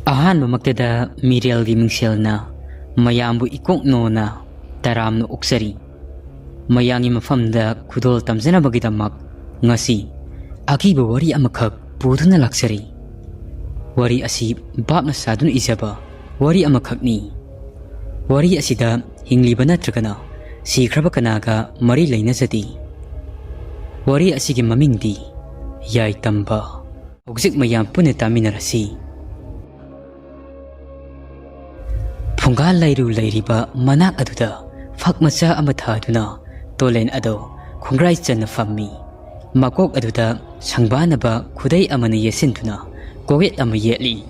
ꯑꯍꯥꯟꯕꯃꯛꯇꯗ ꯃꯤꯔꯦꯜꯒꯤ ꯃꯤꯡꯁꯦꯜꯅ ꯃꯌꯥꯝꯕꯨ ꯏꯀꯣꯛꯅꯣꯅ ꯇꯔꯥꯝꯅ ꯑꯣꯛꯆꯔꯤ꯫ ꯃꯌꯥꯝꯒꯤ ꯃꯐꯝꯗ ꯈꯨꯗꯣꯜ ꯇꯝꯖꯅꯕꯒꯤꯗꯃꯛ ꯉꯁꯤ ꯑꯀꯤꯕ ꯋꯥꯔꯤ ꯑꯃꯈꯛ ꯄꯨꯗꯨꯅ ꯂꯥꯛꯆꯔꯤ꯫ ꯋꯥꯔꯤ ꯑꯁꯤ ꯕꯥꯞꯅ ꯁꯥꯗꯨꯅ ꯏꯖꯕ ꯋꯥꯔꯤ ꯑꯃꯈꯛꯅꯤ꯫ ꯋꯥꯔꯤ ꯑꯁꯤꯗ ꯍꯤꯡꯂꯤꯕ ꯅꯠꯇ꯭ꯔꯒꯅ ꯁꯤꯈ꯭ꯔꯕ ꯀꯅꯥꯒ ꯃꯔꯤ ꯂꯩꯅꯖꯗꯦ꯫ ꯋꯥꯔꯤ ꯑꯁꯤꯒꯤ ꯃꯃꯤꯡꯗꯤ ꯌꯥꯏꯇꯝꯕ꯫ ꯍꯧꯖꯤꯛ ꯃꯌꯥꯝ ꯄꯨꯟꯅ ꯇꯥꯃꯤꯟꯅꯔꯁꯤ꯫ ꯐꯨꯡꯒꯥ ꯂꯩꯔꯨ ꯂꯩꯔꯤꯕ ꯃꯅꯥꯛ ꯑꯗꯨꯗ ꯐꯛ ꯃꯆꯥ ꯑꯃ ꯊꯥꯗꯨꯅ ꯇꯣꯂꯦꯟ ꯑꯗꯣ ꯈꯣꯡꯒ꯭ꯔꯥꯏ ꯆꯟꯅ ꯐꯝꯃꯤ꯫ ꯃꯀꯣꯛ ꯑꯗꯨꯗ ꯁꯪꯕꯥꯅꯕ ꯈꯨꯗꯩ ꯑꯃꯅ ꯌꯦꯠꯁꯤꯟꯗꯨꯅ ꯀꯣꯛꯌꯦꯠ ꯑꯃ ꯌꯦꯠꯂꯤ꯫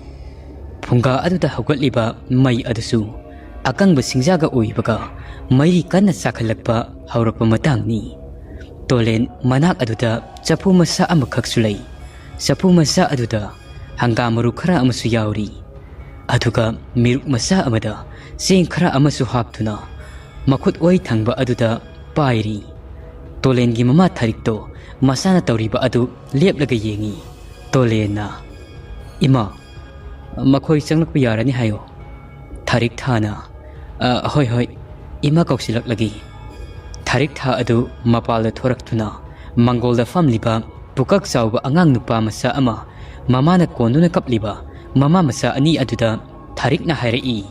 ꯐꯨꯡꯒꯥ ꯑꯗꯨꯗ ꯍꯧꯒꯠꯂꯤꯕ ꯃꯩ ꯑꯗꯨꯁꯨ ꯑꯀꯪꯕ ꯁꯤꯡꯖꯥꯒ ꯑꯣꯏꯕꯒ ꯃꯩꯔꯤ ꯀꯟꯅ ꯆꯥꯛꯈꯠꯂꯛꯄ ꯍꯧꯔꯛꯄ ꯃꯇꯥꯡꯅꯤ꯫ ꯇꯣꯂꯦꯟ ꯃꯅꯥꯛ ꯑꯗꯨꯗ ꯆꯐꯨ ꯃꯆꯥ ꯑꯃꯈꯛꯁꯨ ꯂꯩ꯫ ꯆꯐꯨ ꯃꯆꯥ ꯑꯗꯨꯗ ꯍꯪꯒꯥꯝ ꯃꯔꯨ ꯈꯔ ꯑꯃꯁꯨ ꯌꯥꯎꯔꯤ꯫ ꯑꯗꯨꯒ ꯃꯤꯔꯨꯛ ꯃꯆꯥ ꯑꯃꯗ ꯆꯦꯡ ꯈꯔ ꯑꯃꯁꯨ ꯍꯥꯞꯇꯨꯅ ꯃꯈꯨꯠ ꯑꯣꯏ ꯊꯪꯕ ꯑꯗꯨꯗ ꯄꯥꯏꯔꯤ꯫ ꯇꯣꯂꯦꯟꯒꯤ ꯃꯃꯥ ꯊꯔꯤꯛꯇꯣ ꯃꯁꯥꯅ ꯇꯧꯔꯤꯕ ꯑꯗꯨ ꯂꯦꯞꯂꯒ ꯌꯦꯡꯉꯤ꯫ ꯇꯣꯂꯦꯟꯅ, "ꯏꯃꯥ, ꯃꯈꯣꯏ ꯆꯪꯂꯛꯄ ꯌꯥꯔꯅꯤ ꯍꯥꯏꯌꯣ." ꯊꯔꯤꯛ ꯊꯥꯅ, "ꯍꯣꯏ ꯍꯣꯏ, ꯏꯃꯥ ꯀꯧꯁꯤꯜꯂꯛꯂꯒꯦ." ꯊꯔꯤꯛ ꯊꯥ ꯑꯗꯨ ꯃꯄꯥꯜꯗ ꯊꯣꯔꯛꯇꯨꯅ ꯃꯪꯒꯣꯜꯗ ꯐꯝꯂꯤꯕ ꯄꯨꯀꯛ ꯆꯥꯎꯕ ꯑꯉꯥꯡ ꯅꯨꯄꯥ ꯃꯆꯥ ꯑꯃ ꯃꯃꯥꯅ ꯀꯣꯟꯗꯨꯅ ꯀꯞꯂꯤꯕ ꯃꯃꯥ ꯃꯆꯥ ꯑꯅꯤ ꯑꯗꯨꯗ ꯊꯔꯤꯛꯅ ꯍꯥꯏꯔꯛꯏ,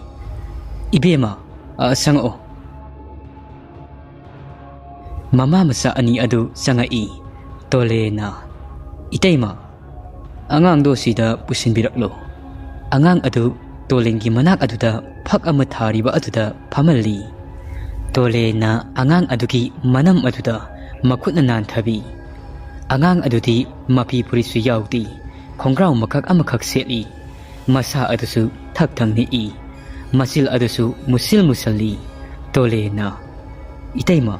"ꯏꯕꯦꯝꯃ, ꯆꯪꯉꯛꯑꯣ." ꯃꯃꯥ ꯃꯆꯥ ꯑꯅꯤ ꯑꯗꯨ ꯆꯪꯉꯛꯏ꯫ ꯇꯣꯂꯦꯟꯅ, "ꯏꯇꯩꯃ, ꯑꯉꯥꯡꯗꯣ ꯁꯤꯗ ꯄꯨꯁꯤꯟꯕꯤꯔꯛꯂꯣ." ꯑꯉꯥꯡ ꯑꯗꯨ ꯇꯣꯂꯦꯟꯒꯤ ꯃꯅꯥꯛ ꯑꯗꯨꯗ ꯐꯛ ꯑꯃ ꯊꯥꯔꯤꯕ ꯑꯗꯨꯗ ꯐꯝꯍꯜꯂꯤ꯫ ꯇꯣꯂꯦꯟꯅ ꯑꯉꯥꯡ ꯑꯗꯨꯒꯤ ꯃꯅꯝ ꯑꯗꯨꯗ ꯃꯈꯨꯠꯅ ꯅꯥꯟꯊꯕꯤ꯫ ꯑꯉꯥꯡ ꯑꯗꯨꯗꯤ ꯃꯄꯤ ꯐꯨꯔꯤꯠꯁꯨ ꯌꯥꯎꯗꯦ, ꯈꯣꯡꯒ꯭ꯔꯥꯎ ꯃꯀꯛ ꯑꯃꯈꯛ ꯁꯦꯠꯂꯤ꯫ ꯃꯁꯥ ꯑꯗꯨꯁꯨ ꯊꯛ ꯊꯪ ꯅꯤꯛꯏ, ꯃꯆꯤꯜ ꯑꯗꯨꯁꯨ ꯃꯨꯁꯤꯜ ꯃꯨꯁꯜꯂꯤ꯫ ꯇꯣꯂꯦꯟꯅ, "ꯏꯇꯩꯃ,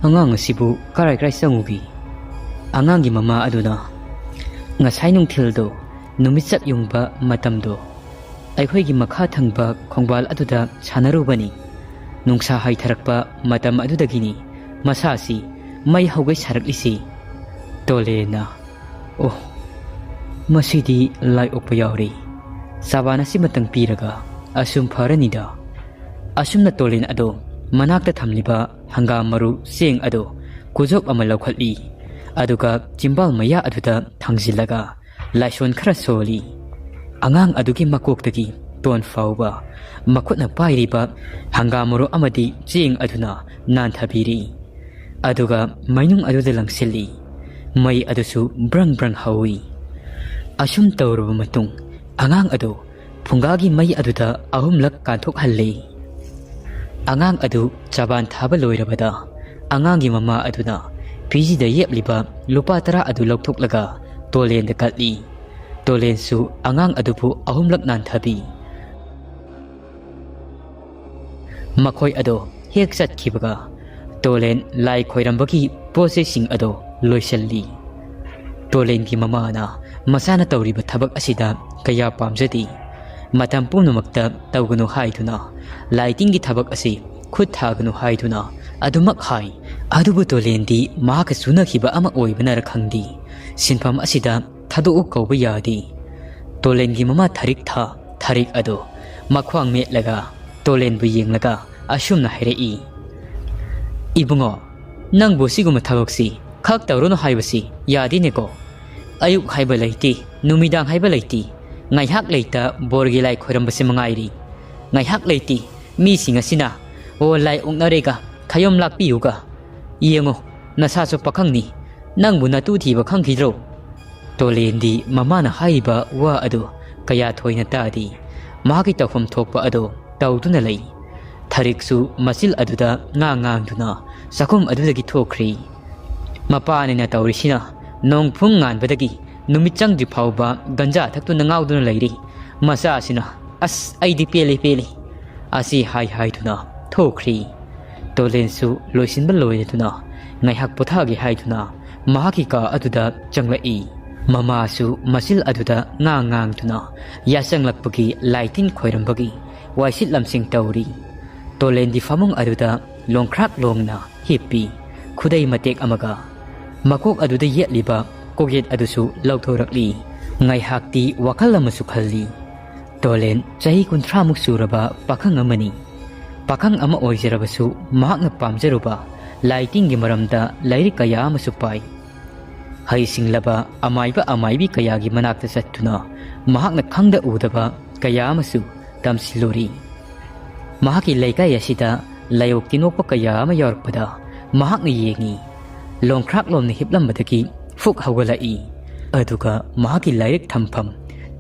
ꯑꯉꯥꯡ ꯑꯁꯤꯕꯨ ꯀꯔꯥꯏ ꯆꯪꯉꯨꯒꯦ?" ꯑꯉꯥꯡꯒꯤ ꯃꯃꯥ ꯑꯗꯨꯅ, "ꯉꯁꯥꯏ ꯅꯨꯡꯊꯤꯜꯗꯣ, ꯅꯨꯃꯤꯠꯆꯞ ꯌꯨꯡꯕ ꯃꯇꯝꯗꯣ, ꯑꯩꯈꯣꯏꯒꯤ ꯃꯈꯥ ꯊꯪꯕ ꯈꯣꯡꯕꯥꯜ ꯑꯗꯨꯗ ꯁꯥꯟꯅꯔꯨꯕꯅꯤ꯫ ꯅꯨꯡꯁꯥ ꯍꯩꯊꯔꯛꯄ ꯃꯇꯝ ꯑꯗꯨꯗꯒꯤꯅꯤ ꯃꯁꯥꯁꯤ ꯃꯩ ꯍꯧꯒꯩ ꯁꯥꯔꯛꯂꯤꯁꯤ." ꯇꯣꯂꯦꯟꯅ, "ꯑꯣ, ꯃꯁꯤꯗꯤ ꯂꯥꯏ ꯑꯣꯛꯄ ꯌꯥꯎꯔꯦ. ꯆꯥꯕꯥꯟ ꯑꯁꯤꯃꯇꯪ ꯄꯤꯔꯒ ꯑꯁꯨꯝ ꯐꯔꯅꯤꯗ." ꯑꯁꯨꯝꯅ ꯇꯣꯂꯦꯟ ꯑꯗꯣ ꯃꯅꯥꯛꯇ ꯊꯝꯂꯤꯕ ꯍꯪꯒꯥꯝ ꯃꯔꯨ ꯆꯦꯡ ꯑꯗꯣ ꯈꯨꯖꯣꯞ ꯑꯃ ꯂꯧꯈꯠꯂꯤ꯫ ꯑꯗꯨꯒ ꯆꯤꯝꯕꯥꯜ ꯃꯌꯥ ꯑꯗꯨꯗ ꯊꯥꯡꯖꯤꯜꯂꯒ ꯂꯥꯏꯁꯣꯟ ꯈꯔ ꯁꯣꯜꯂꯤ꯫ ꯑꯉꯥꯡ ꯑꯗꯨꯒꯤ ꯃꯀꯣꯛꯇꯒꯤ ꯇꯣꯟ ꯐꯥꯎꯕ ꯃꯈꯨꯠꯅ ꯄꯥꯏꯔꯤꯕ ꯍꯪꯒꯥꯝ ꯃꯔꯨ ꯑꯃꯗꯤ ꯆꯦꯡ ꯑꯗꯨꯅ ꯅꯥꯟꯊꯕꯤꯔꯤ꯫ ꯑꯗꯨꯒ ꯃꯩꯅꯨꯡ ꯑꯗꯨꯗ ꯂꯪꯁꯤꯜꯂꯤ꯫ ꯃꯩ ꯑꯗꯨꯁꯨ ꯕ꯭ꯔꯪ ꯕ꯭ꯔꯪ ꯍꯧꯏ꯫ ꯑꯁꯨꯝ ꯇꯧꯔꯕ ꯃꯇꯨꯡ ꯑꯉꯥꯡ ꯑꯗꯨ ꯐꯨꯡꯒꯥꯒꯤ ꯃꯩ ꯑꯗꯨꯗ 3ꯂꯛ ꯀꯥꯟꯊꯣꯛꯍꯜꯂꯤ꯫ ꯑꯉꯥꯡ ꯑꯗꯨ ꯆꯕꯥꯟ ꯊꯥꯕ ꯂꯣꯏꯔꯕꯗ ꯑꯉꯥꯡꯒꯤ ꯃꯃꯥ ꯑꯗꯨꯅ ꯐꯤꯖꯤꯗ ꯌꯦꯞꯂꯤꯕ ꯂꯨꯄꯥ 10 ꯑꯗꯨ ꯂꯧꯊꯣꯛꯂꯒ ꯇꯣꯂꯦꯟꯗ ꯀꯠꯂꯤ꯫ ꯇꯣꯂꯦꯟꯁꯨ ꯑꯉꯥꯡ ꯑꯗꯨꯕꯨ 3ꯂꯛ ꯅꯥꯟꯊꯕꯤ꯫ ꯃꯈꯣꯏ ꯑꯗꯣ ꯍꯦꯛ ꯆꯠꯈꯤꯕꯒ ꯇꯣꯂꯦꯟ ꯂꯥꯏ ꯈꯣꯏꯔꯝꯕꯒꯤ ꯄꯣꯠꯆꯩꯁꯤꯡ ꯑꯗꯣ ꯂꯣꯏꯁꯤꯜꯂꯤ꯫ ꯇꯣꯂꯦꯟꯒꯤ ꯃꯃꯥꯅ ꯃꯆꯥꯅ ꯇꯧꯔꯤꯕ ꯊꯕꯛ ꯑꯁꯤꯗ ꯀꯌꯥ ꯄꯥꯝꯖꯗꯦ꯫ ꯃꯇꯝ ꯄꯨꯝꯅꯃꯛꯇ ꯇꯧꯒꯅꯨ ꯍꯥꯏꯗꯨꯅ, ꯂꯥꯏ ꯇꯤꯟꯒꯤ ꯊꯕꯛ ꯑꯁꯤ ꯈꯨꯠ ꯊꯥꯒꯅꯨ ꯍꯥꯏꯗꯨꯅ ꯑꯗꯨꯃꯛ ꯍꯥꯏ꯫ ꯑꯗꯨꯕꯨ ꯇꯣꯂꯦꯟꯗꯤ ꯃꯍꯥꯛꯀ ꯆꯨꯅꯈꯤꯕ ꯑꯃ ꯑꯣꯏꯕꯅꯔ ꯈꯪꯗꯦ, ꯁꯤꯟꯐꯝ ꯑꯁꯤꯗ ꯊꯥꯗꯣꯛꯎ ꯀꯧꯕ ꯌꯥꯗꯦ꯫ ꯇꯣꯂꯦꯟꯒꯤ ꯃꯃꯥ ꯊꯔꯤꯛ ꯑꯗꯣ ꯃꯈ꯭ꯋꯥꯡ ꯃꯦꯠꯂꯒ ꯇꯣꯂꯦꯟꯕꯨ ꯌꯦꯡꯂꯒ ꯑꯁꯨꯝꯅ ꯍꯥꯏꯔꯛꯏ, "ꯏꯕꯨꯡꯉꯣ, ꯅꯪꯕꯨ ꯁꯤꯒꯨꯝꯕ ꯊꯕꯛꯁꯤ ꯈꯛ ꯇꯧꯔꯨꯅꯨ ꯍꯥꯏꯕꯁꯤ ꯌꯥꯗꯦꯅꯦꯀꯣ? ꯑꯌꯨꯛ ꯍꯥꯏꯕ ꯂꯩꯇꯦ, ꯅꯨꯃꯤꯗꯥꯡ ꯍꯥꯏꯕ ꯂꯩꯇꯦ, ꯉꯥꯏꯍꯥꯛ ꯂꯩꯇ ꯕꯣꯔꯒꯤ ꯂꯥꯏ ꯈꯣꯏꯔꯝꯕꯁꯤ ꯃꯉꯥꯏꯔꯤ. ꯉꯥꯏꯍꯥꯛ ꯂꯩꯇꯦ ꯃꯤꯁꯤꯡ ꯑꯁꯤꯅ, 'ꯑꯣ, ꯂꯥꯏ ꯑꯣꯛꯅꯔꯦꯒ ꯈꯌꯣꯝ ꯂꯥꯛꯄꯤꯌꯨꯒ.' ꯌꯦꯡꯉꯣ, ꯅꯁꯥꯁꯨ ꯄꯥꯈꯪꯅꯤ, ꯅꯪꯕꯨ ꯅꯇꯨ ꯊꯤꯕ ꯈꯪꯈꯤꯗ꯭ꯔꯣ?" ꯇꯣꯂꯦꯟꯗꯤ ꯃꯃꯥꯅ ꯍꯥꯏꯔꯤꯕ ꯋꯥ ꯑꯗꯨ ꯀꯌꯥ ꯊꯣꯏꯅ ꯇꯥꯗꯦ꯫ ꯃꯍꯥꯛꯀꯤ ꯇꯧꯐꯝ ꯊꯣꯛꯄ ꯑꯗꯣ ꯇꯧꯗꯨꯅ ꯂꯩ꯫ ꯊꯔꯤꯛꯁꯨ ꯃꯆꯤꯜ ꯑꯗꯨꯗ ꯉꯥꯡꯗꯨꯅ ꯆꯥꯛꯈꯨꯝ ꯑꯗꯨꯗꯒꯤ ꯊꯣꯛꯈ꯭ꯔꯤ꯫ ꯃꯄꯥꯅꯤꯅ ꯇꯧꯔꯤꯁꯤꯅ ꯅꯣꯡꯐꯨꯡ ꯉꯥꯟꯕꯗꯒꯤ ꯅꯨꯃꯤꯠ ꯆꯪꯗ꯭ꯔꯤ ꯐꯥꯎꯕ ꯒꯟꯖꯥ ꯊꯛꯇꯨꯅ ꯉꯥꯎꯗꯨꯅ ꯂꯩꯔꯤ꯫ ꯃꯆꯥꯁꯤꯅ, "ꯑꯁ, ꯑꯩꯗꯤ ꯄꯦꯜꯂꯤ." ꯑꯁꯤ ꯍꯥꯏꯗꯨꯅ ꯊꯣꯛꯈ꯭ꯔꯤ꯫ ꯇꯣꯂꯦꯟꯁꯨ ꯂꯣꯏꯁꯤꯟꯕ ꯂꯣꯏꯔꯗꯨꯅ ꯉꯥꯏꯍꯥꯛ ꯄꯣꯊꯥꯒꯦ ꯍꯥꯏꯗꯨꯅ ꯃꯍꯥꯛꯀꯤ ꯀꯥ ꯑꯗꯨꯗ ꯆꯪꯂꯛꯏ꯫ ꯃꯃꯥꯁꯨ ꯃꯆꯤꯜ ꯑꯗꯨꯗ ꯉꯥꯡꯗꯨꯅ ꯌꯥꯆꯪꯂꯛꯄꯒꯤ ꯂꯥꯏ ꯇꯤꯟ ꯈꯣꯏꯔꯝꯕꯒꯤ ꯋꯥꯏꯁꯤꯠ ꯂꯝꯁꯤꯡ ꯇꯧꯔꯤ꯫ ꯇꯣꯂꯦꯟꯗꯤ ꯐꯃꯨꯡ ꯑꯗꯨꯗ ꯂꯣꯡꯈ꯭ꯔꯥꯛ ꯂꯣꯡꯅ ꯍꯤꯞꯄꯤ, ꯈꯨꯗꯩ ꯃꯇꯦꯛ ꯑꯃꯒ꯫ ꯃꯀꯣꯛ ꯑꯗꯨꯗ ꯌꯦꯠꯂꯤꯕ ꯀꯣꯛꯌꯦꯠ ꯑꯗꯨꯁꯨ ꯂꯧꯊꯣꯔꯛꯂꯤ꯫ ꯉꯥꯏꯍꯥꯛꯇꯤ ꯋꯥꯈꯜ ꯑꯃꯁꯨ ꯈꯜꯂꯤ꯫ Tolen chahi 30 suraba pakhang amani. Pakhang ama oijarabasu mahakna pamjaruba lighting gi maramda lairik kaya amasu pai. Hai singlaba amaibi kaya gi manakta sattuna mahakna khangda udaba kaya amasu tamsilori. Mahaki laikai asida layok tinokpa kaya ama yawarpada mahakna yengi. Longkrak lomna hiplambadagi fuk hawgalai. Aduga mahaki lairik thampham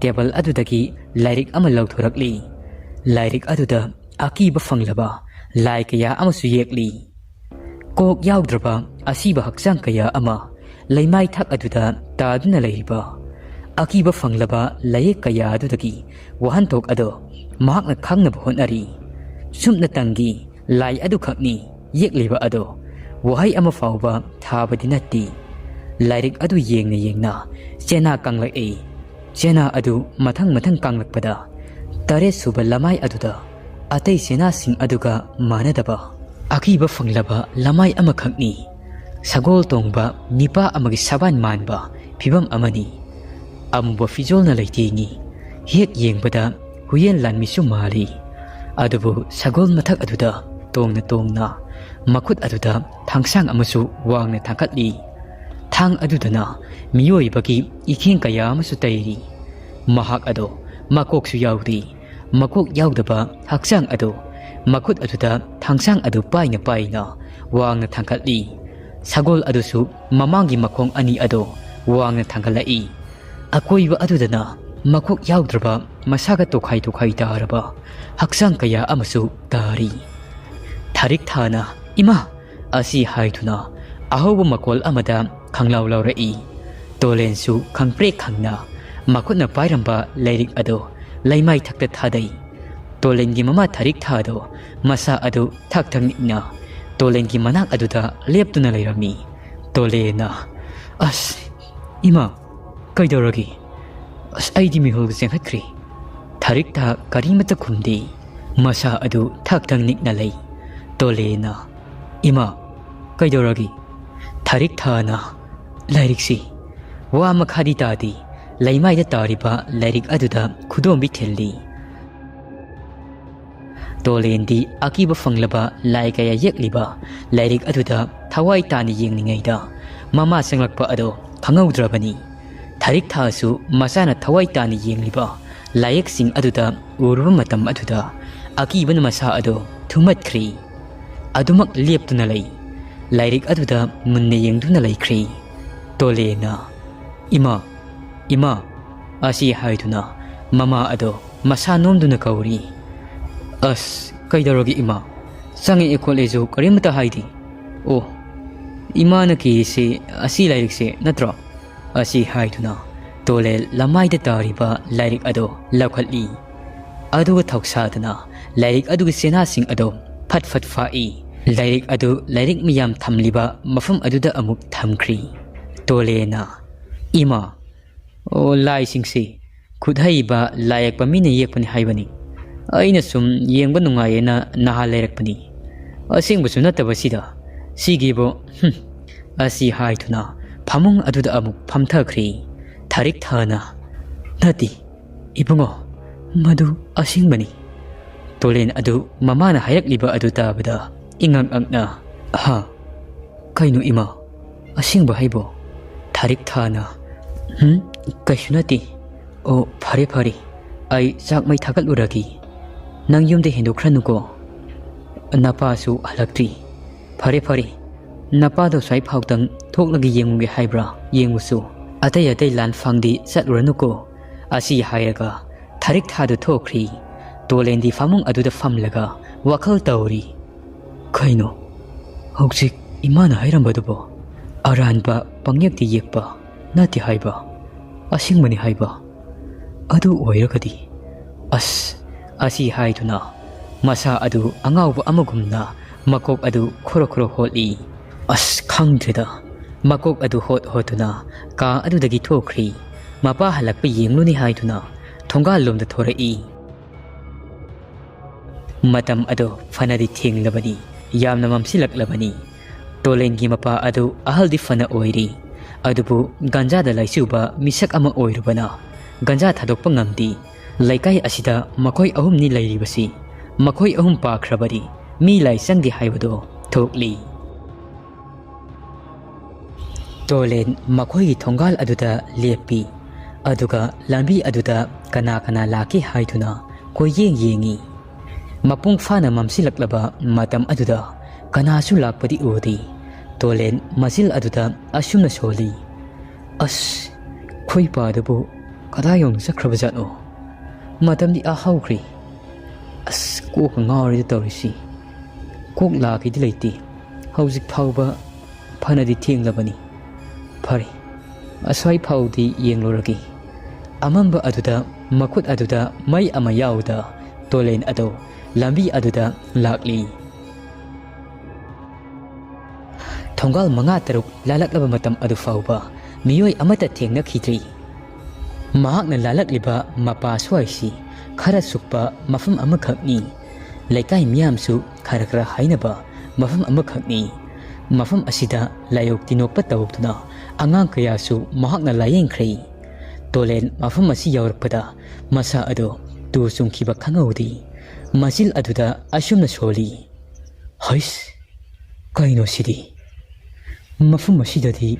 table adudagi lairik ama lauthorakli. Lairik aduda akiba fanglaba lai kaya amasu yekli. Kok yaudraba asiba haksang kaya ama laimai thak aduda taduna leiriba. Akiba fanglaba layek kaya adudagi wahantok ado mahakna khangnaba honari. Sumna tangi lai adu khakni yekliba ado wahai ama fauba thabadi natti. Lairik adu yengna chena kanglak chena adu mathang kanglakpada tare suba lamai aduda atei sena sing aduga manadaba akiba fanglaba lamai ama khakni sagol tongba nipa amagi saban manba phibam amani amuba fijolna leitingi hek yengbada huyen lanmisu mali adubu sagol mathak aduda tongna makut aduda thangsang amasu wangna thangkatli thang adudana miyoi bagi ikheng kaya amasu tairi mahak ado makok su yaudi makok yaudaba haksang ado makut aduda thangsang adu paina wangna thangkatli sagol adusu mamangi makhong ani ado wangna thangkalai akoiba adudana makok yaudraba masaga tokhai taraba haksang kaya amasu tari tharik thana ima asi haiduna ahoba makol amada khanglaw laurai tolensu khangpre khangna makutna pairamba lairik ado laimai thakta thadai tolengi mama tharik thado masa adu thakthangna tolengi manak aduda leptuna lairami tolena as ima kaidoragi as aidi mihol senghatkri tharik tha karimata khumdi masa adu thakthangnikna lei tolena ima kaidoragi tharik thana lairiksi wa makhadi tadi laimaida tariba lairik aduda khudombi thelli tolendi akiba fanglaba lai kaya yekliba lairik aduda thawai tani yengningaida mama senglakpa ado khangaudrabani tharik thasu masana thawai tani yengliba layak sing aduda urba matam aduda akiban masa ado thumatkhri adumak leptuna lei lairik aduda munne yengduna laikhri tolena ima asi haiduna mama ado masa nomduna kauri as kaidorogi ima sangi ekolejo karimata haidi oh ima na ki se asi lairik se natro asi haiduna tole lamaida tariba lairik ado lakhatli aduga thoksadana lairik aduga sena sing ado phat fai lairik adu lairik miyam thamliba mafam aduda amuk thamkhri tolena ima o lai singsi khudhaiba layak pamina yekpani haibani aina sum yengba nungayena naha leirakpani asingbu sunataba sida sigibo asi haithuna phamung aduda amuk phamthakri tharik thana nati ibungo madu asingbani tolen adu mamana hayakliba adu tabada ingang angna ha kainu ima asingba haibo tharik thana kaishunati o phare ai sak mai thagal uragi nang yumde hendokranuko napa su halakti phare napa do sai phautang thoklagi yenguge haibra yengusu atai lan fangdi saturanuko asi hairaga tharik thadu thokri tolendi famung aduda famlaga wakhal tawri kaino hoksik imana hairambadu aranba pangyakti yekpa nati haiba asingmani haiba adu oiragadi asi haiduna masa adu angauba amagumna makok adu khoro holi khangdreda makok adu hotuna ka adu dagi thokri mapa halakpa yengluni haiduna thongal lomda thorai matam adu fanadi thenglabani yamna mamsilaklabani tolengi mapa adu ahaldi fana oiri adubu ganja da laisuba misak ama oirubana ganja thadokpa ngamdi ꯂꯩꯀꯥꯏ ꯑꯁꯤꯗ ꯃꯈꯣꯏ ꯑꯍꯨꯝꯅꯤ ꯂꯩꯔꯤꯕꯁꯤ ꯃꯈꯣꯏ ꯑꯍꯨꯝ ꯄꯥꯈ꯭ꯔꯕꯗꯤ ꯃꯤ ꯂꯥꯏ ꯆꯪꯗꯦ ꯍꯥꯏꯕꯗꯣ ꯊꯣꯛꯂꯤ꯫ ꯇꯣꯂꯦꯟ ꯃꯈꯣꯏꯒꯤ ꯊꯣꯡꯒꯥꯜ ꯑꯗꯨꯗ ꯂꯦꯞꯄꯤ ꯑꯗꯨꯒ ꯂꯝꯕꯤ ꯑꯗꯨꯗ ꯀꯅꯥ ꯀꯅꯥ ꯂꯥꯛꯈꯤ ꯍꯥꯏꯗꯨꯅ ꯀꯣꯏꯌꯦꯡ ꯌꯦꯡꯉꯤ꯫ ꯃꯄꯨꯡ ꯐꯥꯅ ꯃꯝꯁꯤꯜꯂꯛꯂꯕ ꯃꯇꯝ ꯑꯗꯨꯗ ꯀꯅꯥꯁꯨ ꯂꯥꯛꯄꯗꯤ ꯎꯗꯦ꯫ ꯇꯣꯂꯦꯟ ꯃꯆꯤꯜ ꯑꯗꯨꯗ ꯑꯁꯨꯝꯅ ꯁꯣꯜꯂꯤ, ꯑꯁ ꯈꯣꯏ ꯄꯥꯗꯨꯕꯨ ꯀꯗꯥꯏ ꯌꯧꯅ ꯆꯠꯈ꯭ꯔꯕꯖꯥꯠꯅꯣ? ꯃꯇꯝꯗꯤ ꯍꯧꯈ꯭ꯔꯦ꯫ ꯑꯁ ꯀꯣꯛꯀ ꯉꯥꯎꯔꯦꯗ ꯇꯧꯔꯤꯁꯤ꯫ ꯀꯣꯛ ꯂꯥꯛꯈꯤꯗꯤ ꯂꯩꯇꯦ, ꯍꯧꯖꯤꯛ ꯐꯥꯎꯕ ꯐꯅꯗꯤ ꯊꯦꯡꯂꯕꯅꯤ꯫ ꯐꯔꯦ, ꯑꯁ꯭ꯋꯥꯏ ꯐꯥꯎꯗꯤ ꯌꯦꯡꯂꯨꯔꯒꯦ꯫ ꯑꯃꯝꯕ ꯑꯗꯨꯗ ꯃꯈꯨꯠ ꯑꯗꯨꯗ ꯃꯩ ꯑꯃ ꯌꯥꯎꯗ ꯇꯣꯂꯦꯟ ꯑꯗꯣ ꯂꯝꯕꯤ ꯑꯗꯨꯗ ꯂꯥꯛꯂꯤ꯫ ꯊꯣꯡꯒꯥꯜ 5-6 ꯂꯥꯜꯂꯛꯂꯕ ꯃꯇꯝ ꯑꯗꯨ ꯐꯥꯎꯕ ꯃꯤꯑꯣꯏ ꯑꯃꯠꯇ ꯊꯦꯡꯅꯈꯤꯗ꯭ꯔꯤ꯫ ꯃꯍꯥꯛꯅ ꯂꯥꯜꯂꯛꯂꯤꯕ ꯃꯄꯥ ꯁ꯭ꯋꯥꯏꯁꯤ ꯈꯔ ꯁꯨꯛꯄ ꯃꯐꯝ ꯑꯃꯈꯛꯅꯤ꯫ ꯂꯩꯀꯥꯏ ꯃꯤꯌꯥꯝꯁꯨ ꯈꯔ ꯈꯔ ꯍꯥꯏꯅꯕ ꯃꯐꯝ ꯑꯃꯈꯛꯅꯤ꯫ ꯃꯐꯝ ꯑꯁꯤꯗ ꯂꯥꯏꯌꯣꯛ ꯇꯤꯟꯅꯣꯛꯄ ꯇꯧꯗꯨꯅ ꯑꯉꯥꯡ ꯀꯌꯥꯁꯨ ꯃꯍꯥꯛꯅ ꯂꯥꯌꯦꯡꯈ꯭ꯔꯦ꯫ ꯇꯣꯂꯦꯟ ꯃꯐꯝ ꯑꯁꯤ ꯌꯧꯔꯛꯄꯗ ꯃꯁꯥ ꯑꯗꯣ ꯇꯨ ꯆꯨꯡꯈꯤꯕ ꯈꯪꯍꯧꯗꯦ꯫ ꯃꯆꯤꯜ ꯑꯗꯨꯗ ꯑꯁꯨꯝꯅ ꯁꯣꯜꯂꯤ, ꯍꯩꯁ ꯀꯩꯅꯣ ꯁꯤꯗꯤ? ꯃꯐꯝ ꯑꯁꯤꯗꯗꯤ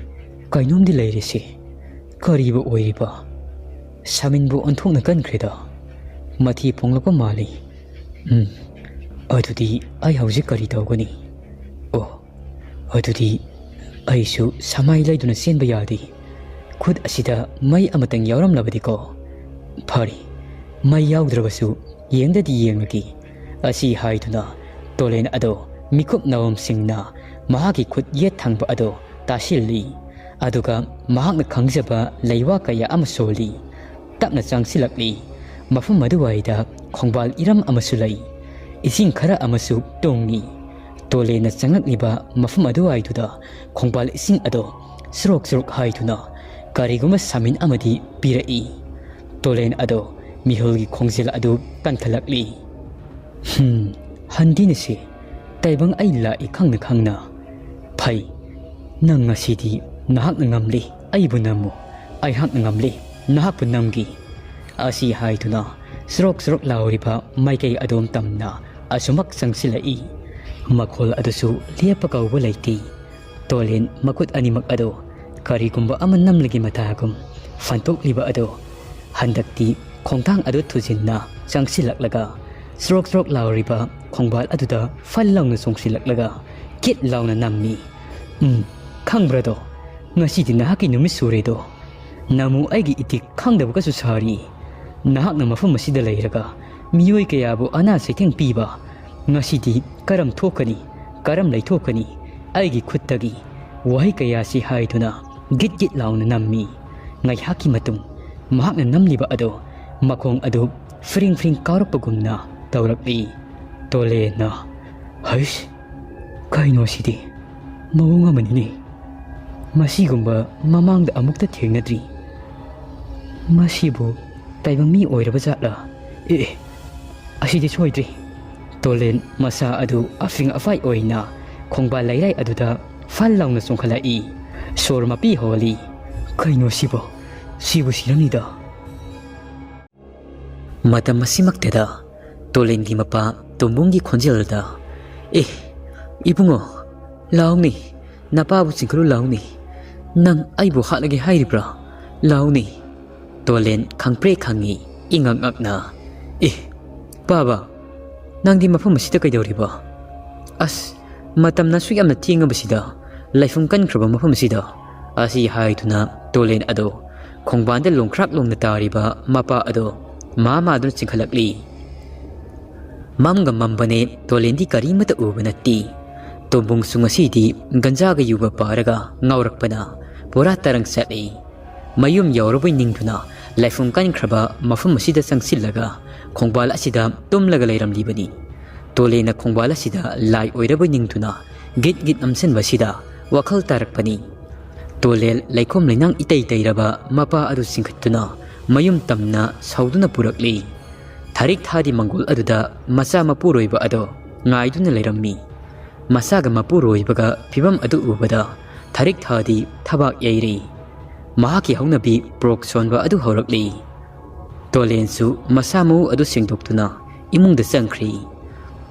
ꯀꯩꯅꯣꯝꯗꯤ ꯂꯩꯔꯤꯁꯦ, ꯀꯔꯤꯕꯨ ꯑꯣꯏꯔꯤꯕ? ꯁꯃꯤꯟꯕꯨ ꯑꯣꯟꯊꯣꯛꯅ ꯀꯟꯈ꯭ꯔꯦꯗ, ꯃꯊꯤ ꯄꯣꯡꯂꯛꯄ ꯃꯥꯜꯂꯤ꯫ ꯑꯗꯨꯗꯤ ꯑꯩ ꯍꯧꯖꯤꯛ ꯀꯔꯤ ꯇꯧꯒꯅꯤ? ꯑꯣ, ꯑꯗꯨꯗꯤ ꯑꯩꯁꯨ ꯁꯃꯥꯏ ꯂꯩꯗꯨꯅ ꯆꯦꯟꯕ ꯌꯥꯗꯦ꯫ ꯈꯨꯠ ꯑꯁꯤꯗ ꯃꯩ ꯑꯃꯇꯪ ꯌꯥꯎꯔꯝꯂꯕꯗꯤꯀꯣ ꯐꯔꯦ, ꯃꯩ ꯌꯥꯎꯗ꯭ꯔꯕꯁꯨ ꯌꯦꯡꯗꯗꯤ ꯌꯦꯡꯂꯒꯦ꯫ ꯑꯁꯤ ꯍꯥꯏꯗꯨꯅ ꯇꯣꯂꯦꯟ ꯑꯗꯣ ꯃꯤꯀꯨꯞ ꯅꯋꯝꯁꯤꯡꯅ ꯃꯍꯥꯛꯀꯤ ꯈꯨꯠ ꯌꯦꯠ ꯊꯪꯕ ꯑꯗꯣ ꯇꯥꯁꯤꯜꯂꯤ꯫ ꯑꯗꯨꯒ ꯃꯍꯥꯛꯅ ꯈꯪꯖꯕ ꯂꯩꯋꯥ ꯀꯌꯥ ꯑꯃ ꯁꯣꯜꯂꯤ꯫ ꯇꯞꯅ ꯆꯪꯁꯤꯜꯂꯛꯂꯤ꯫ ꯃꯐꯝ ꯑꯗꯨꯋꯥꯏꯗ ꯈꯣꯡꯕꯥꯜ ꯏꯔꯝ ꯑꯃꯁꯨ ꯂꯩ꯫ ꯏꯁꯤꯡ ꯈꯔ ꯑꯃꯁꯨ ꯇꯨꯡꯉꯤ꯫ ꯇꯣꯂꯦꯟꯅ ꯆꯪꯂꯛꯂꯤꯕ ꯃꯐꯝ ꯑꯗꯨꯋꯥꯏꯗꯨꯗ ꯈꯣꯡꯕꯥꯜ ꯏꯁꯤꯡ ꯑꯗꯣ ꯁꯨꯔꯣꯛ ꯁꯨꯔꯣꯛ ꯍꯥꯏꯗꯨꯅ ꯀꯔꯤꯒꯨꯝꯕ ꯁꯥꯃꯤꯟ ꯑꯃꯗꯤ ꯄꯤꯔꯛꯏ꯫ ꯇꯣꯂꯦꯟ ꯑꯗꯣ ꯃꯤꯍꯨꯜꯒꯤ ꯈꯣꯡꯖꯦꯜ ꯑꯗꯨ ꯀꯟꯈꯠꯂꯛꯂꯤ꯫ ꯍꯟꯗꯤꯅꯁꯦ, ꯇꯥꯏꯕꯪ ꯑꯩ ꯂꯥꯛꯏ ꯈꯪꯅ ꯈꯪꯅ ꯐꯩ꯫ ꯅꯪ ꯉꯁꯤꯗꯤ ꯅꯍꯥꯛꯅ ꯉꯝꯂꯤ, ꯑꯩꯕꯨ ꯅꯝꯃꯨ, ꯑꯩꯍꯥꯛꯅ ꯉꯝꯂꯤ, ꯅꯍꯥꯛꯄꯨ ꯅꯝꯈꯤ꯫ ꯑꯁꯤ ꯍꯥꯏꯗꯨꯅ ꯁꯨꯔꯣꯛ ꯁꯨꯔꯣꯛ ꯂꯥꯎꯔꯤꯕ ꯃꯥꯏꯀꯩ ꯑꯗꯣꯝ ꯇꯝꯅ ꯑꯁꯨꯃꯛ ꯆꯪꯁꯤꯜꯂꯛꯏ꯫ ꯃꯈꯣꯜ ꯑꯗꯨꯁꯨ ꯂꯦꯞꯄ ꯀꯧꯕ ꯂꯩꯇꯦ꯫ ꯇꯣꯂꯦꯟ ꯃꯈꯨꯠ ꯑꯅꯤꯃꯛ ꯑꯗꯣ ꯀꯔꯤꯒꯨꯝꯕ ꯑꯃ ꯅꯝꯂꯒꯤ ꯃꯇꯥꯒꯨꯝ ꯐꯟꯇꯣꯛꯂꯤꯕ ꯑꯗꯣ ꯍꯟꯗꯛꯇꯤ ꯈꯣꯡꯊꯥꯡ ꯑꯗꯨ ꯊꯨꯖꯤꯟꯅ ꯆꯪꯁꯤꯜꯂꯛꯂꯒ ꯁꯨꯔꯣꯛ ꯁꯨꯔꯣꯛ ꯂꯥꯎꯔꯤꯕ ꯈꯣꯡꯕꯥꯜ ꯑꯗꯨꯗ ꯐꯜ ꯂꯥꯎꯅ ꯆꯣꯡꯁꯤꯜꯂꯛꯂꯒ ꯀꯤꯠ ꯂꯥꯎꯅ ꯅꯝꯃꯤ꯫ ꯈꯪꯕ꯭ꯔꯗꯣ, ꯉꯁꯤꯗꯤ ꯅꯍꯥꯛꯀꯤ ꯅꯨꯃꯤꯠ ꯁꯨꯔꯦꯗꯣ꯫ ꯅꯃꯨ ꯑꯩꯒꯤ ꯏꯇꯤꯛ ꯈꯪꯗꯕꯒꯁꯨ ꯁꯥꯔꯤ꯫ ꯅꯍꯥꯛꯅ ꯃꯐꯝ ꯑꯁꯤꯗ ꯂꯩꯔꯒ ꯃꯤꯑꯣꯏ ꯀꯌꯥꯕꯨ ꯑꯅꯥ ꯆꯩꯊꯦꯡ ꯄꯤꯕ, ꯉꯁꯤꯗꯤ ꯀꯔꯝ ꯊꯣꯛꯀꯅꯤ, ꯀꯔꯝ ꯂꯩꯊꯣꯛꯀꯅꯤ? ꯑꯩꯒꯤ ꯈꯨꯠꯇꯒꯤ ꯋꯥꯍꯩ ꯀꯌꯥꯁꯤ ꯍꯥꯏꯗꯨꯅ ꯒꯤꯠ ꯒꯤꯠ ꯂꯥꯎꯅ ꯅꯝꯃꯤ꯫ ꯉꯥꯏꯍꯥꯛꯀꯤ ꯃꯇꯨꯡ ꯃꯍꯥꯛꯅ ꯅꯝꯂꯤꯕ ꯑꯗꯣ ꯃꯈꯣꯡ ꯑꯗꯨ ꯐ꯭ꯔꯤꯡ ꯐ꯭ꯔꯤꯡ ꯀꯥꯎꯔꯛꯄꯒꯨꯝꯅ ꯇꯧꯔꯛꯂꯤ꯫ ꯇꯣꯂꯦꯟꯅ, ꯍꯩꯁ ꯀꯩꯅꯣ ꯁꯤꯗꯤ? ꯃꯑꯣꯡ ꯑꯃꯅꯤꯅꯦ, ꯃꯁꯤꯒꯨꯝꯕ ꯃꯃꯥꯡꯗ ꯑꯃꯨꯛꯇ ꯊꯦꯡꯅꯗ꯭ꯔꯤ꯫ ꯃꯁꯤꯕꯨ ꯇꯥꯏꯕꯪ ꯃꯤ ꯑꯣꯏꯔꯕ ꯖꯥꯠꯂꯥ? ꯑꯁꯤꯗꯤ ꯁꯣꯏꯗ꯭ꯔꯤ꯫ ꯇꯣꯂꯦꯟ ꯃꯁꯥ ꯑꯗꯨ ꯑꯐꯤꯡ ꯑꯐꯥꯏ ꯑꯣꯏꯅ ꯈꯣꯡꯕꯥꯜ ꯂꯩꯔꯥꯏ ꯑꯗꯨꯗ ꯐꯜ ꯂꯥꯎꯅ ꯆꯣꯡꯈꯠꯂꯛꯏ꯫ ꯁꯣꯔ ꯃꯄꯤ ꯍꯣꯜꯂꯤ꯫ ꯀꯩꯅꯣ ꯁꯤꯕꯣ? ꯁꯤꯕꯨ ꯁꯤꯔꯝꯅꯤꯗ꯫ ꯃꯇꯝ ꯑꯁꯤꯃꯛꯇꯗ ꯇꯣꯂꯦꯟꯒꯤ ꯃꯄꯥ ꯇꯣꯝꯕꯨꯡꯒꯤ ꯈꯣꯟꯖꯦꯜꯗ, ꯏꯕꯨꯡꯉꯣ, ꯂꯥꯎꯅꯤ, ꯅꯄꯥꯕꯨ ꯆꯤꯡꯈꯠꯂꯨ ꯂꯥꯎꯅꯤ꯫ ꯅꯪ ꯑꯩꯕꯨ ꯍꯥꯠꯂꯒꯦ ꯍꯥꯏꯔꯤꯕ꯭ꯔꯥ? ꯂꯥꯎꯅꯤ꯫ ꯇꯣꯂꯦꯟ ꯈꯪꯄ꯭ꯔꯦ ꯈꯪꯉꯤ ꯏꯉꯛ ꯉꯛꯅ꯫ ꯄꯥꯕ, ꯅꯪꯗꯤ ꯃꯐꯝ ꯑꯁꯤꯗ ꯀꯩꯗꯧꯔꯤꯕ? ꯑꯁ, ꯃꯇꯝꯅ ꯑꯁꯨꯛ ꯌꯥꯝꯅ ꯊꯦꯡꯉꯕꯁꯤꯗ, ꯂꯩꯐꯝ ꯀꯟꯈ꯭ꯔꯕ ꯃꯐꯝ ꯑꯁꯤꯗ꯫ ꯑꯁꯤ ꯍꯥꯏꯗꯨꯅ ꯇꯣꯂꯦꯟ ꯑꯗꯣ ꯈꯣꯡꯕꯥꯟꯗ ꯂꯣꯡꯈ꯭ꯔꯥꯛ ꯂꯣꯡꯅ ꯇꯥꯔꯤꯕ ꯃꯄꯥ ꯑꯗꯣ ꯃꯥꯗꯨꯅ ꯆꯤꯡꯈꯠꯂꯛꯂꯤ꯫ ꯃꯝꯒ ꯃꯝꯕꯅꯦ, ꯇꯣꯂꯦꯟꯗꯤ ꯀꯔꯤꯃꯠꯇ ꯎꯕ ꯅꯠꯇꯦ꯫ ꯇꯣꯝꯕꯨꯡꯁꯨ ꯉꯁꯤꯗꯤ ꯒꯟꯖꯥꯒ ꯌꯨꯒ ꯄꯥꯔꯒ ꯉꯥꯎꯔꯛꯄꯅ ꯄꯨꯔꯥ ꯇꯔꯪ ꯆꯠꯂꯤ꯫ ꯃꯌꯨꯝ ꯌꯧꯔꯕꯣꯏ ꯅꯤꯡꯗꯨꯅ ꯂꯩꯐꯝ ꯀꯟꯈ꯭ꯔꯕ ꯃꯐꯝ ꯑꯁꯤꯗ ꯆꯪꯁꯤꯜꯂꯒ ꯈꯣꯡꯕꯥꯜ ꯑꯁꯤꯗ ꯇꯨꯝꯂꯒ ꯂꯩꯔꯝꯂꯤꯕꯅꯤ꯫ ꯇꯣꯂꯦꯟꯅ ꯈꯣꯡꯕꯥꯜ ꯑꯁꯤꯗ ꯂꯥꯏ ꯑꯣꯏꯔꯕꯣꯏ ꯅꯤꯡꯗꯨꯅ ꯒꯤꯠ ꯒꯤꯠ ꯅꯝꯁꯤꯟꯕꯁꯤꯗ ꯋꯥꯈꯜ ꯇꯥꯔꯛꯄꯅꯤ꯫ ꯇꯣꯂꯦꯟ ꯂꯩꯈꯣꯝ ꯂꯩꯅꯥꯡ ꯏꯇꯩ ꯇꯩꯔꯕ ꯃꯄꯥ ꯑꯗꯨ ꯆꯤꯡꯈꯠꯇꯨꯅ ꯃꯌꯨꯝ ꯇꯝꯅ ꯁꯧꯗꯨꯅ ꯄꯨꯔꯛꯂꯤ꯫ ꯊꯥꯔꯤꯛ ꯊꯥꯗꯤ ꯃꯪꯒꯣꯜ ꯑꯗꯨꯗ ꯃꯆꯥ ꯃꯄꯨꯔꯣꯏꯕ ꯑꯗꯣ ꯉꯥꯏꯗꯨꯅ ꯂꯩꯔꯝꯃꯤ꯫ ꯃꯆꯥꯒ ꯃꯄꯨꯔꯣꯏꯕꯒ ꯐꯤꯕꯝ ꯑꯗꯨ ꯎꯕꯗ ꯊꯥꯔꯤꯛ ꯊꯥꯗꯤ ꯊꯕꯥꯛ ꯌꯩꯔꯤ꯫ ꯃꯍꯥꯛꯀꯤ ꯍꯧꯅꯕꯤ ꯄ꯭ꯔꯣꯛ ꯁꯣꯟꯕ ꯑꯗꯨ ꯍꯧꯔꯛꯂꯤ꯫ ꯇꯣꯂꯦꯟꯁꯨ ꯃꯁꯥ ꯃꯎ ꯑꯗꯨ ꯁꯦꯡꯗꯣꯛꯇꯨꯅ ꯏꯃꯨꯡꯗ ꯆꯪꯈ꯭ꯔꯤ꯫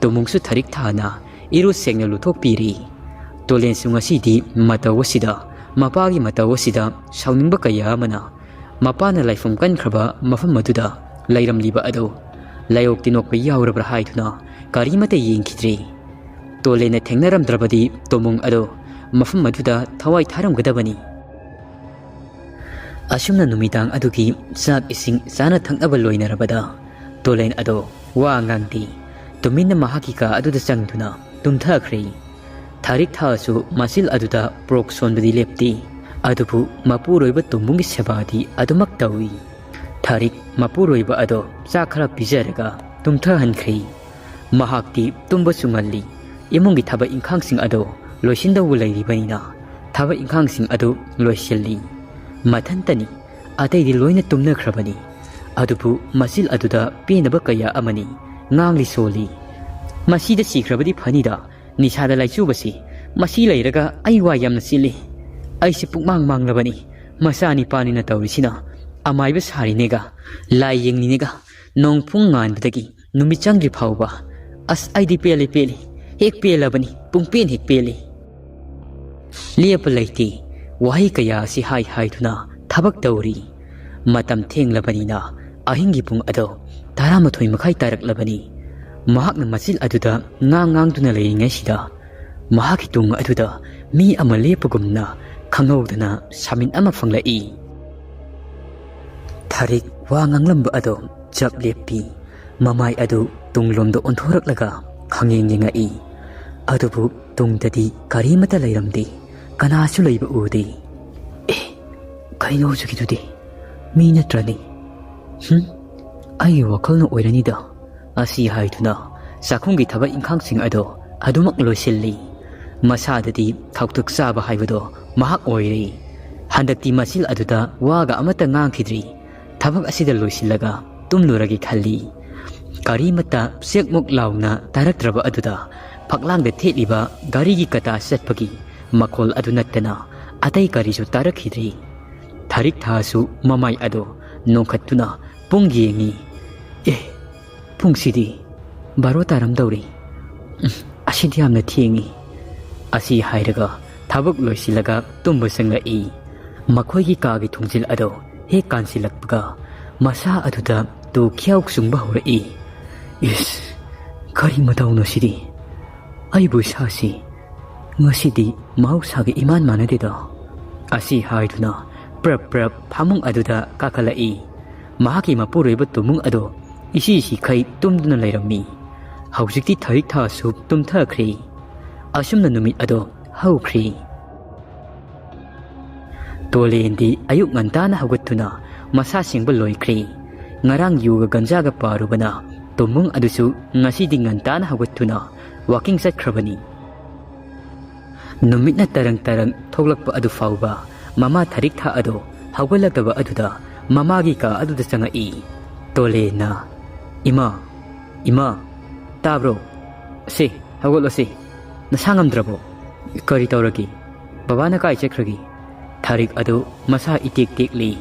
ꯇꯣꯃꯨꯡꯁꯨ ꯊꯔꯤꯛ ꯊꯥꯅ ꯏꯔꯨ ꯁꯦꯡꯅ ꯂꯨꯊꯣꯛꯄꯤꯔꯤ꯫ ꯇꯣꯂꯦꯟꯁꯨ ꯉꯁꯤꯗꯤ ꯃꯇꯧ ꯑꯁꯤꯗ ꯃꯄꯥꯒꯤ ꯃꯇꯧ ꯑꯁꯤꯗ ꯁꯥꯎꯅꯤꯡꯕ ꯀꯌꯥ ꯑꯃꯅ ꯃꯄꯥꯅ ꯂꯥꯏꯐꯝ ꯀꯟꯈ꯭ꯔꯕ ꯃꯐꯝ ꯑꯗꯨꯗ ꯂꯩꯔꯝꯂꯤꯕ ꯑꯗꯨ ꯂꯥꯏꯑꯣꯛ ꯇꯤꯟꯑꯣꯛꯄ ꯌꯥꯎꯔꯕ꯭ꯔꯥ ꯍꯥꯏꯗꯨꯅ ꯀꯔꯤꯃꯠꯇ ꯌꯦꯡꯈꯤꯗ꯭ꯔꯤ꯫ ꯇꯣꯂꯦꯟꯅ ꯊꯦꯡꯅꯔꯝꯗ꯭ꯔꯕꯗꯤ ꯇꯣꯃꯨꯡ ꯑꯗꯨ ꯃꯐꯝ ꯑꯗꯨꯗ ꯊꯋꯥꯏ ꯊꯥꯔꯝꯒꯗꯕꯅꯤ꯫ ꯑꯁꯨꯝꯅ ꯅꯨꯃꯤꯗꯥꯡ ꯑꯗꯨꯒꯤ ꯆꯥꯛ ꯏꯁꯤꯡ ꯆꯥꯅ ꯊꯛꯅꯕ ꯂꯣꯏꯅꯔꯕꯗ ꯇꯣꯂꯦꯟ ꯑꯗꯣ ꯋꯥ ꯉꯥꯡꯗꯦ ꯇꯨꯃꯤꯟꯅ ꯃꯍꯥꯛꯀꯤ ꯀꯥ ꯑꯗꯨꯗ ꯆꯪꯗꯨꯅ ꯇꯨꯝꯊꯈ꯭ꯔꯦ꯫ ꯊꯥꯔꯤꯛ ꯊꯥꯁꯨ ꯃꯆꯤꯜ ꯑꯗꯨꯗ ꯄ꯭ꯔꯣꯛ ꯁꯣꯟꯕꯗꯤ ꯂꯦꯞꯇꯦ ꯑꯗꯨꯕꯨ ꯃꯄꯨꯔꯣꯏꯕ ꯇꯣꯃꯨꯡꯒꯤ ꯁꯦꯕꯥꯗꯤ ꯑꯗꯨꯃꯛ ꯇꯧꯏ꯫ ꯊꯥꯔꯤꯛ ꯃꯄꯨꯔꯣꯏꯕ ꯑꯗꯣ ꯆꯥꯛ ꯈꯔ ꯄꯤꯖꯔꯒ ꯇꯨꯝꯊꯍꯟꯈ꯭ꯔꯦ꯫ ꯃꯍꯥꯛꯇꯤ ꯇꯨꯝꯕꯁꯨ ꯉꯜꯂꯤ꯫ ꯏꯃꯨꯡꯒꯤ ꯊꯕꯛ ꯏꯪꯈꯥꯡꯁꯤꯡ ꯑꯗꯣ ꯂꯣꯏꯁꯤꯟꯗꯧꯕ ꯂꯩꯔꯤꯕꯅꯤꯅ ꯊꯕꯛ ꯏꯪꯈꯥꯡꯁꯤꯡ ꯑꯗꯨ ꯂꯣꯏꯁꯤꯜꯂꯤ꯫ ꯃꯊꯟꯇꯅꯤ ꯑꯇꯩꯗꯤ ꯂꯣꯏꯅ ꯇꯨꯝꯅꯈ꯭ꯔꯕꯅꯤ ꯑꯗꯨꯕꯨ ꯃꯆꯤꯜ ꯑꯗꯨꯗ ꯄꯦꯟꯗꯕ ꯀꯌꯥ ꯑꯃꯅꯤ ꯉꯥꯡꯂꯤ ꯁꯣꯜꯂꯤ꯫ ꯃꯁꯤꯗ ꯁꯤꯈ꯭ꯔꯕꯗꯤ ꯐꯅꯤꯗ ꯅꯤꯁꯥꯗ ꯂꯥꯏꯆꯨꯕꯁꯤ ꯃꯁꯤ ꯂꯩꯔꯒ ꯑꯩ ꯋꯥ ꯌꯥꯝꯅ ꯆꯤꯜꯂꯤ꯫ ꯑꯩꯁꯦ ꯄꯨꯛꯃꯥꯡ ꯃꯥꯡꯂꯕꯅꯤ ꯃꯆꯥ ꯅꯤꯄꯥꯅꯤꯅ ꯇꯧꯔꯤꯁꯤꯅ ꯑꯃꯥꯏꯕ ꯁꯥꯔꯤꯅꯦꯒ ꯂꯥꯏ ꯌꯦꯡꯂꯤꯅꯦꯒ ꯅꯣꯡꯄꯨꯡ ꯉꯥꯟꯕꯗꯒꯤ ꯅꯨꯃꯤꯠ ꯆꯪꯗ꯭ꯔꯤ ꯐꯥꯎꯕ ꯑꯁ ꯑꯩꯗꯤ ꯄꯦꯜꯂꯤ ꯍꯦꯛ ꯄꯦꯜꯂꯕꯅꯤ ꯄꯨꯡꯄꯦꯟ ꯍꯦꯛ ꯄꯦꯜꯂꯤ꯫ ꯂꯦꯞꯄ ꯂꯩꯇꯦ ꯋꯥꯍꯩ ꯀꯌꯥ ꯑꯁꯤ ꯍꯥꯏꯗꯨꯅ ꯊꯕꯛ ꯇꯧꯔꯤ꯫ ꯃꯇꯝ ꯊꯦꯡꯂꯕꯅꯤꯅ ꯑꯍꯤꯡꯒꯤ ꯄꯨꯡ ꯑꯗꯣ 12:30 ꯇꯥꯔꯛꯂꯕꯅꯤ꯫ ꯃꯍꯥꯛꯅ ꯃꯆꯤꯜ ꯑꯗꯨꯗ ꯉꯥꯡꯗꯨꯅ ꯂꯩꯔꯤꯉꯩꯁꯤꯗ ꯃꯍꯥꯛꯀꯤ ꯇꯨꯡ ꯑꯗꯨꯗ ꯃꯤ ꯑꯃ ꯂꯦꯞꯄꯒꯨꯝꯅ ꯈꯪꯍꯧꯗꯅ ꯁꯥꯃꯤꯟ ꯑꯃ ꯐꯪꯂꯛꯏ꯫ ꯊꯥꯔꯤꯛ ꯋꯥ ꯉꯥꯡꯂꯝꯕ ꯑꯗꯣ ꯆꯞ ꯂꯦꯞꯄꯤ꯫ ꯃꯃꯥꯏ ꯑꯗꯨ ꯇꯨꯡꯂꯣꯝꯗ ꯑꯣꯟꯊꯣꯔꯛꯂꯒ ꯈꯪꯌꯦꯡ ꯌꯦꯡꯉꯛꯏ ꯑꯗꯨꯕꯨ ꯇꯨꯡꯗꯗꯤ ꯀꯔꯤꯃꯠꯇ ꯂꯩꯔꯝꯗꯦ ꯀꯅꯥꯁꯨ ꯂꯩꯕ ꯎꯗꯦ꯫ ꯀꯩꯅꯣ ꯍꯧꯖꯤꯛꯀꯤꯗꯨꯗꯤ ꯃꯤ ꯅꯠꯇ꯭ꯔꯅꯤ? ꯑꯩꯒꯤ ꯋꯥꯈꯜꯅ ꯑꯣꯏꯔꯅꯤꯗ ꯑꯁꯤ ꯍꯥꯏꯗꯨꯅ ꯆꯥꯛꯈꯨꯝꯒꯤ ꯊꯕꯛ ꯏꯪꯈꯥꯡꯁꯤꯡ ꯑꯗꯣ ꯑꯗꯨꯃꯛ ꯂꯣꯏꯁꯤꯜꯂꯤ꯫ ꯃꯁꯥꯗꯗꯤ ꯊꯧꯇꯨꯛ ꯆꯥꯕ ꯍꯥꯏꯕꯗꯣ ꯃꯍꯥꯛ ꯑꯣꯏꯔꯦ꯫ ꯍꯟꯗꯛꯇꯤ ꯃꯆꯤꯜ ꯑꯗꯨꯗ ꯋꯥꯒ ꯑꯃꯠꯇ ꯉꯥꯡꯈꯤꯗ꯭ꯔꯤ꯫ ꯊꯕꯛ ꯑꯁꯤꯗ ꯂꯣꯏꯁꯤꯜꯂꯒ ꯇꯨꯝꯂꯨꯔꯒꯦ ꯈꯜꯂꯤ꯫ ꯀꯔꯤꯃꯠꯇ ꯆꯦꯛꯃꯨꯛ ꯂꯥꯎꯅ ꯇꯥꯔꯛꯇ꯭ꯔꯕ ꯑꯗꯨꯗ ꯐꯛꯂꯥꯡꯗ ꯊꯦꯠꯂꯤꯕ ꯒꯥꯔꯤꯒꯤ ꯀꯇꯥ ꯆꯠꯄꯒꯤ ꯃꯈꯣꯜ ꯑꯗꯨ ꯅꯠꯇꯅ ꯑꯇꯩ ꯀꯔꯤꯁꯨ ꯇꯥꯔꯛꯈꯤꯗ꯭ꯔꯤ꯫ ꯊꯥꯔꯤꯛ ꯊꯥꯁꯨ ꯃꯃꯥꯏ ꯑꯗꯣ ꯅꯣꯡꯈꯠꯇꯨꯅ ꯄꯨꯡ ꯌꯦꯡꯉꯤ꯫ ꯄꯨꯡꯁꯤꯗꯤ 12 ꯇꯥꯔꯝꯗꯧꯔꯤ꯫ ꯑꯁꯤꯗꯤ ꯌꯥꯝꯅ ꯊꯦꯡꯉꯤ꯫ ꯑꯁꯤ ꯍꯥꯏꯔꯒ ꯊꯕꯛ ꯂꯣꯏꯁꯤꯜꯂꯒ ꯇꯨꯝꯕ ꯆꯪꯂꯛꯏ꯫ ꯃꯈꯣꯏꯒꯤ ꯀꯥꯒꯤ ꯊꯣꯡꯖꯤꯜ ꯑꯗꯣ ꯍꯦꯛ ꯀꯥꯟꯁꯤꯜꯂꯛꯄꯒ ꯃꯁꯥ ꯑꯗꯨꯗ ꯇꯨ ꯈ꯭ꯌꯥꯎ ꯆꯨꯡꯕ ꯍꯧꯔꯛꯏ꯫ ꯀꯔꯤ ꯃꯇꯧꯅꯣ ꯁꯤꯗꯤ? ꯑꯩꯕꯨ ꯏꯁꯥꯁꯤ ꯉꯁꯤꯗꯤ ꯃꯍꯧꯁꯥꯒꯤ ꯏꯃꯥꯟ ꯃꯥꯟꯅꯗꯦꯗ꯫ ꯑꯁꯤ ꯍꯥꯏꯗꯨꯅ ꯄ꯭ꯔꯞ ꯐꯃꯨꯡ ꯑꯗꯨꯗ ꯀꯥꯈꯠꯂꯛꯏ꯫ ꯃꯍꯥꯛꯀꯤ ꯃꯄꯨꯔꯣꯏꯕ ꯇꯨꯃꯨꯡ ꯑꯗꯣ ꯏꯁꯤꯈꯩ ꯇꯨꯝꯗꯨꯅ ꯂꯩꯔꯝꯃꯤ꯫ ꯍꯧꯖꯤꯛꯇꯤ ꯊꯥꯔꯤꯛ ꯊꯥꯁꯨ ꯇꯨꯝꯊꯈ꯭ꯔꯦ꯫ ꯑꯁꯨꯝꯅ ꯅꯨꯃꯤꯠ ꯑꯗꯣ ꯍꯧꯈ꯭ꯔꯦ꯫ ꯇꯣꯂꯦꯟꯗꯤ ꯑꯌꯨꯛ ꯉꯟꯇꯥꯅ ꯍꯧꯒꯠꯇꯨꯅ ꯃꯁꯥ ꯁꯦꯡꯕ ꯂꯣꯏꯈ꯭ꯔꯦ꯫ ꯉꯔꯥꯡ ꯌꯨꯒ ꯒꯟꯖꯥꯒ ꯄꯥꯔꯨꯕꯅ ꯇꯨꯃꯨꯡ ꯑꯗꯨꯁꯨ ꯉꯁꯤꯗꯤ ꯉꯟꯇꯥꯅ ꯍꯧꯒꯠꯇꯨꯅ ꯋꯥꯀꯤꯡ ꯆꯠꯈ꯭ꯔꯕꯅꯤ꯫ ꯅꯨꯃꯤꯠꯅ ꯇꯔꯪ ꯊꯣꯛꯂꯛꯄ ꯑꯗꯨ ꯐꯥꯎꯕ ꯃꯃꯥ ꯊꯥꯔꯤꯛ ꯊꯥ ꯑꯗꯣ ꯍꯧꯒꯠꯂꯛꯇꯕ ꯑꯗꯨꯗ ꯃꯃꯥꯒꯤ ꯀꯥ ꯑꯗꯨꯗ ꯆꯪꯉꯛꯏ꯫ ꯇꯣꯂꯦꯟꯅ ꯏꯃꯥ ꯇꯥꯕ꯭ꯔꯣ? ꯍꯧꯒꯠꯂꯣ ꯅꯁꯥ ꯉꯝꯗ꯭ꯔꯕꯣ? ꯀꯔꯤ ꯇꯧꯔꯒꯦ? ꯕꯕꯥꯅ ꯀꯥꯏ ꯆꯠꯈ꯭ꯔꯒꯦ? ꯊꯥꯔꯤꯛ ꯑꯗꯨ ꯃꯁꯥ ꯏꯇꯦꯛ ꯇꯦꯛꯂꯤ꯫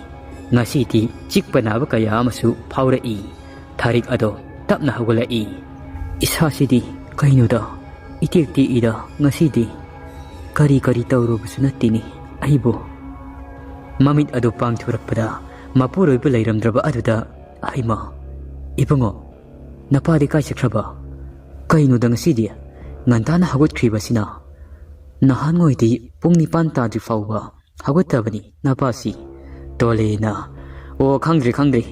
ꯉꯁꯤꯗꯤ ꯆꯤꯛꯄ ꯅꯥꯕ ꯀꯌꯥ ꯑꯃꯁꯨ ꯐꯥꯎꯔꯛꯏ꯫ ꯊꯥꯔꯤꯛ ꯑꯗꯣ ꯇꯞꯅ ꯍꯧꯒꯠꯂꯛꯏ꯫ ꯏꯁꯥꯁꯤꯗꯤ ꯀꯩꯅꯣꯗ ꯏꯇꯦꯛ ꯇꯦꯛꯏꯗ ꯉꯁꯤꯗꯤ ꯀꯔꯤ ꯇꯧꯔꯨꯕꯁꯨ ꯅꯠꯇꯦꯅꯤ ꯑꯩꯕꯨ꯫ ꯃꯃꯤꯠ ꯑꯗꯨ ꯄꯥꯡꯊꯣꯔꯛꯄꯗ ꯃꯄꯨꯔꯣꯏꯕ ꯂꯩꯔꯝꯗ꯭ꯔꯕ ꯑꯗꯨꯗ ꯍꯩꯃꯥ ꯏꯕꯨꯡꯉꯣ ꯅꯄꯥꯗꯤ ꯀꯥꯏ ꯆꯠꯈ꯭ꯔꯕ? ꯀꯩꯅꯣꯗ ꯉꯁꯤꯗꯤ ꯉꯟꯇꯥꯅ ꯍꯧꯒꯠꯈ꯭ꯔꯤꯕꯁꯤꯅ? ꯅꯍꯥꯟꯉꯣꯏꯗꯤ ꯄꯨꯡ 9 ꯇꯥꯗ꯭ꯔꯤ ꯐꯥꯎꯕ ꯍꯧꯒꯠꯇꯕꯅꯤ ꯅꯄꯥꯁꯤ꯫ ꯇꯣꯂꯦꯟꯅ ꯈꯪꯗ꯭ꯔꯤ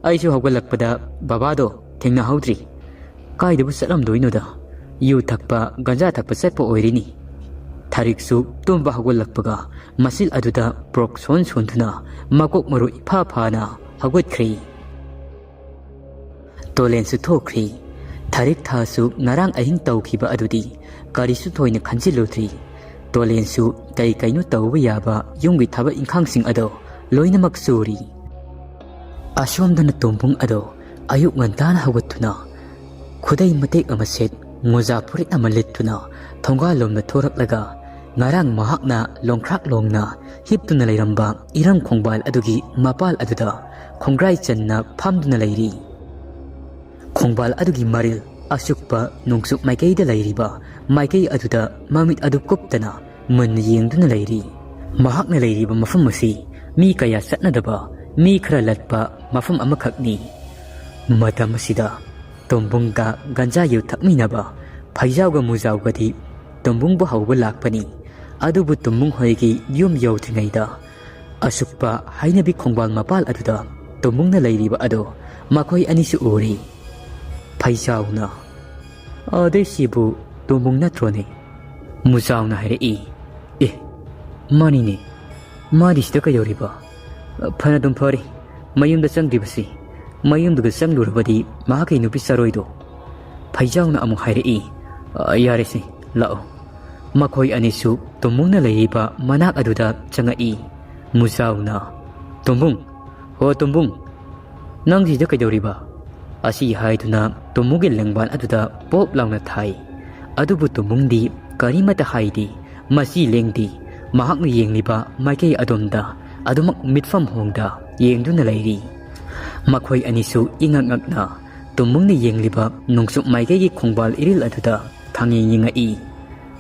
ꯑꯩꯁꯨ ꯍꯧꯒꯠꯂꯛꯄꯗ ꯕꯕꯥꯗꯣ ꯊꯦꯡꯅꯍꯧꯗ꯭ꯔꯤ꯫ ꯀꯥꯏꯗꯕꯨ ꯆꯠꯂꯝꯗꯣꯏꯅꯣꯗ ꯌꯨ ꯊꯛꯄ ꯒꯟꯖꯥ ꯊꯛꯄ ꯆꯠꯄ ꯑꯣꯏꯔꯤꯅꯤ꯫ ꯊꯥꯔꯤꯛꯁꯨ ꯇꯨꯝꯕ ꯍꯧꯒꯠꯂꯛꯄꯒ ꯃꯆꯤꯜ ꯑꯗꯨꯗ ꯄ꯭ꯔꯣꯛ ꯁꯣꯟꯗꯨꯅ ꯃꯀꯣꯛ ꯃꯔꯨ ꯏꯐꯥ ꯐꯥꯅ ꯍꯧꯒꯠꯈ꯭ꯔꯦ꯫ ꯇꯣꯂꯦꯟꯁꯨ ꯊꯣꯛꯈ꯭ꯔꯦ꯫ ꯊꯥꯔꯤꯛ ꯊꯥꯁꯨ ꯉꯔꯥꯡ ꯑꯍꯤꯡ ꯇꯧꯈꯤꯕ ꯑꯗꯨꯗꯤ ꯀꯔꯤꯁꯨ ꯊꯣꯏꯅ ꯈꯟꯖꯤꯜꯂꯨꯗ꯭ꯔꯤ꯫ ꯇꯣꯂꯦꯟꯁꯨ ꯀꯩꯅꯣ ꯇꯧꯕ ꯌꯥꯕ ꯌꯨꯝꯒꯤ ꯊꯕꯛ ꯏꯪꯈꯥꯡꯁꯤꯡ ꯑꯗꯣ ꯂꯣꯏꯅꯃꯛ ꯁꯨꯔꯤ꯫ ꯑꯁꯣꯝꯗꯅ ꯇꯣꯝꯕꯨꯡ ꯑꯗꯣ ꯑꯌꯨꯛ ꯉꯟꯇꯥꯅ ꯍꯧꯒꯠꯇꯨꯅ ꯈꯨꯗꯩ ꯃꯇꯦꯛ ꯑꯃ ꯁꯦꯠ ꯃꯣꯖꯥ ꯐꯨꯔꯤꯠ ꯑꯃ ꯂꯤꯠꯇꯨꯅ ꯊꯣꯡꯒꯥꯜꯂꯣꯝꯗ ꯊꯣꯔꯛꯂꯒ ꯉꯔꯥꯡ ꯃꯍꯥꯛꯅ ꯂꯣꯡꯈ꯭ꯔꯥꯛ ꯂꯣꯡꯅ ꯍꯤꯞꯇꯨꯅ ꯂꯩꯔꯝꯕ ꯏꯔꯝ ꯈꯣꯡꯕꯥꯜ ꯑꯗꯨꯒꯤ ꯃꯄꯥꯜ ꯑꯗꯨꯗ khongrai channa phamduna leiri khongbal adugi maril asukpa nungsuk maikei da leiri ba maikei aduda mamit adu kuptana mun yengduna leiri mahakna leiri ba mafam asi mi kaya satna daba mi khara latpa mafam amakhakni matam asida tombungga ganja yu thakmina ba phaijawga mujawga di tombung ba hawba lakpani adubu tombung hoigi yum yauthringaida asukpa hainabi khongbal mapal aduda tombungna leiriba ado makoi anisu uri phaijawna ade sibu tombung natrone mujawna haire e mani ne mari sida kayoriba phana dum phari mayumda changdibasi mayumduga changlurabadi mahakai nupi saroido phaijawna amu haire yaresi lao makoi anisu tombungna leiriba manak aduda changai mujawna tombung ho tombung nang sida kaidoriba asi haiduna tomugi lengban aduda pop launa thai adubu tomungdi karimata haidi masi lengdi mahaknu yengliba maikei adomda adumak mitfam hongda yengduna leiri makhoi anisu ingangakna tomungni yengliba nungsuk maikei khongbal iril aduda thangi yingai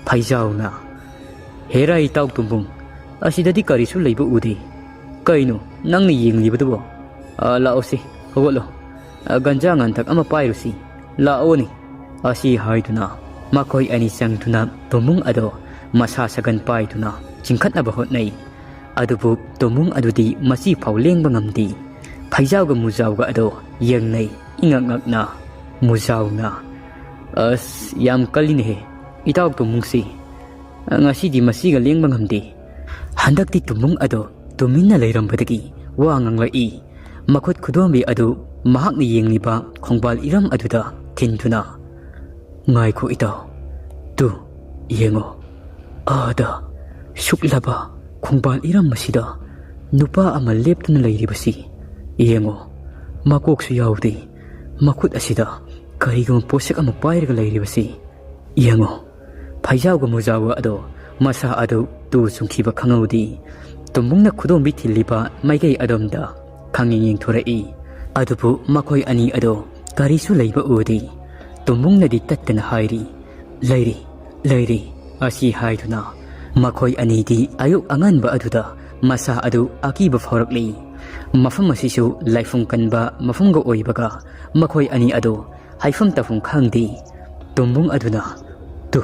phaijawna herai taw tombung asidadi karisu leiba udi kaino nangni yenglibadubo laosi hogolo ganja ngantak ama pairusi laoni asi haiduna makoi ani sangtuna tomung ado masa sagan paiduna chingkhatnaba hotnai adubu tomung adudi masi faulengba ngamdi phaijawga mujawga ado yengnai ingangakna mujawna as yam kaline he itaw tomungsi ngasidi masiga lengba ngamdi handakti tomung ado tuminna leirambadagi wa nganglai makhut khudombi adu mahakni yengliba khongbal iram aduda thintuna ngai khu itaw tu yengo ada shuklaba khongbal iram masida nupa ama leptuna leiribasi yengo makoksu yaudi makhut asida karigam posek ama pairga leiribasi yengo phaijawga mujawga ado masa adu tu sungkhiba khangaudi tumbungna khudombi thiliba maikei adomda khanging yengthorai adubu makoi ani ado karisu leiba udi tumbungna di tattana hairi leiri asi haiduna makoi ani di ayuk anganba aduda masa adu akiba phaurakli mafam asisu laifung kanba mafumga oibaga makoi ani ado haifam tafung khangdi tumbung aduna tu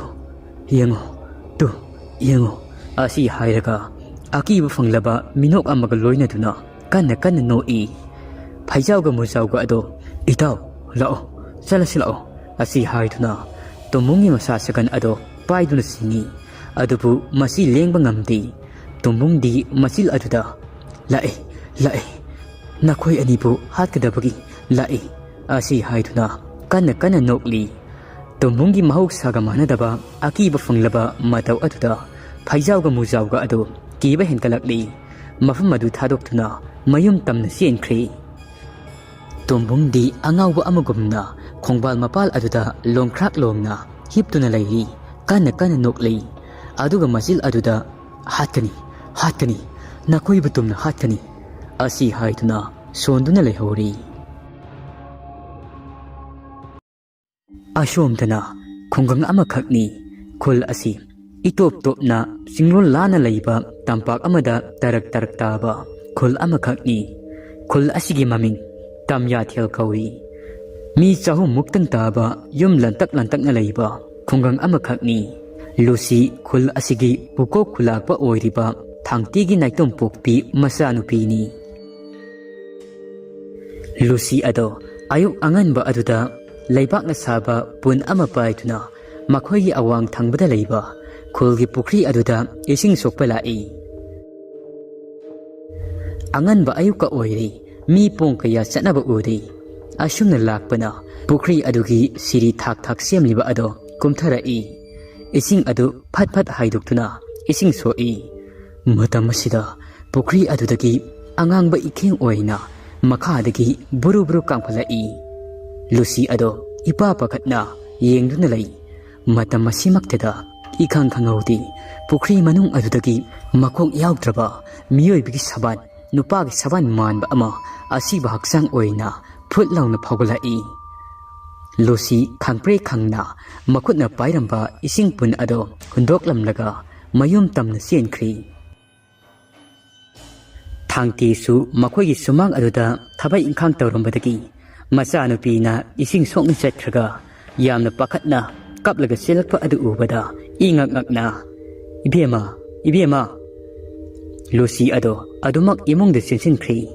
yengo asi hairaga akiba fanglaba minok amaga loina duna kanna noi phaijawga mujawga ado itaw lao chalasilo asi haiduna tomungi masa sagan ado paiduna singi adubu masi lengba ngamdi tomungdi masil aduda lae nakhoi anibu hatkadabagi lae asi haiduna kanna nokli tomungi mahuk saga manadaba akiba fanglaba mataw aduda phaijawga mujawga ado kiba henkalakli mafam adu thadokthuna mayum tamna sienkhri tombungdi angawba amagumna khongbal mapal aduda longkhrak longna hiptuna leiri kanna nokli aduga masil aduda hatani nakoi butumna hatani asi haiduna sonduna lehori ashomdana khongang amakhakni khul asi itop topna singrol lana leiba tampak amada tarak taba khul amakhakni khul asigi maming tamya thel kawi mi chahum muktang taba yum lantak na leiba khongang amakhakni lusi khul asigi puko khulakpa oiriba thangtigi naitom pokpi masanupi ni lusi ado ayuk anganba aduda leibak na saba pun ama paituna makhoi awang thangbada leiba khulgi pukri aduda ising sokpa lai anganba ayuka oiri mi pong kaya chanaba udi asumna lakpana pukri adugi siri thak semliba ado kumtharai ising adu phat haiduktuna ising soi matam asida pukri adudagi angangba ikheng oina makhadagi buru kangphalai lusi ado ipa pakatna yengduna lei matam asimakteda ikhang khangaudi pukri manung adudagi makok yaudtraba miyoi bigi saban ꯅꯨꯄꯥꯒꯤ ꯁꯕꯥꯟ ꯃꯥꯟꯕ ꯑꯃ ꯑꯁꯤꯕ ꯍꯛꯆꯥꯡ ꯑꯣꯏꯅ food ꯂꯥꯎꯅ ꯐꯥꯎꯒꯠꯂꯛꯏ꯫ Lucy ꯈꯪꯄ꯭ꯔꯦ ꯈꯪꯅ ꯃꯈꯨꯠꯅ ꯄꯥꯏꯔꯝꯕ ꯏꯁꯤꯡ ꯄꯨꯟ ꯑꯗꯣ ꯍꯨꯟꯗꯣꯛꯂꯝꯂꯒ ꯃꯌꯨꯝ ꯇꯝꯅ ꯆꯦꯟꯈ꯭ꯔꯤ꯫ ꯊꯥꯡꯇꯤꯁꯨ ꯃꯈꯣꯏꯒꯤ ꯁꯨꯃꯥꯡ ꯑꯗꯨꯗ ꯊꯕꯛ ꯏꯪꯈꯥꯡ ꯇꯧꯔꯝꯕꯗꯒꯤ ꯃꯆꯥꯅꯨꯄꯤꯅ ꯏꯁꯤꯡ ꯁꯣꯛꯅ ꯆꯠꯈ꯭ꯔꯒ ꯌꯥꯝꯅ ꯄꯥꯈꯠꯅ ꯀꯞꯂꯒ ꯆꯦꯜꯂꯛꯄ ꯑꯗꯨ ꯎꯕꯗ ꯏꯉꯛ ꯉꯛꯅ "ꯏꯕꯦꯝꯃ, ꯏꯕꯦꯝꯃ!" ꯂꯨꯁꯤ ꯑꯗꯣ ꯑꯗꯨꯃꯛ ꯏꯃꯨꯡꯗ ꯆꯦꯟꯁꯤꯟꯈ꯭ꯔꯤ꯫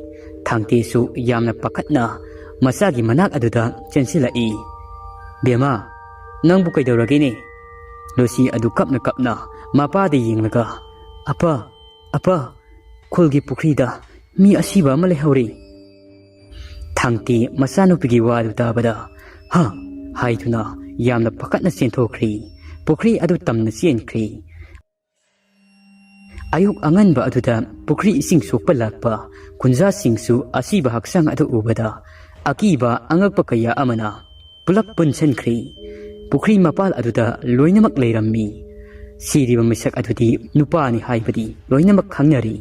ꯊꯥꯡꯇꯤꯁꯨ ꯌꯥꯝꯅ ꯄꯥꯈꯠꯅ ꯃꯆꯥꯒꯤ ꯃꯅꯥꯛ ꯑꯗꯨꯗ ꯆꯦꯟꯁꯤꯜꯂꯛꯏ꯫ "ꯕꯦꯝꯃ, ꯅꯪꯕꯨ ꯀꯩꯗꯧꯔꯒꯦꯅꯦ?" ꯂꯨꯁꯤ ꯑꯗꯨ ꯀꯞꯅ ꯀꯞꯅ ꯃꯄꯥꯗ ꯌꯦꯡꯂꯒ "ꯑꯄꯥ, ꯑꯄꯥ, ꯈꯨꯜꯒꯤ ꯄꯨꯈ꯭ꯔꯤꯗ ꯃꯤ ꯑꯁꯤꯕ ꯑꯃ ꯂꯩꯍꯧꯔꯤ." ꯊꯥꯡꯇꯤ ꯃꯆꯥꯅꯨꯄꯤꯒꯤ ꯋꯥꯗꯨ ꯇꯥꯕꯗ "ꯍ" ꯍꯥꯏꯗꯨꯅ ꯌꯥꯝꯅ ꯄꯥꯈꯠꯅ ꯆꯦꯟꯊꯣꯛꯈ꯭ꯔꯤ꯫ ꯄꯨꯈ꯭ꯔꯤ ꯑꯗꯨ ꯇꯝꯅ ꯆꯦꯟꯈ꯭ꯔꯤ꯫ ꯑꯌꯨꯛ ꯑꯉꯟꯕ ꯑꯗꯨꯗ ꯄꯨꯈ꯭ꯔꯤ ꯏꯁꯤꯡ ꯁꯣꯛꯄ ꯂꯥꯛꯄ ꯈꯨꯟꯖꯥꯁꯤꯡꯁꯨ ꯑꯁꯤꯕ ꯍꯛꯆꯥꯡ ꯑꯗꯨ ꯎꯕꯗ ꯑꯀꯤꯕ ꯑꯉꯛꯄ ꯀꯌꯥ ꯑꯃꯅ ꯄꯨꯂꯞ ꯄꯨꯟꯁꯤꯟꯈ꯭ꯔꯤ꯫ ꯄꯨꯈ꯭ꯔꯤ ꯃꯄꯥꯜ ꯑꯗꯨꯗ ꯂꯣꯏꯅꯃꯛ ꯂꯩꯔꯝꯃꯤ꯫ ꯁꯤꯔꯤꯕ ꯃꯤꯁꯛ ꯑꯗꯨꯗꯤ ꯅꯨꯄꯥꯅꯤ ꯍꯥꯏꯕꯗꯤ ꯂꯣꯏꯅꯃꯛ ꯈꯪꯅꯔꯤ꯫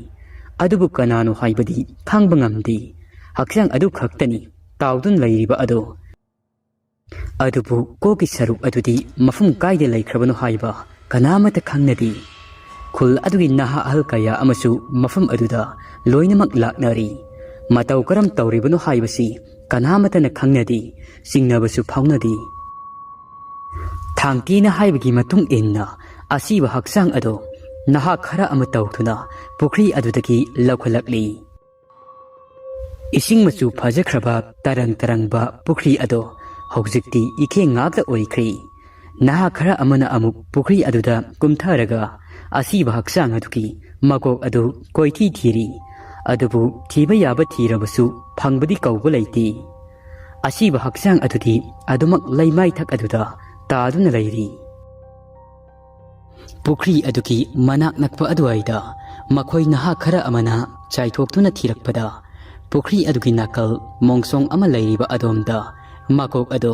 ꯑꯗꯨꯕꯨ ꯀꯅꯥꯅꯣ ꯍꯥꯏꯕꯗꯤ ꯈꯪꯕ ꯉꯝꯗꯦ꯫ ꯍꯛꯆꯥꯡ ꯑꯗꯨ ꯈꯛꯇꯅꯤ ꯇꯥꯎꯗꯨꯅ ꯂꯩꯔꯤꯕ ꯑꯗꯣ꯫ ꯑꯗꯨꯕꯨ ꯀꯣꯛꯀꯤ ꯁꯔꯨꯛ ꯑꯗꯨꯗꯤ ꯃꯐꯝ ꯀꯥꯏꯗ ꯂꯩꯈ꯭ꯔꯕꯅꯣ ꯍꯥꯏꯕ ꯀꯅꯥꯃꯠꯇ ꯈꯪꯅꯗꯦ꯫ ꯈꯨꯜ ꯑꯗꯨꯒꯤ ꯅꯍꯥ ꯑꯍꯜ ꯀꯌꯥ ꯑꯃꯁꯨ ꯃꯐꯝ ꯑꯗꯨꯗ ꯂꯣꯏꯅꯃꯛ ꯂꯥꯛꯅꯔꯤ꯫ ꯃꯇꯧ ꯀꯔꯝ ꯇꯧꯔꯤꯕꯅꯣ ꯍꯥꯏꯕꯁꯤ ꯀꯅꯥꯃꯠꯇꯅ ꯈꯪꯅꯗꯦ, ꯆꯤꯡꯅꯕꯁꯨ ꯐꯥꯎꯅꯗꯦ꯫ ꯊꯥꯡꯇꯤꯅ ꯍꯥꯏꯕꯒꯤ ꯃꯇꯨꯡ ꯏꯟꯅ ꯑꯁꯤꯕ ꯍꯛꯆꯥꯡ ꯑꯗꯣ ꯅꯍꯥ ꯈꯔ ꯑꯃ ꯇꯧꯗꯨꯅ ꯄꯨꯈ꯭ꯔꯤ ꯑꯗꯨꯗꯒꯤ ꯂꯧꯈꯠꯂꯛꯂꯤ꯫ ꯏꯁꯤꯡ ꯃꯆꯨ ꯐꯖꯈ꯭ꯔꯕ ꯇꯔꯪ ꯇꯔꯪꯕ ꯄꯨꯈ꯭ꯔꯤ ꯑꯗꯣ ꯍꯧꯖꯤꯛꯇꯤ ꯏꯈꯦꯡ ꯉꯥꯛꯇ ꯑꯣꯏꯈ꯭ꯔꯤ꯫ ꯅꯍꯥ ꯈꯔ ꯑꯃꯅ ꯑꯃꯨꯛ ꯄꯨꯈ꯭ꯔꯤ ꯑꯗꯨꯗ ꯀꯨꯝꯊꯔꯒ ꯑꯁꯤꯕ ꯍꯛꯆꯥꯡ ꯑꯗꯨꯒꯤ ꯃꯀꯣꯛ ꯑꯗꯨ ꯀꯣꯏꯊꯤ ꯊꯤꯔꯤ꯫ ꯑꯗꯨꯕꯨ ꯊꯤꯕ ꯌꯥꯕ ꯊꯤꯔꯕꯁꯨ ꯐꯪꯕꯗꯤ ꯀꯧꯕ ꯂꯩꯇꯦ꯫ ꯑꯁꯤꯕ ꯍꯛꯆꯥꯡ ꯑꯗꯨꯗꯤ ꯑꯗꯨꯃꯛ ꯂꯩꯃꯥꯏꯊꯛ ꯑꯗꯨꯗ ꯇꯥꯗꯨꯅ ꯂꯩꯔꯤ꯫ ꯄꯨꯈ꯭ꯔꯤ ꯑꯗꯨꯒꯤ ꯃꯅꯥꯛ ꯅꯛꯄ ꯑꯗꯨꯋꯥꯏꯗ ꯃꯈꯣꯏ ꯅꯍꯥ ꯈꯔ ꯑꯃꯅ ꯆꯥꯏꯊꯣꯛꯇꯨꯅ ꯊꯤꯔꯛꯄꯗ ꯄꯨꯈ꯭ꯔꯤ ꯑꯗꯨꯒꯤ ꯅꯥꯀꯜ ꯃꯣꯡꯁꯣꯡ ꯑꯃ ꯂꯩꯔꯤꯕ ꯑꯗꯣꯝꯗ ꯃꯀꯣꯛ ꯑꯗꯣ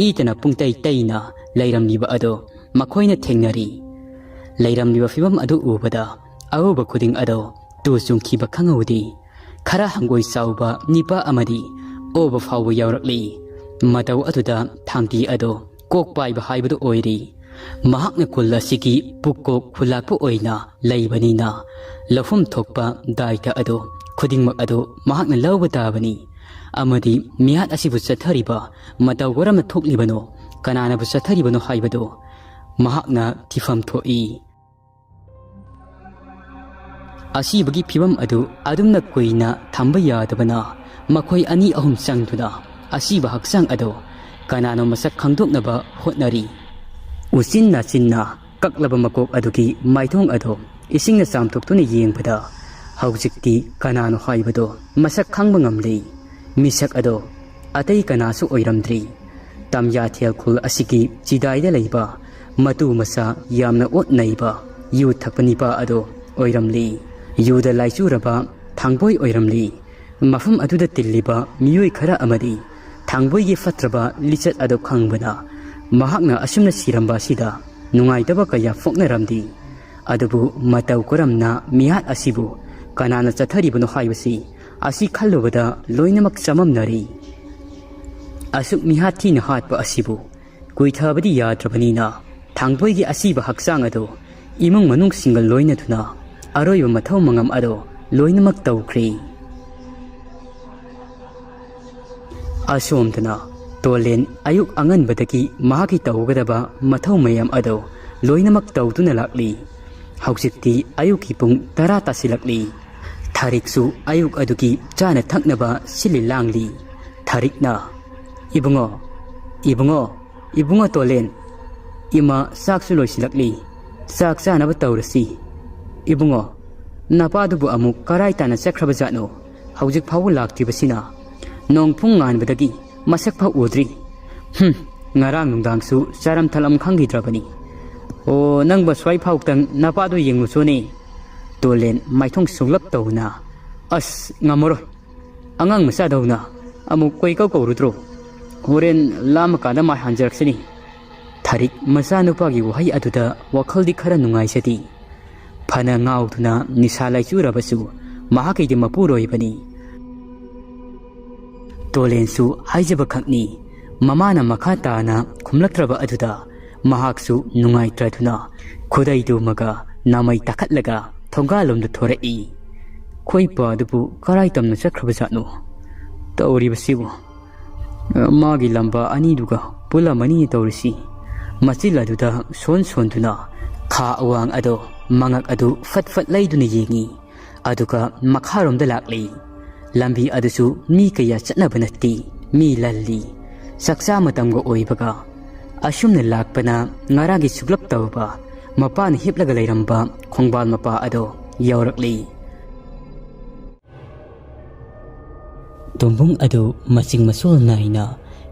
ꯏꯇꯅ ꯄꯨꯡꯇꯩ ꯇꯩꯅ ꯂꯩꯔꯝꯂꯤꯕ ꯑꯗꯣ ꯃꯈꯣꯏꯅ ꯊꯦꯡꯅꯔꯤ꯫ ꯂꯩꯔꯝꯂꯤꯕ ꯐꯤꯕꯝ ꯑꯗꯨ ꯎꯕꯗ ꯑꯎꯕ ꯈꯨꯗꯤꯡ ꯑꯗꯣ ꯇꯨ ꯆꯨꯡꯈꯤꯕ ꯈꯪꯍꯧꯗꯦ꯫ ꯈꯔ ꯍꯪꯒꯣꯏ ꯆꯥꯎꯕ ꯅꯤꯄꯥ ꯑꯃꯗꯤ ꯑꯣꯕ ꯐꯥꯎꯕ ꯌꯥꯎꯔꯛꯂꯤ꯫ ꯃꯇꯧ ꯑꯗꯨꯗ ꯊꯥꯡꯇꯤ ꯑꯗꯣ ꯀꯣꯛ ꯄꯥꯏꯕ ꯍꯥꯏꯕꯗꯨ ꯑꯣꯏꯔꯤ꯫ ꯃꯍꯥꯛꯅ ꯈꯨꯜ ꯑꯁꯤꯒꯤ ꯄꯨꯛꯀꯣꯛ ꯈꯨꯜꯂꯥꯛꯄ ꯑꯣꯏꯅ ꯂꯩꯕꯅꯤꯅ ꯂꯧꯐꯝ ꯊꯣꯛꯄ ꯗꯥꯏꯇ ꯑꯗꯣ ꯈꯨꯗꯤꯡꯃꯛ ꯑꯗꯣ ꯃꯍꯥꯛꯅ ꯂꯧꯕ ꯇꯥꯕꯅꯤ꯫ ꯑꯃꯗꯤ ꯃꯤꯍꯥꯠ ꯑꯁꯤꯕꯨ ꯆꯠꯊꯔꯤꯕ ꯃꯇꯧ ꯀꯔꯝꯅ ꯊꯣꯛꯂꯤꯕꯅꯣ, ꯀꯅꯥꯅꯕꯨ ꯆꯠꯊꯔꯤꯕꯅꯣ ꯍꯥꯏꯕꯗꯣ ꯃꯍꯥꯛꯅ ꯊꯤꯐꯝ ꯊꯣꯛꯏ꯫ ꯑꯁꯤꯕꯒꯤ ꯐꯤꯕꯝ ꯑꯗꯨ ꯑꯗꯨꯝꯅ ꯀꯨꯏꯅ ꯊꯝꯕ ꯌꯥꯗꯕꯅ ꯃꯈꯣꯏ ꯑꯅꯤ ꯑꯍꯨꯝ ꯆꯪꯗꯨꯅ ꯑꯁꯤꯕ ꯍꯛꯆꯥꯡ ꯑꯗꯣ ꯀꯅꯥꯅꯣ ꯃꯁꯛ ꯈꯪꯗꯣꯛꯅꯕ ꯍꯣꯠꯅꯔꯤ꯫ ꯎꯆꯤꯟ ꯅꯥꯆꯤꯟꯅ ꯀꯛꯂꯕ ꯃꯀꯣꯛ ꯑꯗꯨꯒꯤ ꯃꯥꯏꯊꯣꯡ ꯑꯗꯣ ꯏꯁꯤꯡꯅ ꯆꯥꯝꯊꯣꯛꯇꯨꯅ ꯌꯦꯡꯕꯗ ꯍꯧꯖꯤꯛꯇꯤ ꯀꯅꯥꯅꯣ ꯍꯥꯏꯕꯗꯣ ꯃꯁꯛ ꯈꯪꯕ ꯉꯝꯂꯤ꯫ ꯃꯤꯁꯛ ꯑꯗꯣ ꯑꯇꯩ ꯀꯅꯥꯁꯨ ꯑꯣꯏꯔꯝꯗ꯭ꯔꯤ꯫ ꯇꯝꯌꯥꯊꯦꯜ ꯈꯨꯜ ꯑꯁꯤꯒꯤ ꯆꯤꯗꯥꯏꯗ ꯂꯩꯕ ꯃꯇꯨ ꯃꯆꯥ ꯌꯥꯝꯅ ꯑꯣꯠ ꯅꯩꯕ ꯌꯨ ꯊꯛꯄ ꯅꯤꯄꯥ ꯑꯗꯣ ꯑꯣꯏꯔꯝꯂꯤ꯫ ꯌꯨꯗ ꯂꯥꯏꯆꯨꯔꯕ ꯊꯥꯡꯕꯣꯏ ꯑꯣꯏꯔꯝꯂꯤ꯫ ꯃꯐꯝ ꯑꯗꯨꯗ ꯇꯤꯜꯂꯤꯕ ꯃꯤꯑꯣꯏ ꯈꯔ ꯑꯃꯗꯤ ꯊꯥꯡꯕꯣꯏꯒꯤ ꯐꯠꯇ꯭ꯔꯕ ꯂꯤꯆꯠ ꯑꯗꯨ ꯈꯪꯕꯅ ꯃꯍꯥꯛꯅ ꯑꯁꯨꯝꯅ ꯁꯤꯔꯝꯕ ꯑꯁꯤꯗ ꯅꯨꯡꯉꯥꯏꯇꯕ ꯀꯌꯥ ꯐꯣꯡꯅꯔꯝꯗꯤ꯫ ꯑꯗꯨꯕꯨ ꯃꯇꯧ ꯀꯔꯝꯅ ꯃꯤꯍꯥꯠ ꯑꯁꯤꯕꯨ ꯀꯅꯥꯅ ꯆꯠꯊꯔꯤꯕꯅꯣ ꯍꯥꯏꯕꯁꯤ ꯑꯁꯤ ꯈꯜꯂꯨꯕꯗ ꯂꯣꯏꯅꯃꯛ ꯆꯃꯝꯅꯔꯤ꯫ ꯑꯁꯨꯛ ꯃꯤꯍꯥꯠ ꯊꯤꯅ ꯍꯥꯠꯄ ꯑꯁꯤꯕꯨ ꯀꯨꯏꯊꯕꯗꯤ ꯌꯥꯗ꯭ꯔꯕꯅꯤꯅ ꯊꯥꯡꯕꯣꯏꯒꯤ ꯑꯁꯤꯕ ꯍꯛꯆꯥꯡ ꯑꯗꯣ ꯏꯃꯨꯡ ꯃꯅꯨꯡꯁꯤꯡꯒ ꯂꯣꯏꯅꯗꯨꯅ ꯑꯔꯣꯏꯕ ꯃꯊꯧ ꯃꯉꯝ ꯑꯗꯣ ꯂꯣꯏꯅꯃꯛ ꯇꯧꯈ꯭ꯔꯤ꯫ ꯑꯁꯣꯝꯗꯅ ꯇꯣꯂꯦꯟ ꯑꯌꯨꯛ ꯑꯉꯟꯕꯗꯒꯤ ꯃꯍꯥꯛꯀꯤ ꯇꯧꯒꯗꯕ ꯃꯊꯧ ꯃꯌꯥꯝ ꯑꯗꯣ ꯂꯣꯏꯅꯃꯛ ꯇꯧꯗꯨꯅ ꯂꯥꯛꯂꯤ꯫ ꯍꯧꯖꯤꯛꯇꯤ ꯑꯌꯨꯛꯀꯤ ꯄꯨꯡ 10 ꯇꯥꯁꯤꯜꯂꯛꯂꯤ꯫ ꯊꯥꯔꯤꯛꯁꯨ ꯑꯌꯨꯛ ꯑꯗꯨꯒꯤ ꯆꯥꯅ ꯊꯛꯅꯕ ꯁꯤꯜꯂꯤ ꯂꯥꯡꯂꯤ꯫ ꯊꯥꯔꯤꯛꯅ "ꯏꯕꯨꯡꯉꯣ, ꯏꯕꯨꯡꯉꯣ, ꯏꯕꯨꯡꯉꯣ ꯇꯣꯂꯦꯟ, ꯏꯃꯥ ꯆꯥꯛꯁꯨ ꯂꯣꯏꯁꯤꯜꯂꯛꯂꯤ, ꯆꯥꯛ ꯆꯥꯅꯕ ꯇꯧꯔꯁꯤ꯫ ꯏꯕꯨꯡꯉꯣ, ꯅꯄꯥꯗꯨꯕꯨ ꯑꯃꯨꯛ ꯀꯔꯥꯏ ꯇꯥꯅ ꯆꯠꯈ꯭ꯔꯕ ꯖꯥꯠꯅꯣ? ꯍꯧꯖꯤꯛ ꯐꯥꯎꯕ ꯂꯥꯛꯇ꯭ꯔꯤꯕꯁꯤꯅ? ꯅꯣꯡꯐꯨꯡ ꯉꯥꯟꯕꯗꯒꯤ ꯃꯁꯛ ꯐꯥꯎ ꯎꯗ꯭ꯔꯤ꯫ ꯉꯔꯥꯡ ꯅꯨꯡꯗꯥꯡꯁꯨ ꯆꯥꯔꯝ ꯊꯛꯂꯝ ꯈꯪꯈꯤꯗ꯭ꯔꯕꯅꯤ꯫ ꯑꯣ, ꯅꯪꯕ ꯁ꯭ꯋꯥꯏ ꯐꯥꯎꯇꯪ ꯅꯄꯥꯗꯣ ꯌꯦꯡꯂꯨꯆꯣꯅꯦ." ꯇꯣꯂꯦꯟ ꯃꯥꯏꯊꯣꯡ ꯁꯨꯡꯂꯞ ꯇꯧꯅ "ꯑꯁ ꯉꯝꯃꯔꯣꯏ, ꯑꯉꯥꯡ ꯃꯆꯥꯗꯧꯅ ꯑꯃꯨꯛ ꯀꯣꯏꯀꯧ ꯀꯧꯔꯨꯗ꯭ꯔꯣ? ꯍꯣꯔꯦꯟ ꯂꯥꯝꯃꯀꯥꯟꯗ ꯃꯥꯏ ꯍꯥꯟꯖꯔꯛꯁꯅꯤ." ꯊꯥꯔꯤꯛ ꯃꯆꯥꯅꯨꯄꯥꯒꯤ ꯋꯥꯍꯩ ꯑꯗꯨꯗ ꯋꯥꯈꯜꯗꯤ ꯈꯔ ꯅꯨꯡꯉꯥꯏꯖꯗꯦ꯫ ꯐꯅ ꯉꯥꯎꯗꯨꯅ ꯅꯤꯁꯥ ꯂꯥꯏꯆꯨꯔꯕꯁꯨ ꯃꯍꯥꯛꯀꯤꯗꯤ ꯃꯄꯨꯔꯣꯏꯕꯅꯤ ꯇꯣꯂꯦꯟꯁꯨ ꯍꯥꯏꯖꯕ ꯈꯛꯅꯤ ꯃꯃꯥꯅ ꯃꯈꯥ ꯇꯥꯅ ꯈꯨꯝꯂꯛꯇ꯭ꯔꯕ ꯑꯗꯨꯗ ꯃꯍꯥꯛꯁꯨ ꯅꯨꯡꯉꯥꯏꯇ꯭ꯔꯗꯨꯅ ꯈꯨꯗꯩꯗꯨꯃꯒ ꯅꯥꯃꯩ ꯇꯥꯈꯠꯂꯒ ꯊꯣꯡꯒꯥꯜꯂꯣꯝꯗ ꯊꯣꯔꯛꯏ ꯈꯣꯏ ꯄꯥꯗꯨꯕꯨ ꯀꯔꯥꯏ ꯇꯝꯅ ꯆꯠꯈ꯭ꯔꯕꯖꯥꯠꯅꯣ ꯇꯧꯔꯤꯕꯁꯤꯕꯨ ꯃꯥꯒꯤ ꯂꯝꯕꯥ ꯑꯅꯤꯗꯨꯒ ꯄꯨꯜꯂꯝꯃꯅꯤ ꯇꯧꯔꯤꯁꯤ ꯃꯆꯤꯜ ꯑꯗꯨꯗ ꯁꯣꯟꯗꯨꯅ ꯈꯥ ꯑꯋꯥꯡ ꯑꯗꯣ ꯃꯉꯛ ꯑꯗꯨ ꯐꯠ ꯐꯠ ꯂꯩꯗꯨꯅ ꯌꯦꯡꯉꯤ ꯑꯗꯨꯒ ꯃꯈꯥꯔꯣꯝꯗ ꯂꯥꯛꯂꯤ ꯂꯝꯕꯤ ꯑꯗꯨꯁꯨ ꯃꯤ ꯀꯌꯥ ꯆꯠꯅꯕ ꯅꯠꯇꯦ ꯃꯤ ꯂꯜꯂꯤ ꯆꯥꯛꯆꯥ ꯃꯇꯝꯒ ꯑꯣꯏꯕꯒ ꯑꯁꯨꯝꯅ ꯂꯥꯛꯄꯅ ꯉꯔꯥꯡꯒꯤ ꯁꯨꯛꯂꯞ ꯇꯧꯕ ꯃꯄꯥꯅ ꯍꯤꯞꯂꯒ ꯂꯩꯔꯝꯕ ꯈꯣꯡꯕꯥꯜ ꯃꯄꯥ ꯑꯗꯣ ꯌꯧꯔꯛꯂꯤ ꯇꯣꯝꯕꯨꯡ ꯑꯗꯨ ꯃꯆꯤꯡ ꯃꯁꯣꯜ ꯅꯥꯏꯅ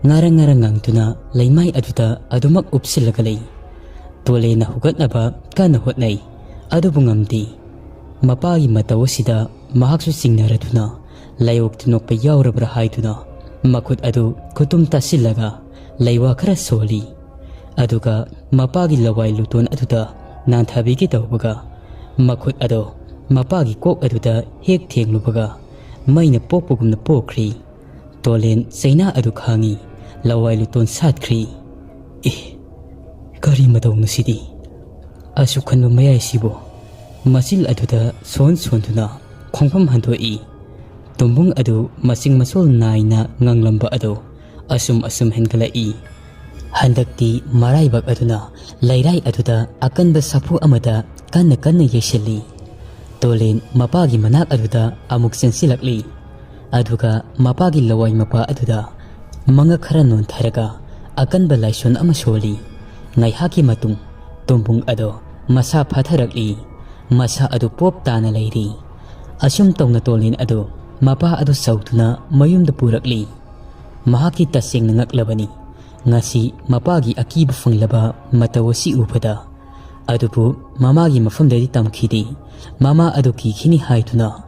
ꯉꯥꯔꯪ ꯉꯥꯡꯗꯨꯅ ꯂꯩꯃꯥꯏ ꯑꯗꯨꯗ ꯑꯗꯨꯃꯛ ꯎꯞꯁꯤꯜꯂꯒ ꯂꯩ ꯇꯣꯂꯦꯟꯅ ꯍꯨꯒꯠꯅꯕ ꯀꯟꯅ ꯍꯣꯠꯅꯩ ꯑꯗꯨꯕꯨ ꯉꯝꯗꯦ ꯃꯄꯥꯒꯤ ꯃꯇꯧ ꯑꯁꯤꯗ ꯃꯍꯥꯛꯁꯨ ꯆꯤꯡꯅꯔꯗꯨꯅ ꯂꯥꯏꯑꯣꯛ ꯇꯤꯟꯅꯣꯛꯄ ꯌꯥꯎꯔꯕ꯭ꯔꯥ ꯍꯥꯏꯗꯨꯅ ꯃꯈꯨꯠ ꯑꯗꯨ ꯈꯨꯇꯨꯝ ꯇꯥꯁꯤꯜꯂꯒ ꯂꯩꯋꯥ ꯈꯔ ꯁꯣꯜꯂꯤ ꯑꯗꯨꯒ ꯃꯄꯥꯒꯤ ꯂꯋꯥꯏ ꯂꯨꯇꯣꯟ ꯑꯗꯨꯗ ꯅꯥꯟꯊꯕꯤꯒꯦ ꯇꯧꯕꯒ ꯃꯈꯨꯠ ꯑꯗꯣ ꯃꯄꯥꯒꯤ ꯀꯣꯛ ꯑꯗꯨꯗ ꯍꯦꯛ ꯊꯦꯡꯂꯨꯕꯒ ꯃꯩꯅ ꯄꯣꯛꯄꯒꯨꯝꯅ ꯄꯣꯛꯈ꯭ꯔꯤ ꯇꯣꯂꯦꯟ ꯆꯩꯅꯥ ꯑꯗꯨ ꯈꯥꯡꯉꯤ ꯂꯋꯥꯏ ꯂꯨꯇꯣꯟ ꯁꯥꯠꯈ꯭ꯔꯤ ꯀꯔꯤ ꯃꯇꯧꯅꯣ ꯁꯤꯗꯤ ꯑꯁꯨꯛ ꯈꯟꯕ ꯃꯌꯥꯏꯁꯤꯕꯨ ꯃꯆꯤꯜ ꯑꯗꯨꯗ ꯁꯣꯟꯗꯨꯅ ꯈꯣꯡꯐꯝ ꯍꯟꯗꯣꯛꯏ ꯇꯣꯝꯕꯨꯡ ꯑꯗꯨ ꯃꯆꯤꯡ ꯃꯁꯣꯜ ꯅꯥꯏꯅ ꯉꯪꯂꯝꯕ ꯑꯗꯨ ꯑꯁꯨꯝ ꯍꯦꯟꯒꯠꯂꯛꯏ ꯍꯟꯗꯛꯇꯤ ꯃꯔꯥꯏꯕꯛ ꯑꯗꯨꯅ ꯂꯩꯔꯥꯏ ꯑꯗꯨꯗ ꯑꯀꯟꯕ ꯁꯥꯐꯨ ꯑꯃꯗ ꯀꯟꯅ ꯌꯩꯁꯤꯜꯂꯤ ꯇꯣꯂꯦꯟ ꯃꯄꯥꯒꯤ ꯃꯅꯥꯛ ꯑꯗꯨꯗ ꯑꯃꯨꯛ ꯆꯦꯟꯁꯤꯜꯂꯛꯂꯤ ꯑꯗꯨꯒ ꯃꯄꯥꯒꯤ ꯂꯋꯥꯏ ꯃꯄꯥ ꯑꯗꯨꯗ ꯃꯉꯛ ꯈꯔ ꯅꯣꯟꯊꯔꯒ ꯑꯀꯟꯕ ꯂꯥꯏꯁꯣꯟ ꯑꯃ ꯁꯣꯜꯂꯤ ꯉꯥꯏꯍꯥꯛꯀꯤ ꯃꯇꯨꯡ ꯇꯣꯝꯕꯨꯡ ꯑꯗꯣ ꯃꯁꯥ ꯐꯥꯊꯔꯛꯂꯤ ꯃꯁꯥ ꯑꯗꯨ ꯄꯣꯞ ꯇꯥꯅ ꯂꯩꯔꯤ ꯑꯁꯨꯝ ꯇꯧꯅ ꯇꯣꯂꯦꯟ ꯑꯗꯨ ꯃꯄꯥ ꯑꯗꯨ ꯁꯧꯗꯨꯅ ꯃꯌꯨꯝꯗ ꯄꯨꯔꯛꯂꯤ ꯃꯍꯥꯛꯀꯤ ꯇꯁꯦꯡꯅ ꯉꯛꯂꯕꯅꯤ ꯉꯁꯤ ꯃꯄꯥꯒꯤ ꯑꯀꯤꯕ ꯐꯪꯂꯕ ꯃꯇꯧ ꯑꯁꯤ ꯎꯕꯗ ꯑꯗꯨꯕꯨ ꯃꯃꯥꯒꯤ ꯃꯐꯝꯗꯗꯤ ꯇꯝꯈꯤꯗꯦ ꯃꯃꯥ ꯑꯗꯨ ꯀꯤꯈꯤꯅꯤ ꯍꯥꯏꯗꯨꯅ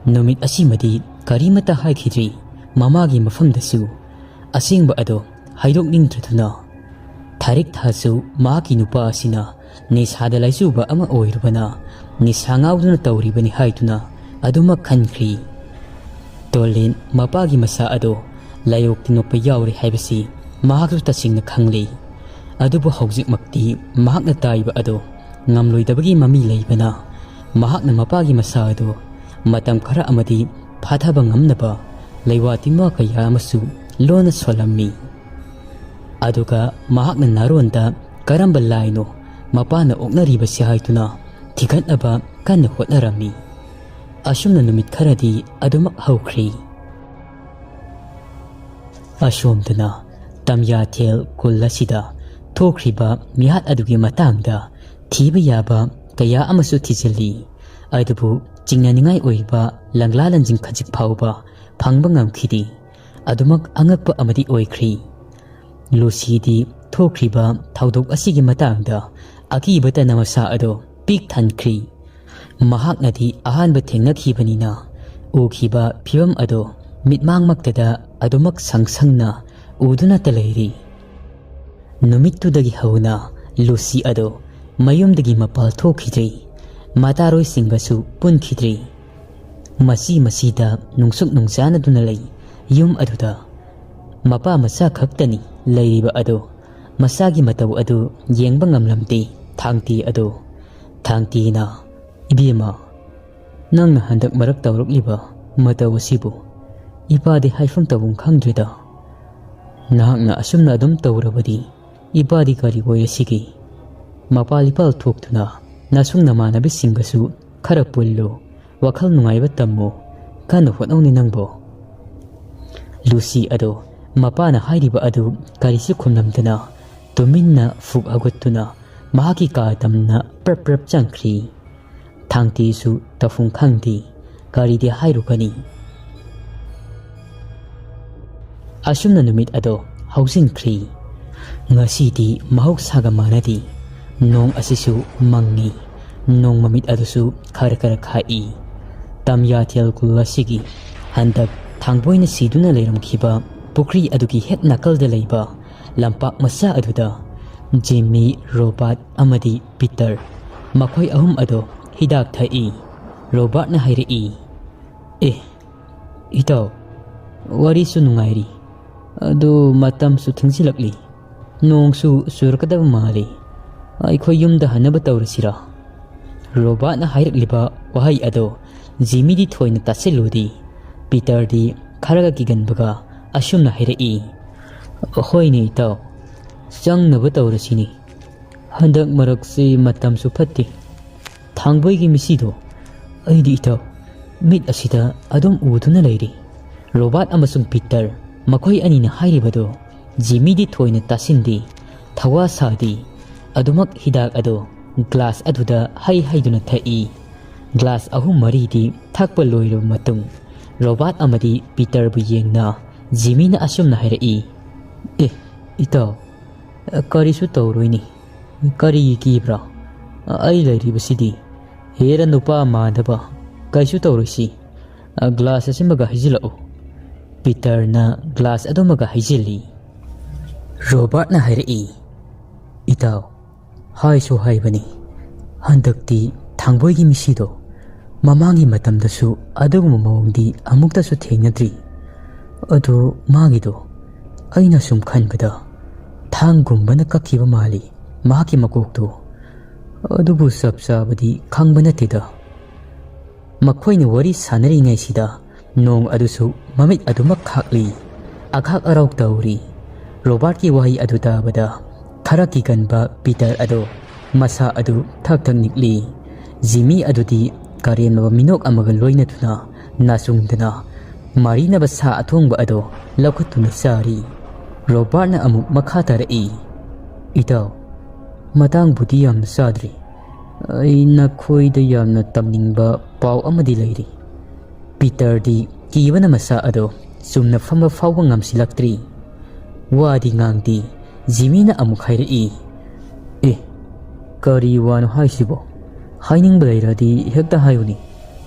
ꯅꯨꯃꯤꯠ ꯑꯁꯤꯃꯗꯤ ꯀꯔꯤꯃꯠꯇ ꯍꯥꯏꯈꯤꯗ꯭ꯔꯤ ꯃꯃꯥꯒꯤ ꯃꯐꯝꯗꯁꯨ ꯑꯁꯦꯡꯕ ꯑꯗꯣ ꯍꯥꯏꯗꯣꯛꯅꯤꯡꯗ꯭ꯔꯗꯨꯅ ꯊꯥꯔꯤꯛ ꯊꯥꯁꯨ ꯃꯍꯥꯛꯀꯤ ꯅꯨꯄꯥ ꯑꯁꯤꯅ ꯅꯤꯁꯥꯗ ꯂꯥꯏꯆꯨꯕ ꯑꯃ ꯑꯣꯏꯔꯨꯕꯅ ꯅꯤꯁꯥ ꯉꯥꯎꯗꯨꯅ ꯇꯧꯔꯤꯕꯅꯤ ꯍꯥꯏꯗꯨꯅ ꯑꯗꯨꯃꯛ ꯈꯟꯈ꯭ꯔꯤ ꯇꯣꯂꯦꯟ ꯃꯄꯥꯒꯤ ꯃꯁꯥ ꯑꯗꯣ ꯂꯥꯏꯑꯣꯛ ꯇꯤꯟꯅꯣꯛꯄ ꯌꯥꯎꯔꯦ ꯍꯥꯏꯕꯁꯤ ꯃꯍꯥꯛꯁꯨ ꯇꯁꯦꯡꯅ ꯈꯪꯂꯤ ꯑꯗꯨꯕꯨ ꯍꯧꯖꯤꯛꯃꯛꯇꯤ ꯃꯍꯥꯛꯅ ꯇꯥꯏꯕ ꯑꯗꯣ ꯉꯝꯂꯣꯏꯗꯕꯒꯤ ꯃꯃꯤ ꯂꯩꯕꯅ ꯃꯍꯥꯛꯅ ꯃꯄꯥꯒꯤ ꯃꯁꯥ ꯑꯗꯣ ꯃꯇꯝ ꯈꯔ ꯑꯃꯗꯤ ꯐꯥꯊꯕ ꯉꯝꯅꯕ ꯂꯩꯋꯥ ꯇꯤꯟꯋꯥ ꯀꯌꯥ ꯑꯃꯁꯨ ꯂꯣꯟꯅ ꯁꯣꯜꯂꯝꯃꯤ ꯑꯗꯨꯒ ꯃꯍꯥꯛꯅ ꯅꯥꯔꯣꯟꯗ ꯀꯔꯝꯕ ꯂꯥꯏꯅꯣ ꯃꯄꯥꯅ ꯑꯣꯛꯅꯔꯤꯕꯁꯤ ꯍꯥꯏꯗꯨꯅ ꯊꯤꯒꯠꯅꯕ ꯀꯟꯅ ꯍꯣꯠꯅꯔꯝꯃꯤ ꯑꯁꯨꯝꯅ ꯅꯨꯃꯤꯠ ꯈꯔꯗꯤ ꯑꯗꯨꯃꯛ ꯍꯧꯈ꯭ꯔꯤ ꯑꯁꯣꯝꯗꯅ ꯇꯝꯌꯥꯊꯦꯜ ꯈꯨꯜ ꯑꯁꯤꯗ ꯊꯣꯛꯈ꯭ꯔꯤꯕ ꯃꯤꯍꯥꯠ ꯑꯗꯨꯒꯤ ꯃꯇꯥꯡꯗ ꯊꯤꯕ ꯌꯥꯕ ꯀꯌా ꯑꯃꯁꯨ ꯊꯤꯖꯤꯜꯂꯤ ꯑꯗꯨꯕꯨ ꯆꯤꯡꯅꯅꯤꯡꯉꯥꯏ ꯑꯣꯏꯕ ꯂꯪꯂꯥ ꯂꯪꯖꯤꯡ ꯈꯖꯤꯛ ꯐꯥꯎꯕ ꯐꯪꯕ ꯉꯝꯈꯤꯗꯦ ꯑꯗꯨꯃꯛ ꯑꯉꯛꯄ ꯑꯃꯗꯤ ꯑꯣꯏꯈ꯭ꯔꯤ ꯂꯨꯁꯤꯗꯤ ꯊꯣꯛꯈ꯭ꯔꯤꯕ ꯊꯧꯗꯣꯛ ꯑꯁꯤꯒꯤ ꯃꯇꯥꯡꯗ ꯑꯀꯤꯕꯇ ꯃꯁꯥ ꯑꯗꯣ ꯄꯤꯛ ꯊꯟꯈ꯭ꯔꯤ ꯃꯍꯥꯛꯅꯗꯤ ꯑꯍꯥꯟꯕ ꯊꯦꯡꯅꯈꯤꯕꯅꯤꯅ ꯎꯈꯤꯕ ꯐꯤꯕꯝ ꯑꯗꯣ ꯃꯤꯠꯃꯥꯡꯃꯛꯇꯗ ꯑꯗꯨꯃꯛ ꯁꯪꯁꯪꯅ ꯎꯗꯨꯅꯇ ꯂꯩꯔꯤ ꯅꯨꯃꯤꯠꯇꯨꯗꯒꯤ ꯍꯧꯅ ꯂꯨꯁꯤ ꯑꯗꯣ ꯃꯌꯨꯝꯗꯒꯤ ꯃꯄꯥꯜ ꯊꯣꯛꯈꯤꯗ꯭ꯔꯤ ꯃꯇꯥꯔꯣꯏꯁꯤꯡꯒꯁꯨ ꯄꯨꯟꯈꯤꯗ꯭ꯔꯤ ꯃꯁꯤꯗ ꯅꯨꯡꯁꯨꯛ ꯅꯨꯡꯆꯥꯅꯗꯨꯅ ꯂꯩ ꯌꯨꯝ ꯑꯗꯨꯗ ꯃꯄꯥ ꯃꯆꯥ ꯈꯛꯇꯅꯤ ꯂꯩꯔꯤꯕ ꯑꯗꯣ ꯃꯁꯥꯒꯤ ꯃꯇꯧ ꯑꯗꯨ ꯌꯦꯡꯕ ꯉꯝꯂꯝꯗꯦ ꯊꯥꯡꯇꯤ ꯑꯗꯣ ꯊꯥꯡꯇꯤꯅ ꯏꯕꯦꯝꯃ ꯅꯪꯅ ꯍꯟꯗꯛ ꯃꯔꯛ ꯇꯧꯔꯛꯂꯤꯕ ꯃꯇꯧ ꯑꯁꯤꯕꯨ ꯏꯄꯥꯗꯤ ꯍꯥꯏꯐꯝ ꯇꯧꯐꯝ ꯈꯪꯗ꯭ꯔꯦꯗ ꯅꯍꯥꯛꯅ ꯑꯁꯨꯝꯅ ꯑꯗꯨꯝ ꯇꯧꯔꯕꯗꯤ ꯏꯄꯥꯗꯤ ꯀꯔꯤ ꯑꯣꯏꯔꯁꯤꯒꯦ ꯃꯄꯥꯜ ꯏꯄꯥꯜ ꯊꯣꯛꯇꯨꯅ ꯅꯁꯨꯡ ꯅꯃꯥꯟꯅꯕꯤꯁꯤꯡꯒꯁꯨ ꯈꯔ ꯄꯨꯜꯂꯨ ꯋꯥꯈꯜ ꯅꯨꯡꯉꯥꯏꯕ ꯇꯝꯃꯨ ꯀꯟꯅ ꯍꯣꯠꯅꯧꯅꯤ ꯅꯪꯕꯣ ꯂꯨꯁꯤ ꯑꯗꯣ ꯃꯄꯥꯅ ꯍꯥꯏꯔꯤꯕ ꯑꯗꯨ ꯀꯔꯤꯁꯨ ꯈꯨꯝꯂꯝꯗꯅ ꯇꯨꯃꯤꯟꯅ ꯐꯨꯛ ꯍꯧꯒꯠꯇꯨꯅ ꯃꯍꯥꯛꯀꯤ ꯀꯥ ꯇꯝꯅ ꯄ꯭ꯔꯞ ꯆꯪꯈ꯭ꯔꯤ ꯊꯥꯡꯇꯤꯁꯨ ꯇꯧꯐꯝ ꯈꯪꯗꯦ ꯀꯔꯤꯗꯤ ꯍꯥꯏꯔꯨꯒꯅꯤ ꯑꯁꯨꯝꯅ ꯅꯨꯃꯤꯠ ꯑꯗꯣ ꯍꯧꯖꯤꯟꯈ꯭ꯔꯤ ꯉꯁꯤꯗꯤ ꯃꯍꯧꯁꯥꯒ ꯃꯥꯟꯅꯗꯦ ꯅꯣꯡ ꯑꯁꯤꯁꯨ ꯃꯪꯉꯤ ꯅꯣꯡ ꯃꯃꯤꯠ ꯑꯗꯨꯁꯨ ꯈꯔ ꯈꯥꯛꯏ ꯇꯝꯌꯥꯊꯦꯜ ꯈꯨꯜ ꯑꯁꯤꯒꯤ ꯍꯟꯗꯛ ꯊꯥꯡꯕꯣꯏꯅ ꯁꯤꯗꯨꯅ ꯂꯩꯔꯝꯈꯤꯕ ꯄꯨꯈ꯭ꯔꯤ ꯑꯗꯨꯒꯤ ꯍꯦꯛ ꯅꯥꯀꯜꯗ ꯂꯩꯕ ꯂꯝꯄꯥꯛ ꯃꯆꯥ ꯑꯗꯨꯗ ꯖꯤꯃꯤ ꯔꯣꯕꯥꯔꯠ ꯑꯃꯗꯤ ꯄꯤꯇꯔ ꯃꯈꯣꯏ ꯑꯍꯨꯝ ꯑꯗꯣ ꯍꯤꯗꯥꯛ ꯊꯛꯏ ꯔꯣꯕꯥꯔꯠꯅ ꯍꯥꯏꯔꯛꯏ ꯑꯦ ꯏꯇꯥꯎ ꯋꯥꯔꯤꯁꯨ ꯅꯨꯡꯉꯥꯏꯔꯤ ꯑꯗꯨ ꯃꯇꯝꯁꯨ ꯊꯦꯡꯖꯤꯜꯂꯛꯂꯤ ꯅꯣꯡꯁꯨ ꯆꯨꯔꯛꯀꯗꯕ ꯃꯥꯜꯂꯤ ꯑꯩꯈꯣꯏ ꯌꯨꯝꯗ ꯍꯟꯅꯕ ꯇꯧꯔꯁꯤꯔꯥ ꯔꯣꯕꯥꯔꯠꯅ ꯍꯥꯏꯔꯛꯂꯤꯕ ꯋꯥꯍꯩ ꯑꯗꯣ ꯖꯤꯃꯤꯗꯤ ꯊꯣꯏꯅ ꯇꯥꯁꯤꯜꯂꯨꯗꯤ ꯄꯤꯇꯔꯗꯤ ꯈꯔꯒ ꯀꯤꯒꯟꯕꯒ ꯑꯁꯨꯝꯅ ꯍꯥꯏꯔꯛꯏ ꯍꯣꯏꯅꯦ ꯏꯇꯥꯎ ꯆꯪꯅꯕ ꯇꯧꯔꯁꯤꯅꯤ ꯍꯟꯗꯛ ꯃꯔꯛꯁꯤ ꯃꯇꯝꯁꯨ ꯐꯠꯇꯦ ꯊꯥꯡꯕꯣꯏꯒꯤ ꯃꯤꯁꯤꯗꯣ ꯑꯩꯗꯤ ꯏꯇꯥꯎ ꯃꯤꯠ ꯑꯁꯤꯗ ꯑꯗꯨꯝ ꯎꯗꯨꯅ ꯂꯩꯔꯤ ꯔꯣꯕꯥꯔꯠ ꯑꯃꯁꯨꯡ ꯄꯤꯇꯔ ꯃꯈꯣꯏ ꯑꯅꯤꯅ ꯍꯥꯏꯔꯤꯕꯗꯣ ꯖꯤꯃꯤꯗꯤ ꯊꯣꯏꯅ ꯇꯥꯁꯤꯟꯗꯦ ꯊꯋꯥ ꯁꯥꯗꯦ ꯑꯗꯨꯃꯛ ꯍꯤꯗꯥꯛ ꯑꯗꯣ ꯒ꯭ꯂꯥꯁ ꯑꯗꯨꯗ ꯍꯩꯗꯨꯅ ꯊꯛꯏ ꯒ꯭ꯂꯥꯁ ꯑꯍꯨꯝ ꯃꯔꯤꯗꯤ ꯊꯛꯄ ꯂꯣꯏꯔꯕ ꯃꯇꯨꯡ ꯔꯣꯕꯥꯔꯠ ꯑꯃꯗꯤ ꯄꯤꯇꯔꯕꯨ ꯌꯦꯡꯅ ꯖꯤꯃꯤꯅ ꯑꯁꯨꯝꯅ ꯍꯥꯏꯔꯛꯏ ꯑꯦ ꯏꯇꯥꯎ ꯀꯔꯤꯁꯨ ꯇꯧꯔꯣꯏꯅꯤ ꯀꯔꯤꯒꯤ ꯀꯤꯕ꯭ꯔꯥ ꯑꯩ ꯂꯩꯔꯤꯕꯁꯤꯗꯤ ꯍꯦꯔ ꯅꯨꯄꯥ ꯃꯥꯟꯗꯕ ꯀꯩꯁꯨ ꯇꯧꯔꯣꯏꯁꯤ ꯒ꯭ꯂꯥꯁ ꯑꯁꯤꯃꯒ ꯍꯩꯖꯤꯜꯂꯛꯎ ꯄꯤꯇꯔꯅ ꯒ꯭ꯂꯥꯁ ꯑꯗꯨꯃꯒ ꯍꯩꯖꯤꯜꯂꯤ ꯔꯣꯕꯥꯔꯠꯅ ꯍꯥꯏꯔꯛꯏ ꯏꯇꯥꯎ ꯍꯥꯏꯁꯨ ꯍꯥꯏꯕꯅꯤ ꯍꯟꯗꯛꯇꯤ ꯊꯥꯡꯕꯣꯏꯒꯤ ꯃꯤꯁꯤꯗꯣ ꯃꯃꯥꯡꯒꯤ ꯃꯇꯝꯗꯁꯨ ꯑꯗꯨꯒꯨꯝꯕ ꯃꯑꯣꯡꯗꯤ ꯑꯃꯨꯛꯇꯁꯨ ꯊꯦꯡꯅꯗ꯭ꯔꯤ ꯑꯗꯣ ꯃꯥꯒꯤꯗꯣ ꯑꯩꯅ ꯁꯨꯝ ꯈꯟꯕꯗ ꯊꯥꯡꯒꯨꯝꯕꯅ ꯀꯛꯈꯤꯕ ꯃꯥꯜꯂꯤ ꯃꯍꯥꯛꯀꯤ ꯃꯀꯣꯛꯇꯣ ꯑꯗꯨꯕꯨ ꯆꯞ ꯆꯥꯕꯗꯤ ꯈꯪꯕ ꯅꯠꯇꯦꯗ ꯃꯈꯣꯏꯅ ꯋꯥꯔꯤ ꯁꯥꯟꯅꯔꯤꯉꯩꯁꯤꯗ ꯅꯣꯡ ꯑꯗꯨꯁꯨ ꯃꯃꯤꯠ ꯑꯗꯨꯃꯛ ꯈꯥꯛꯂꯤ ꯑꯈꯥꯛ ꯑꯔꯥꯎ ꯇꯧꯔꯤ ꯔꯣꯕꯥꯔꯠꯀꯤ ꯋꯥꯍꯩ ꯑꯗꯨ ꯇꯥꯕꯗ ꯈꯔ ꯀꯤꯒꯟꯕ ꯄꯤꯇꯔ ꯑꯗꯣ ꯃꯁꯥ ꯑꯗꯨ ꯊꯛ ꯊꯛ ꯅꯤꯛꯂꯤ ꯖꯤꯃꯤ ꯑꯗꯨꯗꯤ ꯀꯔꯦꯝꯅꯕ ꯃꯤꯅꯣꯛ ꯑꯃꯒ ꯂꯣꯏꯅꯗꯨꯅ ꯅꯥꯆꯨꯡꯗꯅ ꯃꯔꯤꯅꯕ ꯁꯥ ꯑꯊꯣꯡꯕ ꯑꯗꯣ ꯂꯧꯈꯠꯇꯨꯅ ꯆꯥꯔꯤ ꯔꯣꯕꯥꯔꯠꯅ ꯑꯃꯨꯛ ꯃꯈꯥ ꯇꯥꯔꯛꯏ ꯏꯇꯥꯎ ꯃꯇꯥꯡꯕꯨꯗꯤ ꯌꯥꯝꯅ ꯆꯥꯗ꯭ꯔꯤ ꯑꯩ ꯅꯈꯣꯏꯗ ꯌꯥꯝꯅ ꯇꯝꯅꯤꯡꯕ ꯄꯥꯎ ꯑꯃꯗꯤ ꯂꯩꯔꯤ ꯄꯤꯇꯔꯗꯤ ꯀꯤꯕꯅ ꯃꯁꯥ ꯑꯗꯣ ꯆꯨꯝꯅ ꯐꯝꯕ ꯐꯥꯎꯕ ꯉꯝꯁꯤꯜꯂꯛꯇ꯭ꯔꯤ ꯋꯥꯗꯤ ꯉꯥꯡꯗꯤ ꯖꯤꯃꯤꯅ ꯑꯃꯨꯛ ꯍꯥꯏꯔꯛꯏ ꯑꯦ ꯀꯔꯤ ꯋꯥꯅꯣ ꯍꯥꯏꯁꯤꯕꯣ ꯍꯥꯏꯅꯤꯡꯕ ꯂꯩꯔꯗꯤ ꯍꯦꯛꯇ ꯍꯥꯏꯌꯨꯅꯤ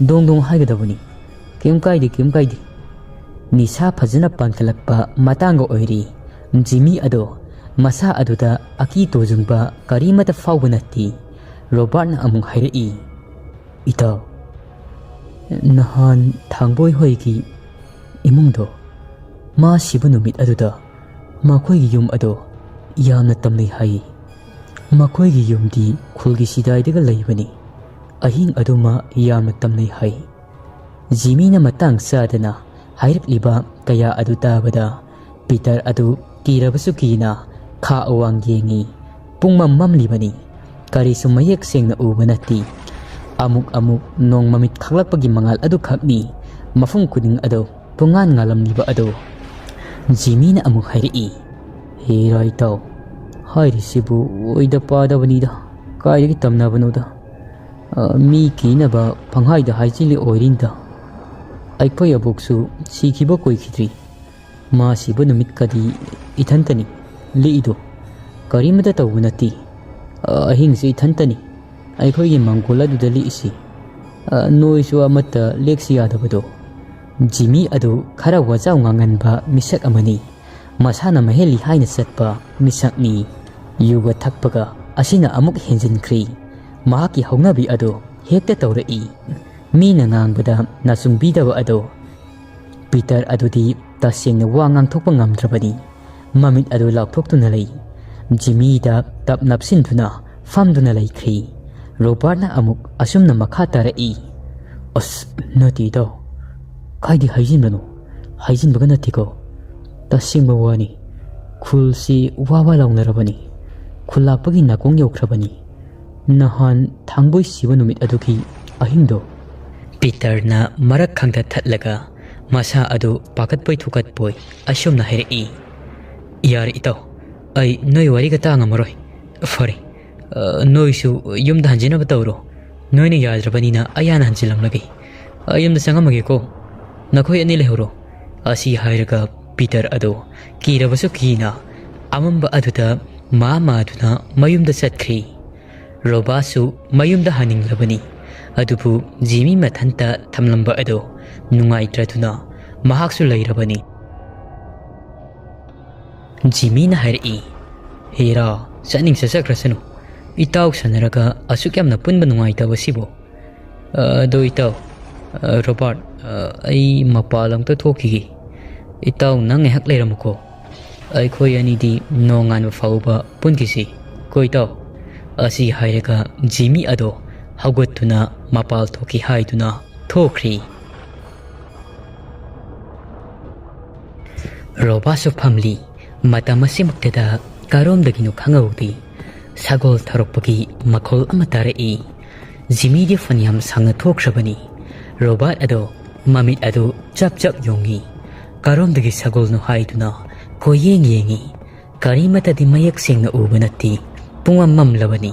ꯗꯣꯡ ꯗꯣꯡ ꯍꯥꯏꯒꯗꯕꯅꯤ ꯀꯩꯝ ꯀꯥꯏꯗꯦ ꯅꯤꯁꯥ ꯐꯖꯅ ꯄꯥꯟꯈꯠꯂꯛꯄ ꯃꯇꯥꯡꯒ ꯑꯣꯏꯔꯤ ꯖꯤꯃꯤ ꯑꯗꯣ ꯃꯁꯥ ꯑꯗꯨꯗ ꯑꯀꯤ ꯇꯣꯖꯨꯡꯕ ꯀꯔꯤꯃꯠꯇ ꯐꯥꯎꯕ ꯅꯠꯇꯦ ꯔꯣꯕꯥꯔꯠꯅ ꯑꯃꯨꯛ ꯍꯥꯏꯔꯛꯏ ꯏꯇꯥꯎ ꯅꯍꯥꯟ ꯊꯥꯡꯕꯣꯏ ꯍꯣꯏꯒꯤ ꯏꯃꯨꯡꯗꯣ ꯃꯥ ꯁꯤꯕ ꯅꯨꯃꯤꯠ ꯑꯗꯨꯗ ꯃꯈꯣꯏꯒꯤ ꯌꯨꯝ ꯑꯗꯣ ꯌꯥꯝꯅ ꯇꯝꯅꯩ ꯍꯥꯏ ꯃꯈꯣꯏꯒꯤ ꯌꯨꯝꯗꯤ ꯈꯨꯜꯒꯤ ꯁꯤꯗꯥꯏꯗꯒ ꯂꯩꯕꯅꯤ ꯑꯍꯤꯡ ꯑꯗꯨꯃ ꯌꯥꯝꯅ ꯇꯝꯅꯩ ꯍꯥꯏ ꯖꯤꯃꯤꯅ ꯃꯇꯥꯡ ꯆꯥꯗꯅ ꯍꯥꯏꯔꯛꯂꯤꯕ ꯀꯌꯥ ꯑꯗꯨ ꯇꯥꯕꯗ ꯄꯤꯇꯔ ꯑꯗꯨ ꯀꯤꯔꯕꯁꯨ ꯀꯤꯅ ꯈꯥ ꯑꯋꯥꯡ ꯌꯦꯡꯉꯤ ꯄꯨꯡꯃꯝ ꯃꯝꯂꯤꯕꯅꯤ ꯀꯔꯤꯁꯨ ꯃꯌꯦꯛ ꯁꯦꯡꯅ ꯎꯕ ꯅꯠꯇꯦ ꯑꯃꯨꯛ ꯅꯣꯡ ꯃꯃꯤꯠ ꯈꯥꯛꯂꯛꯄꯒꯤ ꯃꯉꯥꯜ ꯑꯗꯨ ꯈꯛꯅꯤ ꯃꯐꯝ ꯈꯨꯗꯤꯡ ꯑꯗꯣ ꯄꯨꯡꯉꯥꯟ ꯉꯥꯜꯂꯝꯂꯤꯕ ꯑꯗꯣ ꯖꯤꯃꯤꯅ ꯑꯃꯨꯛ ꯍꯥꯏꯔꯛꯏ ꯍꯦꯔꯥ ꯏꯇꯥꯎ ꯍꯥꯏꯔꯤꯁꯤꯕꯨ ꯑꯣꯏꯗ ꯄꯥꯗꯕꯅꯤꯗ ꯀꯥꯏꯗꯒꯤ ꯇꯝꯅꯕꯅꯣꯗ ꯃꯤ ꯀꯤꯅꯕ ꯄꯪꯍꯥꯏꯗ ꯍꯥꯏꯖꯤꯜꯂꯤ ꯑꯣꯏꯔꯤꯅꯤꯗ ꯑꯩꯈꯣꯏ ꯑꯕꯣꯛꯁꯨ ꯁꯤꯈꯤꯕ ꯀꯨꯏꯈꯤꯗ꯭ꯔꯤ ꯃꯥ ꯁꯤꯕ ꯅꯨꯃꯤꯠꯀꯗꯤ ꯏꯊꯟꯇꯅꯤ ꯂꯤꯛꯏꯗꯣ ꯀꯔꯤꯃꯇ ꯇꯧꯕ ꯅꯠꯇꯦ ꯑꯍꯤꯡꯁꯤ ꯏꯊꯟꯇꯅꯤ ꯑꯩꯈꯣꯏꯒꯤ ꯃꯪꯒꯣꯜ ꯑꯗꯨꯗ ꯂꯤꯛꯏꯁꯤ ꯅꯣꯏꯁꯨ ꯑꯃꯠꯇ ꯂꯦꯛꯁꯤ ꯌꯥꯗꯕꯗꯣ ꯖꯤꯃꯤ ꯑꯗꯨ ꯈꯔ ꯋꯥꯖꯥꯎ ꯉꯥꯡꯍꯟꯕ ꯃꯤꯁꯛ ꯑꯃꯅꯤ ꯃꯁꯥꯅ ꯃꯍꯦꯜꯂꯤ ꯍꯥꯏꯅ ꯆꯠꯄ ꯃꯤꯁꯛꯅꯤ ꯌꯨꯒ ꯊꯛꯄꯒ ꯑꯁꯤꯅ ꯑꯃꯨꯛ ꯍꯦꯟꯖꯤꯟꯈ꯭ꯔꯤ ꯃꯍꯥꯛꯀꯤ ꯍꯧꯅꯕꯤ ꯑꯗꯣ ꯍꯦꯛꯇ ꯇꯧꯔꯛꯏ ꯃꯤꯅ ꯉꯥꯡꯕꯗ ꯅꯥꯆꯨꯡꯕꯤꯗꯕ ꯑꯗꯣ ꯄꯤꯇꯔ ꯑꯗꯨꯗꯤ ꯇꯁꯦꯡꯅ ꯋꯥ ꯉꯥꯡꯊꯣꯛꯄ ꯉꯝꯗ꯭ꯔꯕꯅꯤ ꯃꯃꯤꯠ ꯑꯗꯨ ꯂꯥꯎꯊꯣꯛꯇꯨꯅ ꯂꯩ ꯖꯤꯃꯤꯗ ꯇꯞ ꯅꯞꯁꯤꯟꯗꯨꯅ ꯐꯝꯗꯨꯅ ꯂꯩꯈ꯭ꯔꯤ ꯔꯣꯕꯥꯔꯠꯅ ꯑꯃꯨꯛ ꯑꯁꯨꯝꯅ ꯃꯈꯥ ꯇꯥꯔꯛꯏ ꯑꯁ ꯅꯠꯇꯦ ꯏꯇꯥꯎ ꯀꯥꯏꯗꯤ ꯍꯥꯏꯖꯤꯟꯕꯅꯣ ꯍꯥꯏꯖꯤꯟꯕꯒ ꯅꯠꯇꯦꯀꯣ ꯇꯁꯦꯡꯕ ꯋꯥꯅꯤ ꯈꯨꯜꯁꯤ ꯋꯥ ꯂꯥꯎꯅꯔꯕꯅꯤ ꯈꯨꯜ ꯂꯥꯛꯄꯒꯤ ꯅꯥꯀꯣꯡ ꯌꯧꯈ꯭ꯔꯕꯅꯤ ꯅꯍꯥꯟ ꯊꯥꯡꯕꯣꯏ ꯁꯤꯕ ꯅꯨꯃꯤꯠ ꯑꯗꯨꯒꯤ ꯑꯍꯤꯡꯗꯣ ꯄꯤꯇꯔꯅ ꯃꯔꯛ ꯈꯪꯗ ꯊꯠꯂꯒ ꯃꯁꯥ ꯑꯗꯨ ꯄꯥꯈꯠꯄꯣꯏ ꯊꯨꯀꯠꯄꯣꯏ ꯑꯁꯨꯝꯅ ꯍꯥꯏꯔꯛꯏ ꯌꯥꯔꯦ ꯏꯇꯥꯎ ꯑꯩ ꯅꯣꯏ ꯋꯥꯔꯤꯒ ꯇꯥꯉꯝꯃꯔꯣꯏ ꯐꯔꯦ ꯅꯣꯏꯁꯨ ꯌꯨꯝꯗ ꯍꯟꯖꯤꯟꯅꯕ ꯇꯧꯔꯣ ꯅꯣꯏꯅ ꯌꯥꯗ꯭ꯔꯕꯅꯤꯅ ꯑꯩ ꯍꯟꯖꯤꯜꯂꯝꯂꯒꯦ ꯌꯨꯝꯗ ꯆꯪꯉꯝꯃꯒꯦꯀꯣ ꯅꯈꯣꯏ ꯑꯅꯤ ꯂꯩꯍꯧꯔꯣ ꯑꯁꯤ ꯍꯥꯏꯔꯒ ꯄꯤꯇꯔ ꯑꯗꯣ ꯀꯤꯔꯕꯁꯨ ꯀꯤꯅ ꯑꯃꯝꯕ ꯑꯗꯨꯗ ꯃꯥꯗꯨꯅ ꯃꯌꯨꯝꯗ ꯆꯠꯈ꯭ꯔꯤ ꯔꯣꯕꯥꯔꯠꯁꯨ ꯃꯌꯨꯝꯗ ꯍꯟꯅꯤꯡꯂꯕꯅꯤ ꯑꯗꯨꯕꯨ ꯖꯤꯃꯤ ꯃꯊꯟꯇ ꯊꯝꯂꯝꯕ ꯑꯗꯣ ꯅꯨꯡꯉꯥꯏꯇ꯭ꯔꯗꯨꯅ ꯃꯍꯥꯛꯁꯨ ꯂꯩꯔꯕꯅꯤ ꯖꯤꯃꯤꯅ ꯍꯥꯏꯔꯛꯏ ꯍꯦꯔꯥ ꯆꯠꯆꯈ꯭ꯔꯁꯅꯨ ꯏꯇꯥꯎ ꯁꯥꯟꯅꯔꯒ ꯑꯁꯨꯛ ꯌꯥꯝꯅ ꯄꯨꯟꯕ ꯅꯨꯡꯉꯥꯏꯇꯕꯁꯤꯕꯨ ꯑꯗꯣ ꯏꯇꯥꯎ ꯔꯣꯕꯥꯔꯠ ꯑꯩ ꯃꯄꯥꯟ ꯂꯝꯗ ꯊꯣꯛꯈꯤꯒꯦ ꯏꯇꯥꯎ ꯅꯪ ꯉꯥꯏꯍꯥꯛ ꯂꯩꯔꯝꯃꯨꯀꯣ ꯑꯩꯈꯣꯏ ꯑꯅꯤꯗꯤ ꯅꯣꯡꯉꯥꯟꯕ ꯐꯥꯎꯕ ꯄꯨꯟꯈꯤꯁꯤ ꯀꯣ ꯏꯇꯥꯎ ꯑꯁꯤ ꯍꯥꯏꯔꯒ ꯖꯤꯃꯤ ꯑꯗꯣ ꯍꯧꯒꯠꯇꯨꯅ ꯃꯄꯥꯜ ꯊꯣꯛꯈꯤ ꯍꯥꯏꯗꯨꯅ ꯊꯣꯛꯈ꯭ꯔꯤ ꯔꯣꯕꯥꯠꯁꯨ ꯐꯝꯂꯤ ꯃꯇꯝ ꯑꯁꯤꯃꯛꯇꯗ ꯀꯔꯣꯝꯗꯒꯤꯅꯣ ꯈꯪꯍꯧꯗꯦ ꯁꯒꯣꯜ ꯊꯧꯔꯛꯄꯒꯤ ꯃꯈꯣꯜ ꯑꯃ ꯇꯥꯔꯛꯏ ꯖꯤꯃꯤꯗꯤ ꯐꯅꯌꯥꯝ ꯁꯥꯡꯅ ꯊꯣꯛꯈ꯭ꯔꯕꯅꯤ ꯔꯣꯕꯥꯠ ꯑꯗꯣ ꯃꯃꯤꯠ ꯑꯗꯨ ꯆꯞ ꯆꯞ ꯌꯣꯡꯉꯤ ꯀꯔꯣꯝꯗꯒꯤ ꯁꯒꯣꯜꯅꯣ ꯍꯥꯏꯗꯨꯅ ꯀꯣꯏꯌꯦꯡ ꯌꯦꯡꯉꯤ ꯀꯔꯤꯃꯠꯇꯗꯤ ꯃꯌꯦꯛ ꯁꯦꯡꯅ ꯎꯕ ꯅꯠꯇꯦ ꯄꯨꯡꯃꯝ ꯃꯝꯂꯕꯅꯤ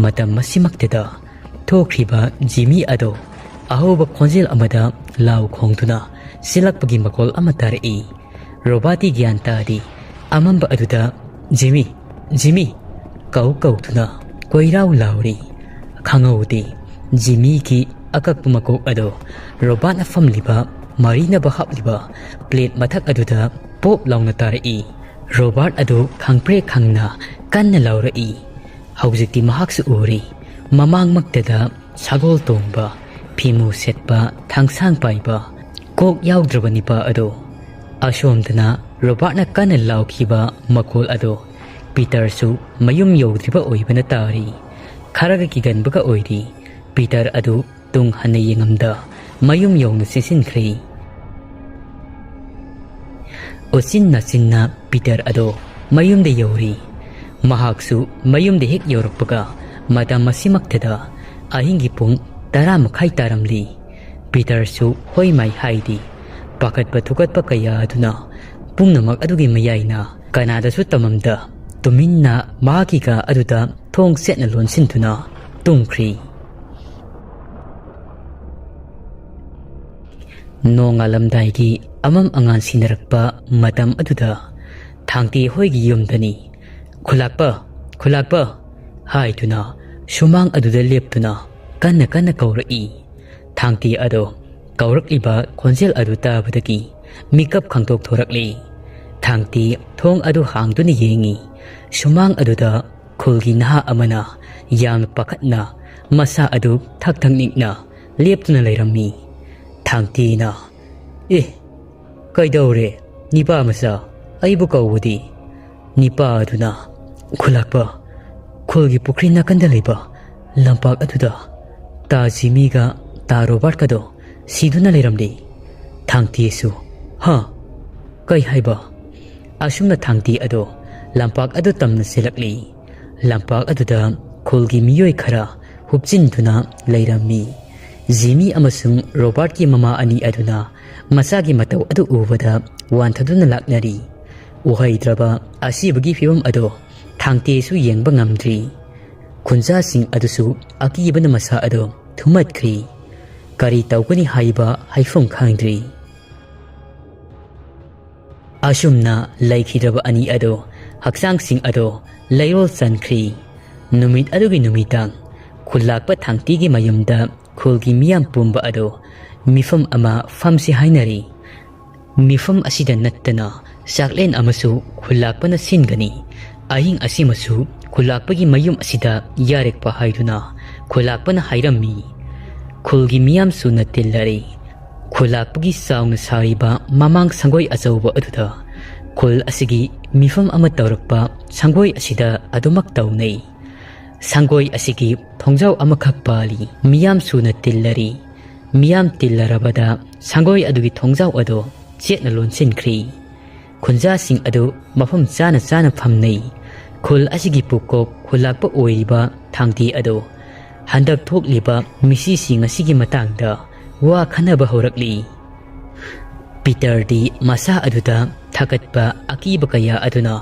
ꯃꯇꯝ ꯑꯁꯤꯃꯛꯇꯗ ꯊꯣꯛꯈ꯭ꯔꯤꯕ ꯖꯤꯃꯤ ꯑꯗꯣ ꯑꯍꯧꯕ ꯈꯣꯟꯖꯦꯜ ꯑꯃꯗ ꯂꯥꯎ ꯈꯣꯡꯗꯨꯅ ꯆꯦꯜꯂꯛꯄꯒꯤ ꯃꯈꯣꯜ ꯑꯃ ꯇꯥꯔꯛꯏ ꯔꯣꯕꯥꯠꯇꯤ ꯒ꯭ꯌꯥꯟ ꯇꯥꯗꯤ ꯑꯃꯝꯕ ꯑꯗꯨꯗ ꯖꯤꯃꯤ ꯖꯤꯃꯤ ꯀꯧꯗꯨꯅ ꯀꯣꯏꯔꯥꯎ ꯂꯥꯎꯔꯤ ꯈꯪꯍꯧꯗꯦ ꯖꯤꯃꯤꯒꯤ ꯑꯀꯛꯄ ꯃꯀꯣꯛ ꯑꯗꯣ ꯔꯣꯕꯥꯠꯅ ꯐꯝꯂꯤꯕ ꯃꯔꯤꯅꯕ ꯍꯥꯞꯂꯤꯕ ꯄ꯭ꯂꯦꯠ ꯃꯊꯛ ꯑꯗꯨꯗ ꯄꯣꯞ ꯂꯥꯎꯅ ꯇꯥꯔꯛꯏ ꯔꯣꯕꯥꯠ ꯑꯗꯨ ꯈꯪꯄ꯭ꯔꯦ ꯈꯪꯅ ꯀꯟꯅ ꯂꯥꯎꯔꯛꯏ ꯍꯧꯖꯤꯛꯇꯤ ꯃꯍꯥꯛꯁꯨ ꯎꯔꯤ ꯃꯃꯥꯡꯃꯛꯇꯗ ꯁꯒꯣꯜ ꯇꯣꯡꯕ ꯐꯤꯃꯨ ꯁꯦꯠꯄ ꯊꯥꯡꯁꯥꯡ ꯄꯥꯏꯕ ꯀꯣꯛ ꯌꯥꯎꯗ꯭ꯔꯕ ꯅꯤꯄꯥ ꯑꯗꯣ ꯑꯁꯣꯝꯗꯅ ꯔꯣꯕꯥꯠꯅ ꯀꯟꯅ ꯂꯥꯎꯈꯤꯕ ꯃꯈꯣꯜ ꯑꯗꯣ ꯄꯤꯇꯔꯁꯨ ꯃꯌꯨꯝ ꯌꯧꯗ꯭ꯔꯤꯕ ꯑꯣꯏꯕꯅ ꯇꯥꯔꯤ ꯈꯔꯒ ꯀꯤꯒꯟꯕꯒ ꯑꯣꯏꯔꯤ ꯄꯤꯇꯔ ꯑꯗꯨ ꯇꯨꯡ ꯍꯟꯅ ꯌꯦꯡꯉꯝꯗ ꯃꯌꯨꯝ ꯌꯧꯅ ꯆꯦꯟꯁꯤꯟꯈ꯭ꯔꯦ ꯎꯆꯤꯟ ꯅꯥꯆꯤꯟꯅ ꯄꯤꯇꯔ ꯑꯗꯣ ꯃꯌꯨꯝꯗ ꯌꯧꯔꯤ ꯃꯍꯥꯛꯁꯨ ꯃꯌꯨꯝꯗ ꯍꯦꯛ ꯌꯧꯔꯛꯄꯒ ꯃꯇꯝ ꯑꯁꯤꯃꯛꯇꯗ ꯑꯍꯤꯡꯒꯤ ꯄꯨꯡ 10:30 ꯇꯥꯔꯝꯂꯤ ꯄꯤꯇꯔꯁꯨ ꯍꯣꯏ ꯃꯥꯏ ꯍꯥꯏꯗꯤ ꯄꯥꯈꯠꯄ ꯊꯨꯀꯠꯄ ꯀꯌꯥ ꯑꯗꯨꯅ ꯄꯨꯝꯅꯃꯛ ꯑꯗꯨꯒꯤ ꯃꯌꯥꯏꯅ ꯀꯅꯥꯗꯁꯨ ꯇꯝꯃꯝꯗ ꯇꯨꯃꯤꯟꯅ ꯃꯍꯥꯛꯀꯤ ꯀꯥ ꯑꯗꯨꯗ ꯊꯣꯡ ꯆꯦꯠꯅ ꯂꯣꯟꯁꯤꯟꯗꯨꯅ ꯇꯨꯝꯈ꯭ꯔꯤ ꯅꯣꯡꯉꯥꯜꯂꯝꯗꯥꯏꯒꯤ ꯑꯃꯝ ꯑꯉꯥꯟ ꯁꯤꯟꯅꯔꯛꯄ ꯃꯇꯝ ꯑꯗꯨꯗ ꯊꯥꯡꯇꯦ ꯍꯣꯏꯒꯤ ꯌꯨꯝꯗꯅꯤ ꯈꯨꯂꯥꯛꯄ ꯍꯥꯏꯗꯨꯅ ꯁꯨꯃꯥꯡ ꯑꯗꯨꯗ ꯂꯦꯞꯇꯨꯅ ꯀꯟꯅ ꯀꯧꯔꯛꯏ ꯊꯥꯡꯇꯦ ꯑꯗꯣ ꯀꯧꯔꯛꯂꯤꯕ ꯈꯣꯟꯖꯦꯜ ꯑꯗꯨ ꯇꯥꯕꯗꯒꯤ ꯃꯤꯀꯞ ꯈꯪꯇꯣꯛꯊꯣꯔꯛꯂꯤ ꯊꯥꯡꯇꯦ ꯊꯣꯡ ꯑꯗꯨ ꯍꯥꯡꯗꯨꯅ ꯌꯦꯡꯉꯤ ꯁꯨꯃꯥꯡ ꯑꯗꯨꯗ ꯈꯨꯜꯒꯤ ꯅꯍꯥ ꯑꯃꯅ ꯌꯥꯝꯅ ꯄꯥꯈꯠꯅ ꯃꯁꯥ ꯑꯗꯨ ꯊꯛ ꯅꯤꯛꯅ ꯂꯦꯞꯇꯨꯅ ꯂꯩꯔꯝꯃꯤ ꯊꯥꯡꯇꯦꯅ ꯀꯩꯗꯧꯔꯦ ꯅꯤꯄꯥ ꯃꯆꯥ ꯑꯩꯕꯨ ꯀꯧꯕꯗꯤ ꯅꯤꯄꯥ ꯑꯗꯨꯅ ꯈꯨꯂꯥꯛꯄ ꯈꯨꯜꯒꯤ ꯄꯨꯈ꯭ꯔꯤ ꯅꯥꯀꯟꯗ ꯂꯩꯕ ꯂꯝꯄꯥꯛ ꯑꯗꯨꯗ ꯇꯥ ꯖꯤꯃꯤꯒ ꯇꯥ ꯔꯣꯕꯥꯔꯠꯀꯗꯣ ꯁꯤꯗꯨꯅ ꯂꯩꯔꯝꯂꯤ ꯊꯥꯡꯇꯦꯁꯨ ꯀꯩ ꯍꯥꯏꯕ ꯑꯁꯨꯝꯅ ꯊꯥꯡꯇꯦ ꯑꯗꯣ ꯂꯝꯄꯥꯛ ꯑꯗꯨ ꯇꯝꯅ ꯆꯦꯜꯂꯛꯂꯤ ꯂꯝꯄꯥꯛ ꯑꯗꯨꯗ ꯈꯨꯜꯒꯤ ꯃꯤꯑꯣꯏ ꯈꯔ ꯍꯨꯞꯆꯤꯟꯗꯨꯅ ꯂꯩꯔꯝꯃꯤ ꯖꯤꯃꯤ ꯑꯃꯁꯨꯡ ꯔꯣꯕꯥꯔꯠꯀꯤ ꯃꯃꯥ ꯑꯅꯤ ꯑꯗꯨꯅ ꯃꯆꯥꯒꯤ ꯃꯇꯧ ꯑꯗꯨ ꯎꯕꯗ ꯋꯥꯟꯊꯗꯨꯅ ꯂꯥꯛꯅꯔꯤ ꯎꯍꯩꯗ꯭ꯔꯕ ꯑꯁꯤꯕꯒꯤ ꯐꯤꯕꯝ ꯑꯗꯣ ꯊꯥꯡꯇꯦꯁꯨ ꯌꯦꯡꯕ ꯉꯝꯗ꯭ꯔꯤ ꯈꯨꯟꯖꯥꯁꯤꯡ ꯑꯗꯨꯁꯨ ꯑꯀꯤꯕꯅ ꯃꯁꯥ ꯑꯗꯣ ꯊꯨꯝꯃꯠꯈ꯭ꯔꯤ ꯀꯔꯤ ꯇꯧꯒꯅꯤ ꯍꯥꯏꯕ ꯍꯥꯏꯐꯝ ꯈꯪꯗ꯭ꯔꯤ ꯑꯁꯨꯝꯅ ꯂꯩꯈꯤꯗ꯭ꯔꯕ ꯑꯅꯤ ꯑꯗꯣ ꯍꯛꯆꯥꯡꯁꯤꯡ ꯑꯗꯣ ꯂꯩꯔꯣꯜ ꯆꯟꯈ꯭ꯔꯤ ꯅꯨꯃꯤꯠ ꯑꯗꯨꯒꯤ ꯅꯨꯃꯤꯗꯥꯡ ꯈꯨꯜꯂꯥꯛꯄ ꯊꯥꯡꯇꯦꯒꯤ ꯃꯌꯨꯝꯗ ꯈꯨꯜꯒꯤ ꯃꯤꯌꯥꯝ ꯄꯨꯝꯕ ꯑꯗꯣ ꯃꯤꯐꯝ ꯑꯃ ꯐꯝꯁꯤ ꯍꯥꯏꯅꯔꯤ ꯃꯤꯐꯝ ꯑꯁꯤꯗ ꯅꯠꯇꯅ ꯆꯥꯛꯂꯦꯟ ꯑꯃꯁꯨ ꯈꯨꯜꯂꯥꯛꯄꯅ ꯁꯤꯟꯒꯅꯤ ꯑꯍꯤꯡ ꯑꯁꯤꯃꯁꯨ ꯈꯨꯜꯂꯥꯛꯄꯒꯤ ꯃꯌꯨꯝ ꯑꯁꯤꯗ ꯌꯥꯔꯦꯛꯄ ꯍꯥꯏꯗꯨꯅ ꯈꯨꯜꯂꯥꯛꯄꯅ ꯍꯥꯏꯔꯝꯃꯤ ꯈꯨꯜꯒꯤ ꯃꯤꯌꯥꯝꯁꯨꯅ ꯇꯤꯜꯂꯔꯤ ꯈꯨꯜꯂꯥꯛꯄꯒꯤ ꯆꯥꯎꯅ ꯁꯥꯔꯤꯕ ꯃꯃꯥꯡ ꯁꯪꯒꯣꯏ ꯑꯆꯧꯕ ꯑꯗꯨꯗ ꯈꯨꯜ ꯑꯁꯤꯒꯤ ꯃꯤꯐꯝ ꯑꯃ ꯇꯧꯔꯛꯄ ꯁꯪꯒꯣꯏ ꯑꯁꯤꯗ ꯑꯗꯨꯃꯛ ꯇꯧꯅꯩ ꯁꯪꯒꯣꯏ ꯑꯁꯤꯒꯤ ꯊꯣꯡꯖꯥꯎ ꯑꯃꯈꯛ ꯄꯥꯜꯂꯤ ꯃꯤꯌꯥꯝꯁꯨꯅ ꯇꯤꯜꯂꯔꯤ ꯃꯤꯌꯥꯝ ꯇꯤꯜꯂꯔꯕꯗ ꯁꯪꯒꯣꯏ ꯑꯗꯨꯒꯤ ꯊꯣꯡꯖꯥꯎ ꯑꯗꯣ ꯆꯦꯠꯅ ꯂꯣꯟꯁꯤꯟꯈ꯭ꯔꯤ ꯈꯨꯟꯖꯥꯁꯤꯡ ꯑꯗꯨ ꯃꯐꯝ ꯆꯥꯅ ꯐꯝꯅꯩ ꯈꯨꯜ ꯑꯁꯤꯒꯤ ꯄꯨꯀꯣꯛ ꯈꯨꯜꯂꯥꯛꯄ ꯑꯣꯏꯔꯤꯕ ꯊꯥꯡꯇꯦ ꯑꯗꯣ ꯍꯟꯗꯛ ꯊꯣꯛꯂꯤꯕ ꯃꯤꯁꯤꯁꯤꯡ ꯑꯁꯤꯒꯤ ꯃꯇꯥꯡꯗ ꯋꯥ ꯈꯟꯅꯕ ꯍꯧꯔꯛꯂꯤ ꯄꯤꯇꯔꯗꯤ ꯃꯁꯥ ꯑꯗꯨꯗ ꯊꯀꯠꯄ ꯑꯀꯤꯕ ꯀꯌꯥ ꯑꯗꯨꯅ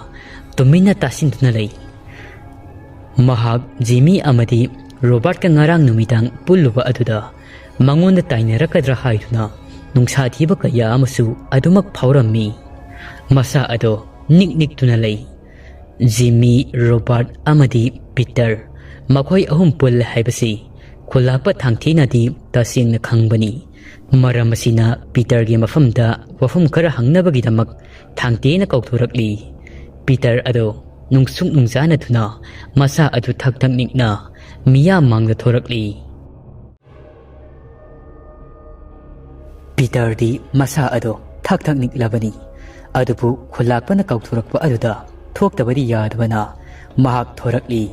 ꯇꯨꯃꯤꯟꯅ ꯇꯥꯁꯤꯟꯗꯨꯅ ꯂꯩ ꯃꯍꯥꯛ ꯖꯤꯃꯤ ꯑꯃꯗꯤ ꯔꯣꯕꯥꯔꯠꯀ ꯉꯔꯥꯡ ꯅꯨꯃꯤꯗꯥꯡ ꯄꯨꯜꯂꯨꯕ ꯑꯗꯨꯗ ꯃꯉꯣꯟꯗ ꯇꯥꯏꯅꯔꯛꯀꯗ꯭ꯔꯥ ꯍꯥꯏꯗꯨꯅ ꯅꯨꯡꯁꯥ ꯊꯤꯕ ꯀꯌꯥ ꯑꯃꯁꯨ ꯑꯗꯨꯃꯛ ꯐꯥꯎꯔꯝꯃꯤ ꯃꯁꯥ ꯑꯗꯣ ꯅꯤꯛꯇꯨꯅ ꯂꯩ ꯖꯤꯃꯤ ꯔꯣꯕꯥꯔꯠ ꯑꯃꯗꯤ ꯄꯤꯇꯔ ꯃꯈꯣꯏ ꯑꯍꯨꯝ ꯄꯨꯜꯂꯦ ꯍꯥꯏꯕꯁꯤ ꯈꯨꯜꯂꯥꯛꯄ ꯊꯥꯡꯇꯦꯅꯗꯤ ꯇꯁꯦꯡꯅ ꯈꯪꯕꯅꯤ ꯃꯔꯝ ꯑꯁꯤꯅ ꯄꯤꯇꯔꯒꯤ ꯃꯐꯝꯗ ꯋꯥꯐꯝ ꯈꯔ ꯍꯪꯅꯕꯒꯤꯗꯃꯛ ꯊꯥꯡꯇꯦꯅ ꯀꯧꯊꯣꯔꯛꯂꯤ ꯄꯤꯇꯔ ꯑꯗꯣ ꯅꯨꯡꯁꯨꯛ ꯅꯨꯡꯖꯥꯅꯗꯨꯅ ꯃꯁꯥ ꯑꯗꯨ ꯊꯛ ꯅꯤꯛꯅ ꯃꯤꯌꯥꯝ ꯃꯥꯡꯗ ꯊꯣꯔꯛꯂꯤ ꯄꯤꯇꯔꯗꯤ ꯃꯁꯥ ꯑꯗꯣ ꯊꯛ ꯊꯛ ꯅꯤꯛꯂꯕꯅꯤ ꯑꯗꯨꯕꯨ ꯈꯨꯜꯂꯥꯛꯄꯅ ꯀꯧꯊꯣꯔꯛꯄ ꯑꯗꯨꯗ ꯊꯣꯛꯇꯕꯗꯤ ꯌꯥꯗꯕꯅ ꯃꯍꯥꯛ ꯊꯣꯔꯛꯂꯤ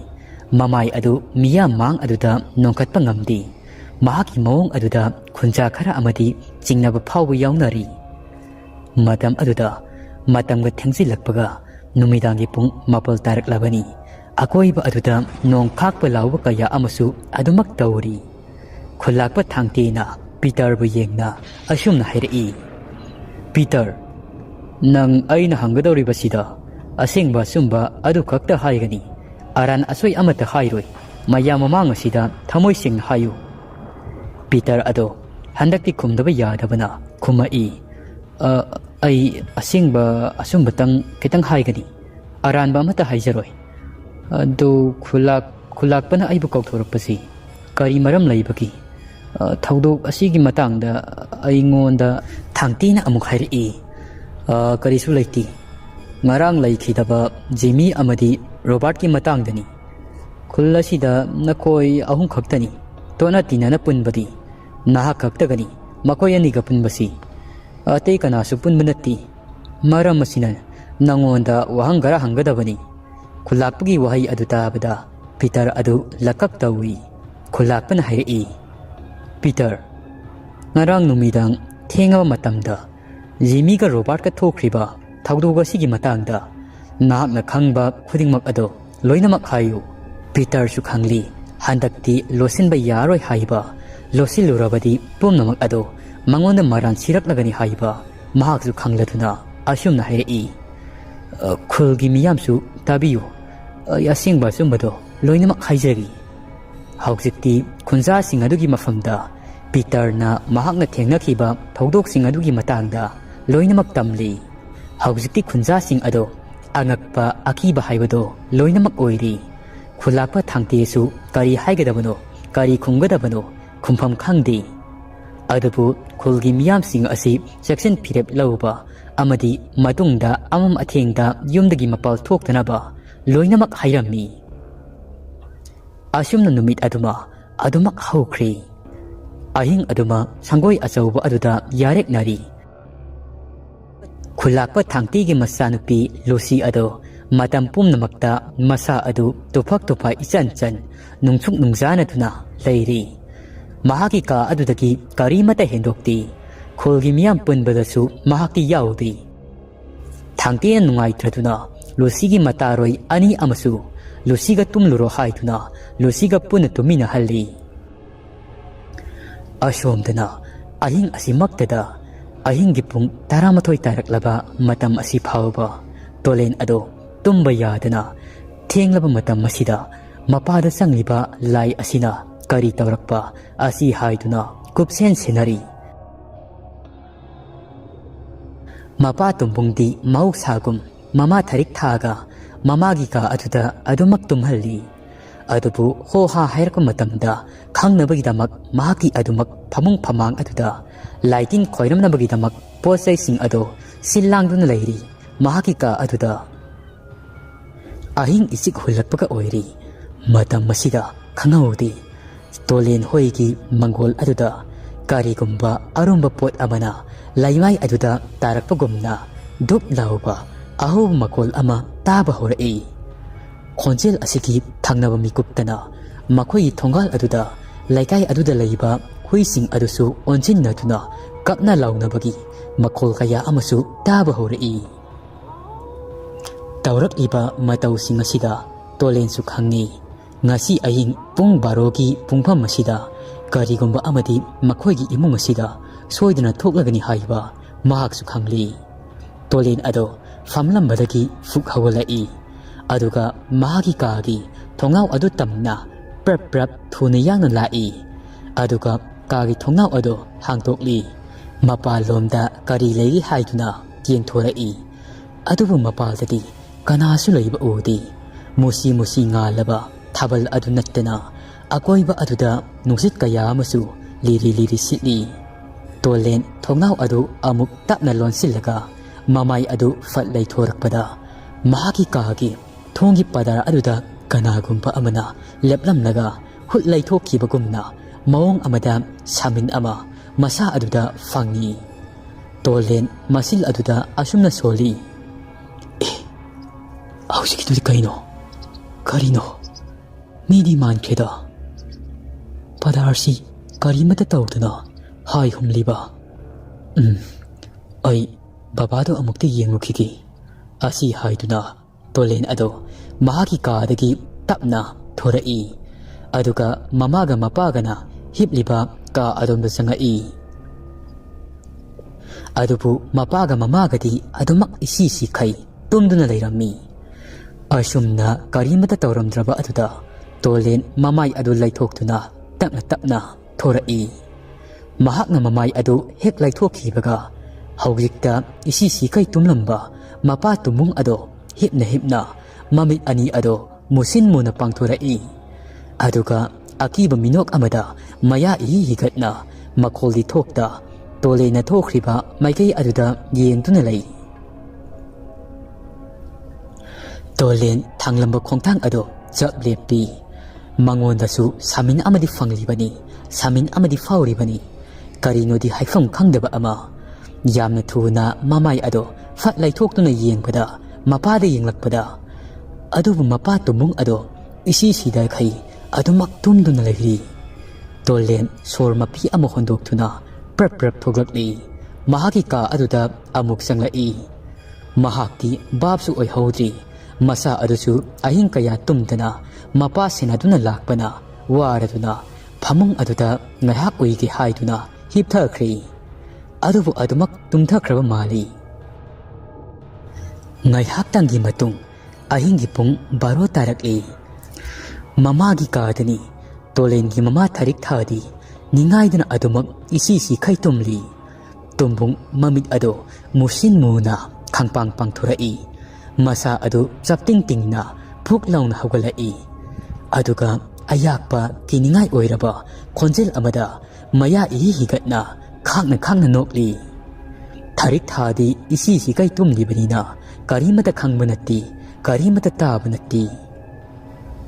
ꯃꯃꯥꯏ ꯑꯗꯨ ꯃꯤꯌꯥꯝ ꯃꯥꯡ ꯑꯗꯨꯗ ꯅꯣꯡꯈꯠꯄ ꯉꯝꯗꯦ ꯃꯍꯥꯛꯀꯤ ꯃꯑꯣꯡ ꯑꯗꯨꯗ ꯈꯨꯟꯖꯥ ꯈꯔ ꯑꯃꯗꯤ ꯆꯤꯡꯅꯕ ꯐꯥꯎꯕ ꯌꯥꯎꯅꯔꯤ ꯃꯇꯝ ꯑꯗꯨꯗ ꯃꯇꯝꯒ ꯊꯦꯡꯖꯤꯜꯂꯛꯄꯒ ꯅꯨꯃꯤꯗꯥꯡꯒꯤ ꯄꯨꯡ 9 ꯇꯥꯔꯛꯂꯕꯅꯤ ꯑꯀꯣꯏꯕ ꯑꯗꯨꯗ ꯅꯣꯡ ꯈꯥꯛꯄ ꯂꯥꯎꯕ ꯀꯌꯥ ꯑꯃꯁꯨ ꯑꯗꯨꯃꯛ ꯇꯧꯔꯤ ꯈꯨꯜꯂꯥꯛꯄ ꯊꯥꯡꯇꯦꯅ ꯄꯤꯇꯔꯕꯨ ꯌꯦꯡꯅ ꯑꯁꯨꯝꯅ ꯍꯥꯏꯔꯛꯏ ꯄꯤꯇꯔ ꯅꯪ ꯑꯩꯅ ꯍꯪꯒꯗꯧꯔꯤꯕꯁꯤꯗ ꯑꯁꯦꯡꯕ ꯑꯆꯨꯝꯕ ꯑꯗꯨ ꯈꯛꯇ ꯍꯥꯏꯒꯅꯤ ꯑꯔꯥꯟ ꯑꯁꯣꯏ ꯑꯃꯠꯇ ꯍꯥꯏꯔꯣꯏ ꯃꯌꯥꯝ ꯃꯃꯥꯡ ꯑꯁꯤꯗ ꯊꯃꯣꯏ ꯁꯦꯡꯅ ꯍꯥꯏꯌꯨ ꯄꯤꯇꯔ ꯑꯗꯣ ꯍꯟꯗꯛꯇꯤ ꯈꯨꯝꯗꯕ ꯌꯥꯗꯕꯅ ꯈꯨꯝꯃꯛꯏ ꯑꯩ ꯑꯁꯦꯡꯕ ꯑꯆꯨꯝꯕꯇꯪ ꯈꯤꯇꯪ ꯍꯥꯏꯒꯅꯤ ꯑꯔꯥꯟꯕ ꯑꯃꯠꯇ ꯍꯥꯏꯖꯔꯣꯏ ꯑꯗꯨ ꯈꯨꯜꯂꯥꯛꯄꯅ ꯑꯩꯕꯨ ꯀꯧꯊꯣꯔꯛꯄꯁꯤ ꯀꯔꯤ ꯃꯔꯝ ꯂꯩꯕꯒꯤ ꯊꯧꯗꯣꯛ ꯑꯁꯤꯒꯤ ꯃꯇꯥꯡꯗ ꯑꯩꯉꯣꯟꯗ ꯊꯥꯡꯇꯦꯅ ꯑꯃꯨꯛ ꯍꯥꯏꯔꯛꯏ ꯀꯔꯤꯁꯨ ꯂꯩꯇꯦ ꯉꯔꯥꯡ ꯂꯩꯈꯤꯗꯕ ꯖꯤꯃꯤ ꯑꯃꯗꯤ ꯔꯣꯕꯥꯔꯠꯀꯤ ꯃꯇꯥꯡꯗꯅꯤ ꯈꯨꯜ ꯑꯁꯤꯗ ꯅꯈꯣꯏ ꯑꯍꯨꯝ ꯈꯛꯇꯅꯤ ꯇꯣꯠꯅ ꯇꯤꯟꯅꯅ ꯄꯨꯟꯕꯗꯤ ꯅꯍꯥꯛ ꯈꯛꯇꯒꯅꯤ ꯃꯈꯣꯏ ꯑꯅꯤꯒ ꯄꯨꯟꯕꯁꯤ ꯑꯇꯩ ꯀꯅꯥꯁꯨ ꯄꯨꯟꯕ ꯅꯠꯇꯦ ꯃꯔꯝ ꯑꯁꯤꯅ ꯅꯉꯣꯟꯗ ꯋꯥꯍꯪ ꯈꯔ ꯍꯪꯒꯗꯕꯅꯤ ꯈꯨꯜꯂꯥꯛꯄꯒꯤ ꯋꯥꯍꯩ ꯑꯗꯨ ꯇꯥꯕꯗ ꯄꯤꯇꯔ ꯑꯗꯨ ꯂꯀꯛ ꯇꯧꯏ ꯈꯨꯜꯂꯥꯛꯄꯅ ꯍꯥꯏꯔꯛꯏ ꯄꯤꯇꯔ ꯉꯔꯥꯡ ꯅꯨꯃꯤꯗꯥꯡ ꯊꯦꯡꯉꯕ ꯃꯇꯝꯗ ꯖꯤꯃꯤꯒ ꯔꯣꯕꯥꯔꯠꯀ ꯊꯣꯛꯈ꯭ꯔꯤꯕ ꯊꯧꯗꯣꯛ ꯑꯁꯤꯒꯤ ꯃꯇꯥꯡꯗ ꯅꯍꯥꯛꯅ ꯈꯪꯕ ꯈꯨꯗꯤꯡꯃꯛ ꯑꯗꯣ ꯂꯣꯏꯅꯃꯛ ꯍꯥꯏꯌꯨ ꯄꯤꯇꯔꯁꯨ ꯈꯪꯂꯤ ꯍꯟꯗꯛꯇꯤ ꯂꯣꯠꯁꯤꯟꯕ ꯌꯥꯔꯣꯏ ꯍꯥꯏꯕ ꯂꯣꯠꯁꯤꯜꯂꯨꯔꯕꯗꯤ ꯄꯨꯝꯅꯃꯛ ꯑꯗꯣ ꯃꯉꯣꯟꯗ ꯃꯔꯥꯟ ꯁꯤꯔꯛꯂꯒꯅꯤ ꯍꯥꯏꯕ ꯃꯍꯥꯛꯁꯨ ꯈꯪꯂꯗꯨꯅ ꯑꯁꯨꯝꯅ ꯍꯥꯏꯔꯛꯏ ꯈꯨꯜꯒꯤ ꯃꯤꯌꯥꯝꯁꯨ ꯇꯥꯕꯤꯌꯨ ꯑꯩ ꯑꯁꯦꯡꯕ ꯑꯆꯨꯝꯕꯗꯣ ꯂꯣꯏꯅꯃꯛ ꯍꯥꯏꯖꯔꯤ ꯍꯧꯖꯤꯛꯇꯤ ꯈꯨꯟꯖꯥꯁꯤꯡ ꯑꯗꯨꯒꯤ ꯃꯐꯝꯗ ꯄꯤꯇꯔꯅ ꯃꯍꯥꯛꯅ ꯊꯦꯡꯅꯈꯤꯕ ꯊꯧꯗꯣꯛꯁꯤꯡ ꯑꯗꯨꯒꯤ ꯃꯇꯥꯡꯗ ꯂꯣꯏꯅꯃꯛ ꯇꯝꯂꯤ ꯍꯧꯖꯤꯛꯇꯤ ꯈꯨꯟꯖꯥꯁꯤꯡ ꯑꯗꯣ ꯑꯉꯛꯄ ꯑꯀꯤꯕ ꯍꯥꯏꯕꯗꯣ ꯂꯣꯏꯅꯃꯛ ꯑꯣꯏꯔꯤ ꯈꯨꯜꯂꯥꯛꯄ ꯊꯥꯡꯇꯦꯁꯨ ꯀꯔꯤ ꯍꯥꯏꯒꯗꯕꯅꯣ ꯀꯔꯤ ꯈꯨꯝꯒꯗꯕꯅꯣ ꯈꯨꯝꯐꯝ ꯈꯪꯗꯦ ꯑꯗꯨꯕꯨ ꯈꯨꯜꯒꯤ ꯃꯤꯌꯥꯝꯁꯤꯡ ꯑꯁꯤ ꯆꯦꯛꯁꯤꯟ ꯐꯤꯔꯦꯞ ꯂꯧꯕ ꯑꯃꯗꯤ ꯃꯇꯨꯡꯗ ꯑꯃꯝ ꯑꯊꯦꯡꯗ ꯌꯨꯝꯗꯒꯤ ꯃꯄꯥꯜ ꯊꯣꯛꯇꯅꯕ ꯂꯣꯏꯅꯃꯛ ꯍꯥꯏꯔꯝꯃꯤ ꯑꯁꯨꯝꯅ ꯅꯨꯃꯤꯠ ꯑꯗꯨꯃ ꯑꯗꯨꯃꯛ ꯍꯧꯈ꯭ꯔꯦ ꯑꯍꯤꯡ ꯑꯗꯨꯃ ꯁꯪꯒꯣꯏ ꯑꯆꯧꯕ ꯑꯗꯨꯗ ꯌꯥꯔꯦꯛꯅꯔꯤ ꯈꯨꯜꯂꯥꯛꯄ ꯊꯥꯡꯇꯦꯒꯤ ꯃꯆꯥꯅꯨꯄꯤ ꯂꯨꯁꯤ ꯑꯗꯣ ꯃꯇꯝ ꯄꯨꯝꯅꯃꯛꯇ ꯃꯁꯥ ꯑꯗꯨ ꯇꯨꯐꯛ ꯇꯨꯐꯥꯏ ꯏꯆꯟ ꯆꯟ ꯅꯨꯡꯁꯨꯛ ꯅꯨꯡꯖꯥꯅꯗꯨꯅ ꯂꯩꯔꯤ ꯃꯍꯥꯛꯀꯤ ꯀꯥ ꯑꯗꯨꯗꯒꯤ ꯀꯔꯤꯃꯠꯇ ꯍꯦꯟꯗꯣꯛꯇꯦ ꯈꯨꯜꯒꯤ ꯃꯤꯌꯥꯝ ꯄꯨꯟꯕꯗꯁꯨ ꯃꯍꯥꯛꯇꯤ ꯌꯥꯎꯗꯦ ꯊꯥꯡꯇꯦꯅ ꯅꯨꯡꯉꯥꯏꯇ꯭ꯔꯗꯨꯅ ꯂꯨꯁꯤꯒꯤ ꯃꯇꯥꯔꯣꯏ ꯑꯅꯤ ꯑꯃꯁꯨ ꯂꯨꯁꯤꯒ ꯇꯨꯝꯂꯨꯔꯣ ꯍꯥꯏꯗꯨꯅ ꯂꯨꯁꯤꯒ ꯄꯨꯟꯅ ꯇꯨꯝꯃꯤꯟꯅꯍꯜꯂꯤ ꯑꯁꯣꯝꯗꯅ ꯑꯍꯤꯡ ꯑꯁꯤꯃꯛꯇꯗ ꯑꯍꯤꯡꯒꯤ ꯄꯨꯡ 12 ꯇꯥꯔꯛꯂꯕ ꯃꯇꯝ ꯑꯁꯤ ꯐꯥꯎꯕ ꯇꯣꯂꯦꯟ ꯑꯗꯣ ꯇꯨꯝꯕ ꯌꯥꯗꯅ ꯊꯦꯡꯂꯕ ꯃꯇꯝ ꯑꯁꯤꯗ ꯃꯄꯥꯗ ꯆꯪꯂꯤꯕ ꯂꯥꯏ ꯑꯁꯤꯅ ꯀꯔꯤ ꯇꯧꯔꯛꯄ ꯑꯁꯤ ꯍꯥꯏꯗꯨꯅ ꯀꯨꯞꯁꯦꯟ ꯁꯦꯟꯅꯔꯤ ꯃꯄꯥ ꯇꯨꯝꯕꯨꯡꯗꯤ ꯃꯍꯧꯁꯥꯒꯨꯝ ꯃꯃꯥ ꯊꯔꯤꯛ ꯊꯥꯒ ꯃꯃꯥꯒꯤ ꯀꯥ ꯑꯗꯨꯗ ꯑꯗꯨꯃꯛ ꯇꯨꯝꯍꯜꯂꯤ ꯑꯗꯨꯕु ꯍꯣ ꯍꯥ ꯍꯥꯏꯔꯛꯄ ꯃꯇꯝꯗ ꯈꯪꯅꯕꯒꯤꯗꯃꯛ ꯃꯍꯥꯛꯀꯤ ꯑꯗꯨꯃꯛ ꯐꯃꯨꯡ ꯐꯃꯥꯡ ꯑꯗꯨꯗ ꯂꯥꯏꯇꯤꯟ ꯈꯣꯏꯔꯝꯅꯕꯒꯤꯗꯃꯛ ꯄꯣꯠꯆꯩꯁꯤꯡ ꯑꯗꯣ ꯁꯤꯜ ꯂꯥꯡꯗꯨꯅ ꯂꯩꯔꯤ ꯃꯍꯥꯛꯀꯤ ꯀꯥ ꯑꯗꯨꯗ ꯑꯍꯤꯡ ꯏꯆꯤꯛ ꯍꯨꯜꯂꯛꯄꯒ ꯑꯣꯏꯔꯤ ꯃꯇꯝ ꯑꯁꯤꯗ ꯈꯪꯍꯧꯗꯦ ꯇꯣꯂꯦꯟ ꯍꯣꯏꯒꯤ ꯃꯪꯒꯣꯜ ꯑꯗꯨꯗ ꯀꯔꯤꯒꯨꯝꯕ ꯑꯔꯨꯝꯕ ꯄꯣꯠ ꯑꯃꯅ ꯂꯩꯃꯥꯏ ꯑꯗꯨꯗ ꯇꯥꯔꯛꯄꯒꯨꯝꯅ ꯙꯨꯞ ꯂꯥꯎꯕ ꯑꯍꯧꯕ ꯃꯈꯣꯜ ꯑꯃ ꯇꯥꯕ ꯍꯧꯔꯛꯏ ꯈꯣꯟꯖꯦꯜ ꯑꯁꯤꯒꯤ ꯊꯪꯅꯕ ꯃꯤꯀꯨꯞꯇꯅ ꯃꯈꯣꯏꯒꯤ ꯊꯣꯡꯒꯥꯜ ꯑꯗꯨꯗ ꯂꯩꯀꯥꯏ ꯑꯗꯨꯗ ꯂꯩꯕ ꯍꯨꯏꯁꯤꯡ ꯑꯗꯨꯁꯨ ꯑꯣꯟꯁꯤꯟꯅꯗꯨꯅ ꯀꯞꯅ ꯂꯥꯎꯅꯕꯒꯤ ꯃꯈꯣꯜ ꯀꯌꯥ ꯑꯃꯁꯨ ꯇꯥꯕ ꯍꯧꯔꯛꯏ ꯇꯧꯔꯛꯂꯤꯕ ꯃꯇꯧꯁꯤꯡ ꯑꯁꯤꯗ ꯇꯣꯂꯦꯟꯁꯨ ꯈꯪꯉꯤ ngasi ahing pung barogi pungpham asida karigumba amadi makhoi gi imung asida soidana thoklagani haiba mahaksu khangli tolen ado famlambadagi fuk hawalai aduga mahagi kagi thongau adu tamna prap prap thuna yangna lai aduga kagi thongau ado hangtokli mapal lomda kari lei haiduna yengthorai adubu mapal dadi kanasu leiba odi musi musi ngalaba ꯊꯥꯕꯜ ꯑꯗꯨ ꯅꯠꯇꯅ ꯑꯀꯣꯏꯕ ꯑꯗꯨꯗ ꯅꯨꯡꯁꯤꯠ ꯀꯌꯥ ꯑꯃꯁꯨ ꯂꯤꯔꯤ ꯂꯤꯔꯤ ꯁꯤꯠꯂꯤ ꯇꯣꯂꯦꯟ ꯊꯣꯡꯅꯥꯎ ꯑꯗꯨ ꯑꯃꯨꯛ ꯇꯞꯅ ꯂꯣꯟꯁꯤꯜꯂꯒ ꯃꯃꯥꯏ ꯑꯗꯨ ꯐꯠ ꯂꯩꯊꯣꯔꯛꯄꯗ ꯃꯍꯥꯛꯀꯤ ꯀꯥꯒꯤ ꯊꯣꯡꯒꯤ ꯄꯗꯔ ꯑꯗꯨꯗ ꯀꯅꯥꯒꯨꯝꯕ ꯑꯃꯅ ꯂꯦꯞꯂꯝꯂꯒ ꯍꯨꯠ ꯂꯩꯊꯣꯛꯈꯤꯕꯒꯨꯝꯅ ꯃꯑꯣꯡ ꯑꯃꯗ ꯁꯥꯃꯤꯟ ꯑꯃ ꯃꯁꯥ ꯑꯗꯨꯗ ꯐꯪꯉꯤ꯫ ꯇꯣꯂꯦꯟ ꯃꯁꯤꯜ ꯑꯗꯨꯗ ꯑꯁꯨꯝꯅ ꯁꯣꯜꯂꯤ, ꯍꯧꯖꯤꯛꯀꯤꯗꯨꯗꯤ ꯀꯔꯤꯅꯣ? ꯃꯤꯗꯤ ꯃꯥꯟꯈ꯭ꯔꯦꯗ꯫ ꯄꯗꯥꯔꯁꯤ ꯀꯔꯤꯃꯇ ꯇꯧꯗꯅ ꯍꯥꯏ ꯍꯨꯝꯂꯤꯕ꯫ ꯑꯩ ꯕꯕꯥꯗꯣ ꯑꯃꯨꯛꯇ ꯌꯦꯡꯂꯨꯈꯤꯒꯦ꯫ ꯑꯁꯤ ꯍꯥꯏꯗꯨꯅ ꯇꯣꯂꯦꯟ ꯑꯗꯣ ꯃꯍꯥꯛꯀꯤ ꯀꯥꯗꯒꯤ ꯇꯞꯅ ꯊꯣꯔꯛꯏ, ꯑꯗꯨꯒ ꯃꯃꯥꯒ ꯃꯄꯥꯒꯅ ꯍꯤꯞꯂꯤꯕ ꯀꯥ ꯑꯗꯣꯝꯗ ꯆꯪꯉꯛꯏ꯫ ꯑꯗꯨꯕꯨ ꯃꯄꯥꯒ ꯃꯃꯥꯒꯗꯤ ꯑꯗꯨꯃꯛ ꯏꯁꯤ ꯁꯤꯈꯩ ꯇꯨꯝꯗꯨꯅ ꯂꯩꯔꯝꯃꯤ꯫ ꯑꯁꯨꯝꯅ ꯀꯔꯤꯃꯇ ꯇꯧꯔꯝꯗ꯭ꯔꯕ ꯑꯗꯨꯗ ꯇꯣꯂꯦꯟ ꯃꯃꯥꯏ ꯑꯗꯨ ꯂꯩꯊꯣꯛꯇꯨꯅ ꯇꯞꯅ ꯇꯞꯅ ꯊꯣꯔꯛꯏ꯫ ꯃꯍꯥꯛꯅ ꯃꯃꯥꯏ ꯑꯗꯨ ꯍꯦꯛ ꯂꯩꯊꯣꯛꯈꯤꯕꯒ ꯍꯧꯖꯤꯛꯇ ꯏꯁꯤ ꯁꯤꯈꯩ ꯇꯨꯝꯂꯝꯕ ꯃꯄꯥ ꯇꯨꯝꯕꯨꯡ ꯑꯗꯣ ꯍꯤꯞꯅ ꯃꯃꯤꯠ ꯑꯅꯤ ꯑꯗꯣ ꯃꯨꯁꯤꯟ ꯃꯨꯅ ꯄꯥꯡꯊꯣꯔꯛꯏ, ꯑꯗꯨꯒ ꯑꯀꯤꯕ ꯃꯤꯅꯣꯛ ꯑꯃꯗ ꯃꯌꯥ ꯏꯍꯤ ꯍꯤꯒꯠꯅ ꯃꯈꯣꯜꯗꯤ ꯊꯣꯛꯇ ꯇꯣꯂꯦꯟꯅ ꯊꯣꯛꯈ꯭ꯔꯤꯕ ꯃꯥꯏꯀꯩ ꯑꯗꯨꯗ ꯌꯦꯡꯗꯨꯅ ꯂꯩ꯫ ꯇꯣꯂꯦꯟ ꯊꯥꯡꯂꯝꯕ ꯈꯣꯡꯊꯥꯡ ꯑꯗꯣ ꯆꯞ ꯂꯦꯞꯄꯤ꯫ ꯃꯉꯣꯟꯗꯁꯨ ꯁꯥꯃꯤꯟ ꯑꯃꯗꯤ ꯐꯪꯂꯤꯕꯅꯤ, ꯁꯥꯃꯤꯟ ꯑꯃꯗꯤ ꯐꯥꯎꯔꯤꯕꯅꯤ, ꯀꯔꯤꯅꯣꯗꯤ ꯍꯥꯏꯐꯝ ꯈꯪꯗꯕ ꯑꯃ꯫ ꯌꯥꯝꯅ ꯊꯨꯅ ꯃꯃꯥꯏ ꯑꯗꯣ ꯐꯠ ꯂꯩꯊꯣꯛꯇꯨꯅ ꯌꯦꯡꯕꯗ, ꯃꯄꯥꯗ ꯌꯦꯡꯂꯛꯄꯗ, ꯑꯗꯨꯕꯨ ꯃꯄꯥ ꯇꯨꯝꯕꯨꯡ ꯑꯗꯣ ꯏꯁꯤ ꯁꯤꯗꯈꯩ ꯑꯗꯨꯃꯛ ꯇꯨꯝꯗꯨꯅ ꯂꯩꯔꯤ꯫ ꯇꯣꯂꯦꯟ ꯁꯣꯔ ꯃꯄꯤ ꯑꯃ ꯍꯣꯟꯗꯣꯛꯇꯨꯅ ꯄ꯭ꯔꯞ ꯊꯣꯛꯂꯛꯂꯤ꯫ ꯃꯍꯥꯛꯀꯤ ꯀꯥ ꯑꯗꯨꯗ ꯑꯃꯨꯛ ꯆꯪꯂꯛꯏ꯫ ꯃꯍꯥꯛꯇꯤ ꯚꯥꯞꯁꯨ ꯑꯣꯏꯍꯧꯗ꯭ꯔꯤ꯫ ꯃꯁꯥ ꯑꯗꯨꯁꯨ ꯑꯍꯤꯡ ꯀꯌꯥ ꯇꯨꯝꯗꯅ ꯃꯄꯥ ꯁꯦꯟꯅꯗꯨꯅ ꯂꯥꯛꯄꯅ ꯋꯥꯔꯗꯨꯅ ꯐꯃꯨꯡ ꯑꯗꯨꯗ ꯉꯥꯏꯍꯥꯛ ꯎꯏꯒꯦ ꯍꯥꯏꯗꯨꯅ ꯍꯤꯞꯊꯈ꯭ꯔꯦ꯫ ꯑꯗꯨꯕꯨ ꯑꯗꯨꯃꯛ ꯇꯨꯝꯊꯈ꯭ꯔꯕ ꯃꯥꯜꯂꯤ꯫ ꯉꯥꯏꯍꯥꯛꯇꯪꯒꯤ ꯃꯇꯨꯡ ꯑꯍꯤꯡꯒꯤ ꯄꯨꯡ 12 ꯇꯥꯔꯛꯂꯤ꯫ ꯃꯃꯥꯒꯤ ꯀꯥꯗꯅꯤ꯫ ꯇꯣꯂꯦꯟꯒꯤ ꯃꯃꯥ ꯊꯥꯔꯤꯛ ꯊꯥꯗꯤ ꯅꯤꯡꯉꯥꯏꯗꯨꯅ ꯑꯗꯨꯃꯛ ꯏꯁꯤ ꯁꯤꯈꯩ ꯇꯨꯝꯂꯤ꯫ ꯇꯨꯝꯕꯨꯡ ꯃꯃꯤꯠ ꯑꯗꯣ ꯃꯨꯁꯤꯟ ꯃꯨꯅ ꯈꯪꯄꯥꯡ ꯄꯥꯡꯊꯣꯔꯛꯏ꯫ ꯃꯁꯥ ꯑꯗꯨ ꯆꯞꯇꯤꯡ ꯇꯤꯡꯅ ꯐꯨꯛ ꯂꯥꯎꯅ ꯍꯧꯒꯠꯂꯛꯏ, ꯑꯗꯨꯒ ꯑꯌꯥꯛꯄ ꯀꯤꯅꯤꯡꯉꯥꯏ ꯑꯣꯏꯔꯕ ꯈꯣꯟꯖꯦꯜ ꯑꯃꯗ ꯃꯌꯥ ꯏꯍꯤ ꯍꯤꯒꯠꯅ ꯈꯥꯡꯅ ꯅꯣꯛꯂꯤ꯫ ꯊꯥꯔꯤꯛ ꯊꯥꯗꯤ ꯏꯁꯤ ꯁꯤꯈꯩ ꯇꯨꯝꯂꯤꯕꯅꯤꯅ ꯀꯔꯤꯃꯇ ꯈꯪꯕ ꯅꯠꯇꯦ, ꯀꯔꯤꯃꯇ ꯇꯥꯕ ꯅꯠꯇꯦ꯫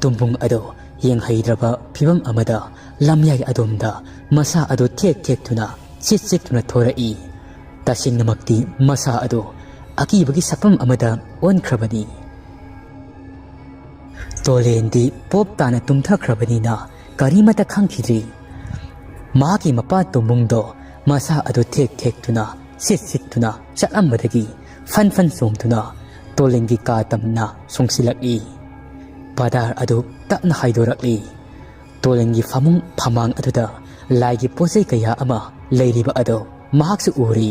ꯇꯨꯝꯕꯨꯡ ꯑꯗꯣ ꯌꯦꯡꯍꯩꯗ꯭ꯔꯕ ꯐꯤꯕꯝ ꯑꯃꯗ ꯂꯝꯌꯥꯏ ꯑꯗꯣꯝꯗ ꯃꯁꯥ ꯑꯗꯨ ꯊꯦꯛꯇꯨꯅ ꯆꯤꯛꯇꯨꯅ ꯊꯣꯔꯛꯏ꯫ ꯇꯁꯦꯡꯅꯃꯛꯇꯤ ꯃꯁꯥ ꯑꯗꯣ ꯑꯀꯤꯕꯒꯤ ꯁꯛꯐꯝ ꯑꯃꯗ ꯑꯣꯟꯈ꯭ꯔꯕꯅꯤ꯫ ꯇꯣꯂꯦꯟꯗꯤ ꯄꯣꯞ ꯇꯥꯅ ꯇꯨꯝꯊꯈ꯭ꯔꯕꯅꯤꯅ ꯀꯔꯤꯃꯇ ꯈꯪꯈꯤꯗ꯭ꯔꯤ꯫ ꯃꯍꯥꯛꯀꯤ ꯃꯄꯥ ꯇꯨꯝꯕꯨꯡꯗꯣ ꯃꯁꯥ ꯑꯗꯨ ꯊꯦꯛꯇꯨꯅ ꯁꯤꯠꯇꯨꯅ ꯆꯠꯂꯝꯕꯗꯒꯤ ꯐꯟ ꯆꯣꯡꯗꯨꯅ ꯇꯣꯂꯦꯟꯒꯤ ꯀꯥ ꯇꯝꯅ ꯆꯣꯡꯁꯤꯜꯂꯛꯏ꯫ ꯄꯗꯥꯔ ꯑꯗꯨ ꯇꯞꯅ ꯍꯥꯏꯗꯣꯔꯛꯂꯤ꯫ ꯇꯣꯂꯦꯟꯒꯤ ꯐꯃꯨꯡ ꯐꯃꯥꯡ ꯑꯗꯨꯗ ꯂꯥꯏꯒꯤ ꯄꯣꯠꯆꯩ ꯀꯌꯥ ꯑꯃ ꯂꯩꯔꯤꯕ ꯑꯗꯣ ꯃꯍꯥꯛꯁꯨ ꯎꯔꯤ꯫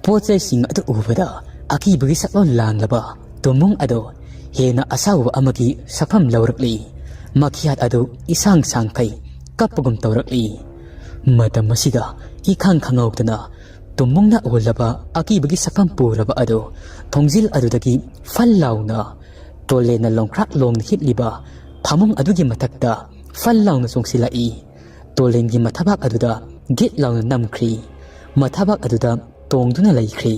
ꯄꯣꯠꯆꯩꯁꯤꯡ ꯑꯗꯨ ꯎꯕꯗ ꯑꯀꯤꯕꯒꯤ ꯁꯛꯂꯣꯟ ꯂꯥꯡꯂꯕ ꯇꯨꯝꯕꯨꯡ ꯑꯗꯣ ꯍꯦꯟꯅ ꯑꯁꯥꯎꯕ ꯑꯃꯒꯤ ꯁꯛꯐꯝ ꯂꯧꯔꯛꯂꯤ꯫ ꯃꯈꯤꯌꯥꯠ ꯑꯗꯨ ꯏꯁꯥꯡ ꯁꯥꯡꯈꯩ ꯀꯞꯄꯒꯨꯝ ꯇꯧꯔꯛꯂꯤ꯫ ꯃꯇꯝ ꯑꯁꯤꯗ ꯏꯈꯪ ꯈꯪꯍꯧꯗꯅ ꯇꯨꯝꯕꯨꯡꯅ ꯑꯣꯜꯂꯕ ꯑꯀꯤꯕꯒꯤ ꯁꯛꯐꯝ ꯄꯨꯔꯕ ꯑꯗꯣ ꯊꯣꯡꯖꯤꯜ ꯑꯗꯨꯗꯒꯤ ꯐꯜ ꯂꯥꯎꯅ ꯇꯣꯂꯦꯟꯅ ꯂꯣꯡꯈ꯭ꯔꯥꯛ ꯂꯣꯡꯅ ꯍꯤꯞꯂꯤꯕ ꯐꯃꯨꯡ ꯑꯗꯨꯒꯤ ꯃꯊꯛꯇ ꯐꯜ ꯂꯥꯎꯅ ꯆꯣꯡꯁꯤꯜꯂꯛꯏ꯫ ꯇꯣꯂꯦꯟꯒꯤ ꯃꯊꯕꯥꯛ ꯑꯗꯨꯗ ꯒꯤꯠ ꯂꯥꯎꯅ ꯅꯝꯈ꯭ꯔꯤ꯫ ꯃꯊꯕꯥꯛ ꯑꯗꯨꯗ ꯇꯣꯡꯗꯨꯅ ꯂꯩꯈ꯭ꯔꯤ꯫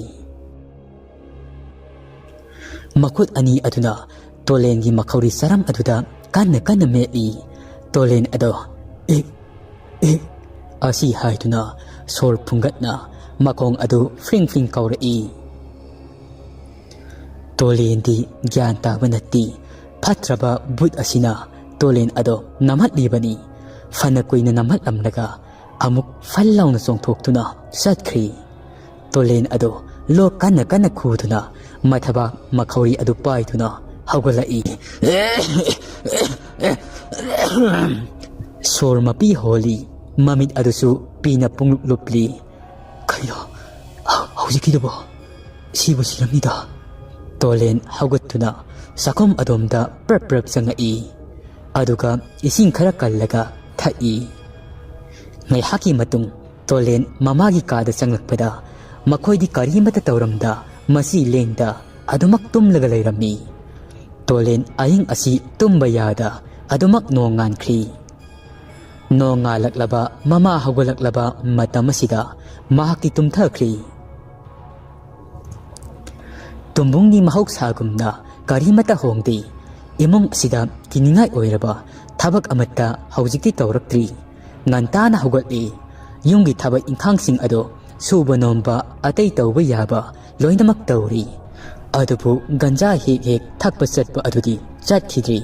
ꯃꯈꯨꯠ ꯑꯅꯤ ꯑꯗꯨꯅ ꯇꯣꯂꯦꯟꯒꯤ ꯃꯈꯧꯔꯤ ꯆꯔꯝ ꯑꯗꯨꯗ ꯀꯟꯅ ꯃꯦꯠꯂꯤ꯫ ꯇꯣꯂꯦꯟ ꯑꯗꯣ "ꯏꯛ ꯏꯛ" ꯑꯁꯤ ꯍꯥꯏꯗꯨꯅ ꯁꯣꯔ ꯐꯨꯡꯒꯠꯅ ꯃꯈꯣꯡ ꯑꯗꯨ ꯐ꯭ꯔꯤꯡ ꯀꯥꯎꯔꯛꯏ꯫ ꯇꯣꯂꯦꯟꯗꯤ ꯒ꯭ꯌꯥꯟ ꯇꯥꯕ ꯅꯠꯇꯦ꯫ ꯐꯠꯇ꯭ꯔꯕ ꯕꯨꯠ ꯑꯁꯤꯅ ꯇꯣꯂꯦꯟ ꯑꯗꯣ ꯅꯝꯍꯠꯂꯤꯕꯅꯤ꯫ ꯐꯅ ꯀꯨꯏꯅ ꯅꯝꯍꯠꯂꯝꯂꯒ ꯑꯃꯨꯛ ꯐꯜ ꯂꯥꯎꯅ ꯆꯣꯡꯊꯣꯛꯇꯨꯅ ꯆꯠꯈ꯭ꯔꯤ꯫ ꯇꯣꯂꯦꯟ ꯑꯗꯣ ꯂꯣꯛ ꯀꯟꯅ ꯈꯨꯗꯨꯅ ꯃꯊꯕꯥꯛ ꯃꯈꯧꯔꯤ ꯑꯗꯨ ꯄꯥꯏꯗꯨꯅ ꯍꯧꯒꯠꯂꯛꯏ꯫ ꯁꯣꯔ ꯃꯄꯤ ꯍꯣꯜꯂꯤ꯫ ꯃꯃꯤꯠ ꯑꯗꯨꯁꯨ ꯄꯤꯅ ꯄꯨꯡꯂꯨꯞ ꯂꯨꯞꯂꯤ꯫ ꯀꯩꯅꯣ ꯍꯧꯖꯤꯛꯀꯤꯗꯨꯕꯣ? ꯁꯤꯕꯨ ꯁꯤꯔꯝꯅꯤꯗ꯫ ꯇꯣꯂꯦꯟ ꯍꯧꯒꯠꯇꯨꯅ ꯆꯥꯛꯈꯨꯝ ꯑꯗꯣꯝꯗ ꯄ꯭ꯔꯞ ꯆꯪꯉꯛꯏ, ꯑꯗꯨꯒ ꯏꯁꯤꯡ ꯈꯔ ꯀꯜꯂꯒ ꯊꯛꯏ꯫ ꯉꯥꯏꯍꯥꯛꯀꯤ ꯃꯇꯨꯡ ꯇꯣꯂꯦꯟ ꯃꯃꯥꯒꯤ ꯀꯥꯗ ꯆꯪꯂꯛꯄꯗ ꯃꯈꯣꯏꯗꯤ ꯀꯔꯤꯃꯇ ꯇꯧꯔꯝꯗ ꯃꯁꯤ ꯂꯦꯡꯗ ꯑꯗꯨꯃꯛ ꯇꯨꯝꯂꯒ ꯂꯩꯔꯝꯃꯤ꯫ ꯇꯣꯂꯦꯟ ꯑꯍꯤꯡ ꯑꯁꯤ ꯇꯨꯝꯕ ꯌꯥꯗ ꯑꯗꯨꯃꯛ ꯅꯣꯡ ꯉꯥꯟꯈ꯭ꯔꯤ꯫ ꯅꯣꯡ ꯉꯥꯜꯂꯛꯂꯕ ꯃꯃꯥ ꯍꯧꯒꯠꯂꯛꯂꯕ ꯃꯇꯝ ꯑꯁꯤꯗ ꯃꯍꯥꯛꯇꯤ ꯇꯨꯝꯊꯈ꯭ꯔꯤ꯫ ꯇꯨꯝꯕꯨꯡꯒꯤ ꯃꯍꯧꯁꯥꯒꯨꯝꯅ ꯀꯔꯤꯃꯇ ꯍꯣꯡꯗꯦ꯫ ꯏꯃꯨꯡ ꯑꯁꯤꯗ ꯀꯤꯅꯤꯡꯉꯥꯏ ꯑꯣꯏꯔꯕ ꯊꯕꯛ ꯑꯃꯠꯇ ꯍꯧꯖꯤꯛꯇꯤ ꯇꯧꯔꯛꯇ꯭ꯔꯤ꯫ ꯉꯟꯇꯥꯅ ꯍꯧꯒꯠꯂꯤ꯫ ꯌꯨꯝꯒꯤ ꯊꯕꯛ ꯏꯪꯈꯥꯡꯁꯤꯡ ꯑꯗꯨ ꯁꯨꯕ ꯅꯣꯝꯕ ꯑꯇꯩ ꯇꯧꯕ ꯌꯥꯕ ꯂꯣꯏꯅꯃꯛ ꯇꯧꯔꯤ ꯑꯗꯨꯕꯨ ꯒꯟꯖꯥ ꯍꯦꯛ ꯍꯦꯛ ꯊꯛꯄ ꯆꯠꯄ ꯑꯗꯨꯗꯤ ꯆꯠꯈꯤꯗ꯭ꯔꯤ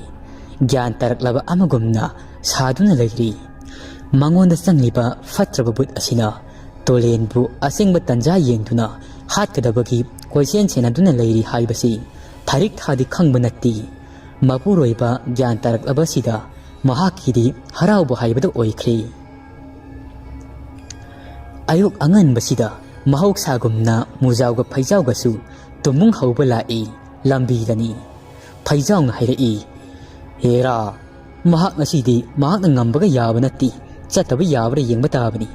ꯒ꯭ꯌꯥꯟ ꯇꯥꯔꯛꯂꯕ ꯑꯃꯒꯨꯝꯅ ꯁꯥꯗꯨꯅ ꯂꯩꯔꯤ ꯃꯉꯣꯟꯗ ꯆꯪꯂꯤꯕ ꯐꯠꯇ꯭ꯔꯕ ꯕꯨꯠ ꯑꯁꯤꯅ ꯇꯣꯂꯦꯟꯕꯨ ꯑꯁꯦꯡꯕ ꯇꯟꯖꯥ ꯌꯦꯡꯗꯨꯅ ꯍꯥꯠꯀꯗꯕꯒꯤ ꯀꯣꯏꯁꯦꯟ ꯁꯦꯟꯅꯗꯨꯅ ꯂꯩꯔꯤ ꯍꯥꯏꯕꯁꯤ ꯊꯥꯔꯤꯛ ꯊꯥꯗꯤ ꯈꯪꯕ ꯅꯠꯇꯦ ꯃꯄꯨꯔꯣꯏꯕ ꯒ꯭ꯌꯥꯟ ꯇꯥꯔꯛꯂꯕꯁꯤꯗ ꯃꯍꯥꯛꯀꯤꯗꯤ ꯍꯔꯥꯎꯕ ꯍꯥꯏꯕꯗꯨ ꯑꯣꯏꯈ꯭ꯔꯦ ꯑꯌꯨꯛ ꯑꯉꯟꯕꯁꯤꯗ ꯃꯍꯧꯁꯥꯒꯨꯝꯅ ꯃꯨꯖꯥꯎꯒ ꯐꯩꯖꯥꯎꯒꯁꯨ ꯇꯨꯃꯨꯡ ꯍꯧꯕ ꯂꯥꯛꯏ ꯂꯝꯕꯤꯗꯅꯤ ꯐꯩꯖꯥꯎꯅ ꯍꯥꯏꯔꯛꯏ ꯍꯦꯔꯥ ꯃꯍꯥꯛ ꯉꯁꯤꯗꯤ ꯃꯍꯥꯛꯅ ꯉꯝꯕꯒ ꯌꯥꯕ ꯅꯠꯇꯦ ꯆꯠꯇꯕ ꯌꯥꯕ꯭ꯔꯥ ꯌꯦꯡꯕ ꯇꯥꯕꯅꯤ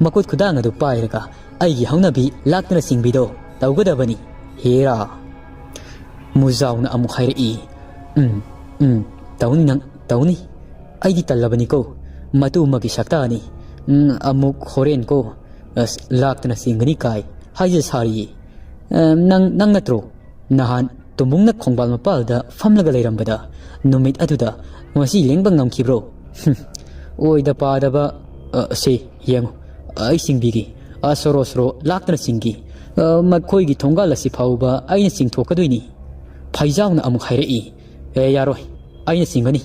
ꯃꯀꯨꯠ ꯈꯨꯗꯥꯡ ꯑꯗꯨ ꯄꯥꯏꯔꯒ ꯑꯩꯒꯤ ꯍꯧꯅꯕꯤ ꯂꯥꯛꯇꯨꯅ ꯆꯤꯡꯕꯤꯗꯣ ꯇꯧꯒꯗꯕꯅꯤ ꯍꯦꯔꯥ ꯃꯨꯖꯥꯎꯅ ꯑꯃꯨꯛ ꯍꯥꯏꯔꯛꯏ ꯇꯧꯅꯤ ꯅꯪ ꯇꯧꯅꯤ ꯑꯩꯗꯤ ꯇꯜꯂꯕꯅꯤꯀꯣ ꯃꯇꯨꯃꯒꯤ ꯁꯛꯇꯥꯅꯤ ꯑꯃꯨꯛ ꯍꯣꯔꯦꯟꯀꯣ ꯑꯁ ꯂꯥꯛꯇꯨꯅ ꯆꯤꯡꯒꯅꯤ ꯀꯥꯏ ꯍꯥꯏꯖ ꯁꯥꯔꯤꯌꯦ ꯅꯪ ꯅꯠꯇ꯭ꯔꯣ ꯅꯍꯥꯟ ꯇꯨꯝꯕꯨꯡꯅ ꯈꯣꯡꯕꯥꯜ ꯃꯄꯥꯜꯗ ꯐꯝꯂꯒ ꯂꯩꯔꯝꯕꯗ ꯅꯨꯃꯤꯠ ꯑꯗꯨꯗ ꯉꯁꯤ ꯂꯦꯡꯕ ꯉꯝꯈꯤꯕ꯭ꯔꯣ ꯑꯣꯏꯗ ꯄꯥꯗꯕ ꯁꯦ ꯌꯦꯡꯉꯨ ꯑꯩ ꯆꯤꯡꯕꯤꯒꯦ ꯁꯣꯔꯣ ꯁꯣꯔꯣ ꯂꯥꯛꯇꯨꯅ ꯆꯤꯡꯈꯤ ꯃꯈꯣꯏꯒꯤ ꯊꯣꯡꯒꯥꯜ ꯑꯁꯤ ꯐꯥꯎꯕ ꯑꯩꯅ ꯆꯤꯡꯊꯣꯛꯀꯗꯣꯏꯅꯤ ꯐꯩꯖꯥꯎꯅ ꯑꯃꯨꯛ ꯍꯥꯏꯔꯛꯏ ꯌꯥꯔꯣꯏ ꯑꯩꯅ ꯆꯤꯡꯒꯅꯤ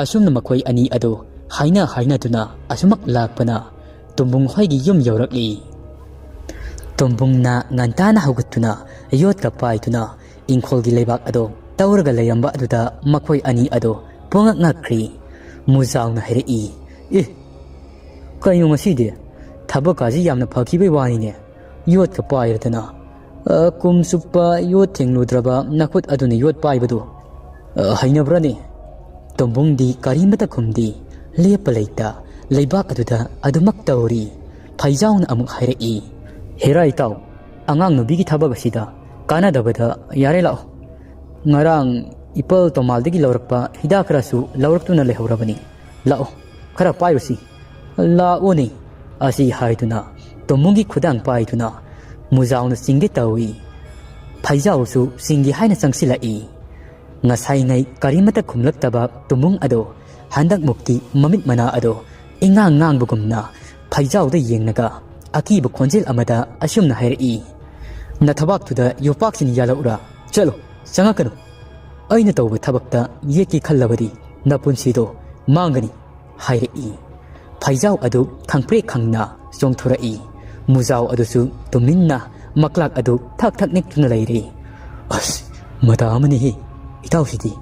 ꯑꯁꯨꯝꯅ ꯃꯈꯣꯏ ꯑꯅꯤ ꯑꯗꯨ ꯍꯥꯏꯅꯗꯨꯅ ꯑꯁꯨꯃꯛ ꯂꯥꯛꯄꯅ ꯇꯨꯝꯕꯨꯡ ꯍꯣꯏꯒꯤ ꯌꯨꯝ ꯌꯧꯔꯛꯂꯤ ꯇꯨꯝꯕꯨꯡꯅ ꯉꯟꯇꯥꯅ ꯍꯧꯒꯠꯇꯨꯅ ꯌꯣꯠꯀ ꯄꯥꯏꯗꯨꯅ ꯏꯪꯈꯣꯜꯒꯤ ꯂꯩꯕꯥꯛ ꯑꯗꯨ ꯇꯧꯔꯒ ꯂꯩꯔꯝꯕ ꯑꯗꯨꯗ ꯃꯈꯣꯏ ꯑꯅꯤ ꯑꯗꯨ ꯄꯨꯡꯉꯛ ꯉꯛꯈ꯭ꯔꯤ ꯃꯨꯖꯥꯎꯅ ꯍꯥꯏꯔꯛꯏ ꯀꯩꯅꯣ ꯉꯁꯤꯗꯤ ꯊꯕꯛꯀꯥꯁꯤ ꯌꯥꯝꯅ ꯐꯈꯤꯕꯩ ꯋꯥꯅꯤꯅꯦ ꯌꯣꯠꯀ ꯄꯥꯏꯔꯗꯅ ꯀꯨꯝ ꯆꯨꯞꯄ ꯌꯣꯠ ꯊꯦꯡꯂꯨꯗ꯭ꯔꯕ ꯅꯈꯨꯠ ꯑꯗꯨꯅ ꯌꯣꯠ ꯄꯥꯏꯕꯗꯨ ꯍꯩꯅꯕ꯭ꯔꯅꯦ ꯇꯨꯝꯕꯨꯡꯗꯤ ꯀꯔꯤꯃꯇ ꯈꯨꯝꯗꯤ ꯂꯦꯞꯄ ꯂꯩꯇ ꯂꯩꯕꯥꯛ ꯑꯗꯨꯗ ꯑꯗꯨꯃꯛ ꯇꯧꯔꯤ ꯐꯩꯖꯥꯎꯅ ꯑꯃꯨꯛ ꯍꯥꯏꯔꯛꯏ ꯍꯦꯔꯥ ꯏꯇꯥꯎ ꯑꯉꯥꯡ ꯅꯨꯕꯤꯒꯤ ꯊꯕꯛ ꯑꯁꯤꯗ ꯀꯥꯟꯅꯗꯕꯗ ꯌꯥꯔꯦ ꯂꯥꯛꯑꯣ ꯉꯔꯥꯡ ꯏꯄꯜ ꯇꯣꯃꯥꯜꯗꯒꯤ ꯂꯧꯔꯛꯄ ꯍꯤꯗꯥꯛ ꯈꯔꯁꯨ ꯂꯧꯔꯛꯇꯨꯅ ꯂꯩꯍꯧꯔꯕꯅꯤ ꯂꯥꯛꯑꯣ ꯈꯔ ꯄꯥꯏꯔꯨꯁꯤ ꯂꯥꯛꯑꯣꯅꯦ ꯑꯁꯤ ꯍꯥꯏꯗꯨꯅ ꯇꯨꯝꯕꯨꯡꯒꯤ ꯈꯨꯗꯥꯡ ꯄꯥꯏꯗꯨꯅ ꯃꯨꯖꯥꯎꯅ ꯆꯤꯡꯒꯦ ꯇꯧꯏ ꯐꯩꯖꯥꯎꯁꯨ ꯆꯤꯡꯒꯦ ꯍꯥꯏꯅ ꯆꯪꯁꯤꯜꯂꯛꯏ ꯉꯁꯥꯏꯉꯩ ꯀꯔꯤꯃꯇ ꯈꯨꯝꯂꯛꯇꯕ ꯇꯨꯝꯕꯨꯡ ꯑꯗꯣ ꯍꯟꯗꯛ ꯃꯨꯛꯇꯤ ꯃꯃꯤꯠ ꯃꯅꯥ ꯑꯗꯣ ꯏꯉꯥꯡ ꯉꯥꯡꯕꯒꯨꯝꯅ ꯐꯩꯖꯥꯎꯗ ꯌꯦꯡꯂꯒ ꯑꯀꯤꯕ ꯈꯣꯟꯖꯦꯜ ꯑꯃꯗ ꯑꯁꯨꯝꯅ ꯍꯥꯏꯔꯛꯏ ꯅꯊꯕꯥꯛꯇꯨꯗ ꯌꯣꯄꯥꯛꯁꯤꯅ ꯌꯥꯜꯂꯛꯎꯔꯥ ꯆꯠꯂꯣ ꯆꯪꯉꯛꯀꯅꯨ ꯑꯩꯅ ꯇꯧꯕ ꯊꯕꯛꯇ ꯌꯦꯠꯀꯦ ꯈꯜꯂꯕꯗꯤ ꯅꯄꯨꯟꯁꯤꯗꯣ ꯃꯥꯡꯒꯅꯤ ꯍꯥꯏꯔꯛꯏ ꯐꯩꯖꯥꯎ ꯑꯗꯨ ꯈꯪꯄ꯭ꯔꯦꯛ ꯈꯪꯅ ꯆꯣꯡꯊꯣꯔꯛꯏ ꯃꯨꯖꯥꯎ ꯑꯗꯨꯁꯨ ꯇꯨꯃꯤꯟꯅ ꯃꯀ꯭ꯂꯥꯛ ꯑꯗꯨ ꯊꯛ ꯊꯛ ꯅꯤꯛꯇꯨꯅ ꯂꯩꯔꯤ ꯑꯁ ꯃꯇꯥ ꯑꯃꯅꯤꯍꯦ ꯏꯇꯥꯎꯁꯤꯗꯤ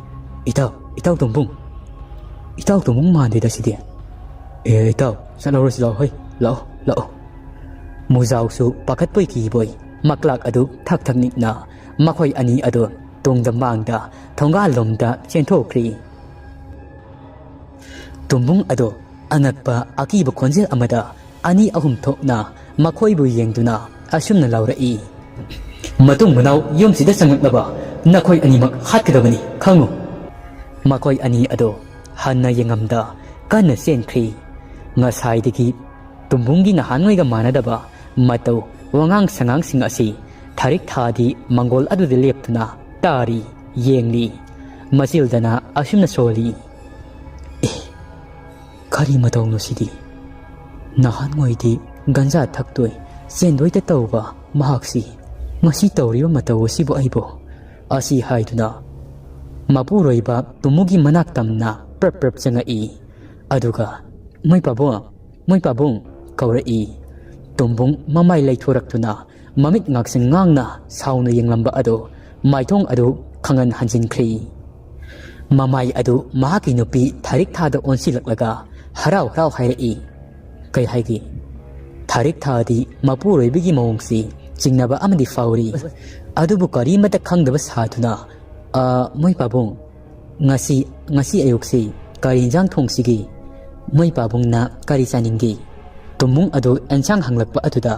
ꯏꯇꯥꯎ ꯇꯨꯝꯕꯨꯡ ꯃꯥꯟꯗꯦꯗ ꯁꯤꯗꯤ ꯏꯇꯥꯎ ꯆꯠꯍꯧꯔꯁꯤ ꯂꯥꯛꯑꯣ ꯍꯣꯏ ꯂꯥꯛꯑꯣ ꯃꯨꯖꯥꯎꯁꯨ ꯄꯥꯈꯠꯄꯣꯏ ꯀꯤꯕꯣꯏ ꯃꯀ꯭ꯂꯥꯛ ꯑꯗꯨ ꯊꯛ ꯊꯛ ꯅꯤꯛꯅ ꯃꯈꯣꯏ ꯑꯅꯤ ꯑꯗꯨ ꯇꯨꯡꯗ ꯃꯥꯡꯗ ꯊꯣꯡꯒꯥꯜꯂꯣꯝꯗ ꯆꯦꯟꯊꯣꯛꯈ꯭ꯔꯤ ꯇꯨꯝꯕꯨꯡ ꯑꯗꯣ ꯑꯉꯛꯄ ꯑꯀꯤꯕ ꯈꯣꯟꯖꯦꯜ ꯑꯃꯗ ꯑꯅꯤ ꯑꯍꯨꯝ ꯊꯣꯛꯅ ꯃꯈꯣꯏꯕꯨ ꯌꯦꯡꯗꯨꯅ ꯑꯁꯨꯝꯅ ꯂꯥꯎꯔꯛꯏ ꯃꯇꯨꯡ ꯃꯅꯥꯎ ꯌꯨꯝꯁꯤꯗ ꯆꯪꯂꯛꯂꯕ ꯅꯈꯣꯏ ꯑꯅꯤꯃꯛ ꯍꯥꯠꯀꯗꯕꯅꯤ ꯈꯪꯉꯨ ꯃꯈꯣꯏ ꯑꯅꯤ ꯑꯗꯣ ꯍꯟꯅ ꯌꯦꯡꯉꯝꯗ ꯀꯟꯅ ꯆꯦꯟꯈ꯭ꯔꯤ ꯉꯁꯥꯏꯗꯒꯤ ꯇꯨꯝꯕꯨꯡꯒꯤ ꯅꯍꯥꯟꯉꯩꯒ ꯃꯥꯟꯅꯗꯕ ꯃꯇꯧ ꯋꯥꯉꯥꯡ ꯁꯉꯥꯡꯁꯤꯡ ꯑꯁꯤ ꯊꯥꯔꯤꯛ ꯊꯥꯗꯤ ꯃꯪꯒꯣꯜ ꯑꯗꯨꯗ ꯂꯦꯞꯇꯨꯅ ꯇꯥꯔꯤ ꯌꯦꯡꯂꯤ ꯃꯆꯤꯜꯗꯅ ꯑꯁꯨꯝꯅ ꯁꯣꯜꯂꯤ ꯀꯔꯤ ꯃꯇꯧꯅꯣ ꯁꯤꯗꯤ ꯅꯍꯥꯟꯉꯩꯗꯤ ꯒꯟꯖꯥ ꯊꯛꯇꯣꯏ ꯆꯦꯟꯗꯣꯏꯇ ꯇꯧꯕ ꯃꯍꯥꯛꯁꯤ ꯉꯁꯤ ꯇꯧꯔꯤꯕ ꯃꯇꯧ ꯑꯁꯤꯕꯨ ꯑꯩꯕꯨ ꯑꯁꯤ ꯍꯥꯏꯗꯨꯅ ꯃꯄꯨꯔꯣꯏꯕ ꯇꯨꯝꯃꯨꯒꯤ ꯃꯅꯥꯛ ꯇꯝꯅ ꯄ꯭ꯔꯞ ꯆꯪꯉꯛꯏ ꯑꯗꯨꯒ ꯃꯣꯏ ꯄꯥꯕꯨꯡ ꯀꯧꯔꯛꯏ ꯇꯨꯝꯕꯨꯡ ꯃꯃꯥꯏ ꯂꯩꯊꯣꯔꯛꯇꯨꯅ ꯃꯃꯤꯠ ꯉꯥꯛꯁꯪ ꯉꯥꯡꯅ ꯁꯥꯎꯅ ꯌꯦꯡꯂꯝꯕ ꯑꯗꯨ ꯃꯥꯏꯊꯣꯡ ꯑꯗꯨ ꯈꯪꯍꯟ ꯍꯟꯖꯤꯟꯈ꯭ꯔꯤ ꯃꯃꯥꯏ ꯑꯗꯨ ꯃꯍꯥꯛꯀꯤ ꯅꯨꯄꯤ ꯊꯥꯔꯤꯛ ꯊꯥꯗ ꯑꯣꯟꯁꯤꯜꯂꯛꯂꯒ ꯍꯔꯥꯎ ꯍꯥꯏꯔꯛꯏ ꯀꯩ ꯍꯥꯏꯒꯦ ꯊꯥꯔꯤꯛ ꯊꯥꯗꯤ ꯃꯄꯨꯔꯣꯏꯕꯒꯤ ꯃꯑꯣꯡꯁꯤ ꯆꯤꯡꯅꯕ ꯑꯃꯗꯤ ꯐꯥꯎꯔꯤ ꯑꯗꯨꯕꯨ ꯀꯔꯤꯃꯇ ꯈꯪꯗꯕ ꯁꯥꯗꯨꯅ ꯃꯣꯏ ꯄꯥꯕꯨꯡ ꯉꯁꯤ ꯑꯌꯨꯛꯁꯤ ꯀꯔꯤ ꯏꯟꯖꯥꯡ ꯊꯣꯡꯁꯤꯒꯦ ꯃꯣꯏ ꯄꯥꯕꯨꯡꯅ ꯀꯔꯤ ꯆꯥꯅꯤꯡꯒꯦ ꯇꯨꯝꯕꯨꯡ ꯑꯗꯨ ꯑꯦꯟꯁꯥꯡ ꯍꯪꯂꯛꯄ ꯑꯗꯨꯗ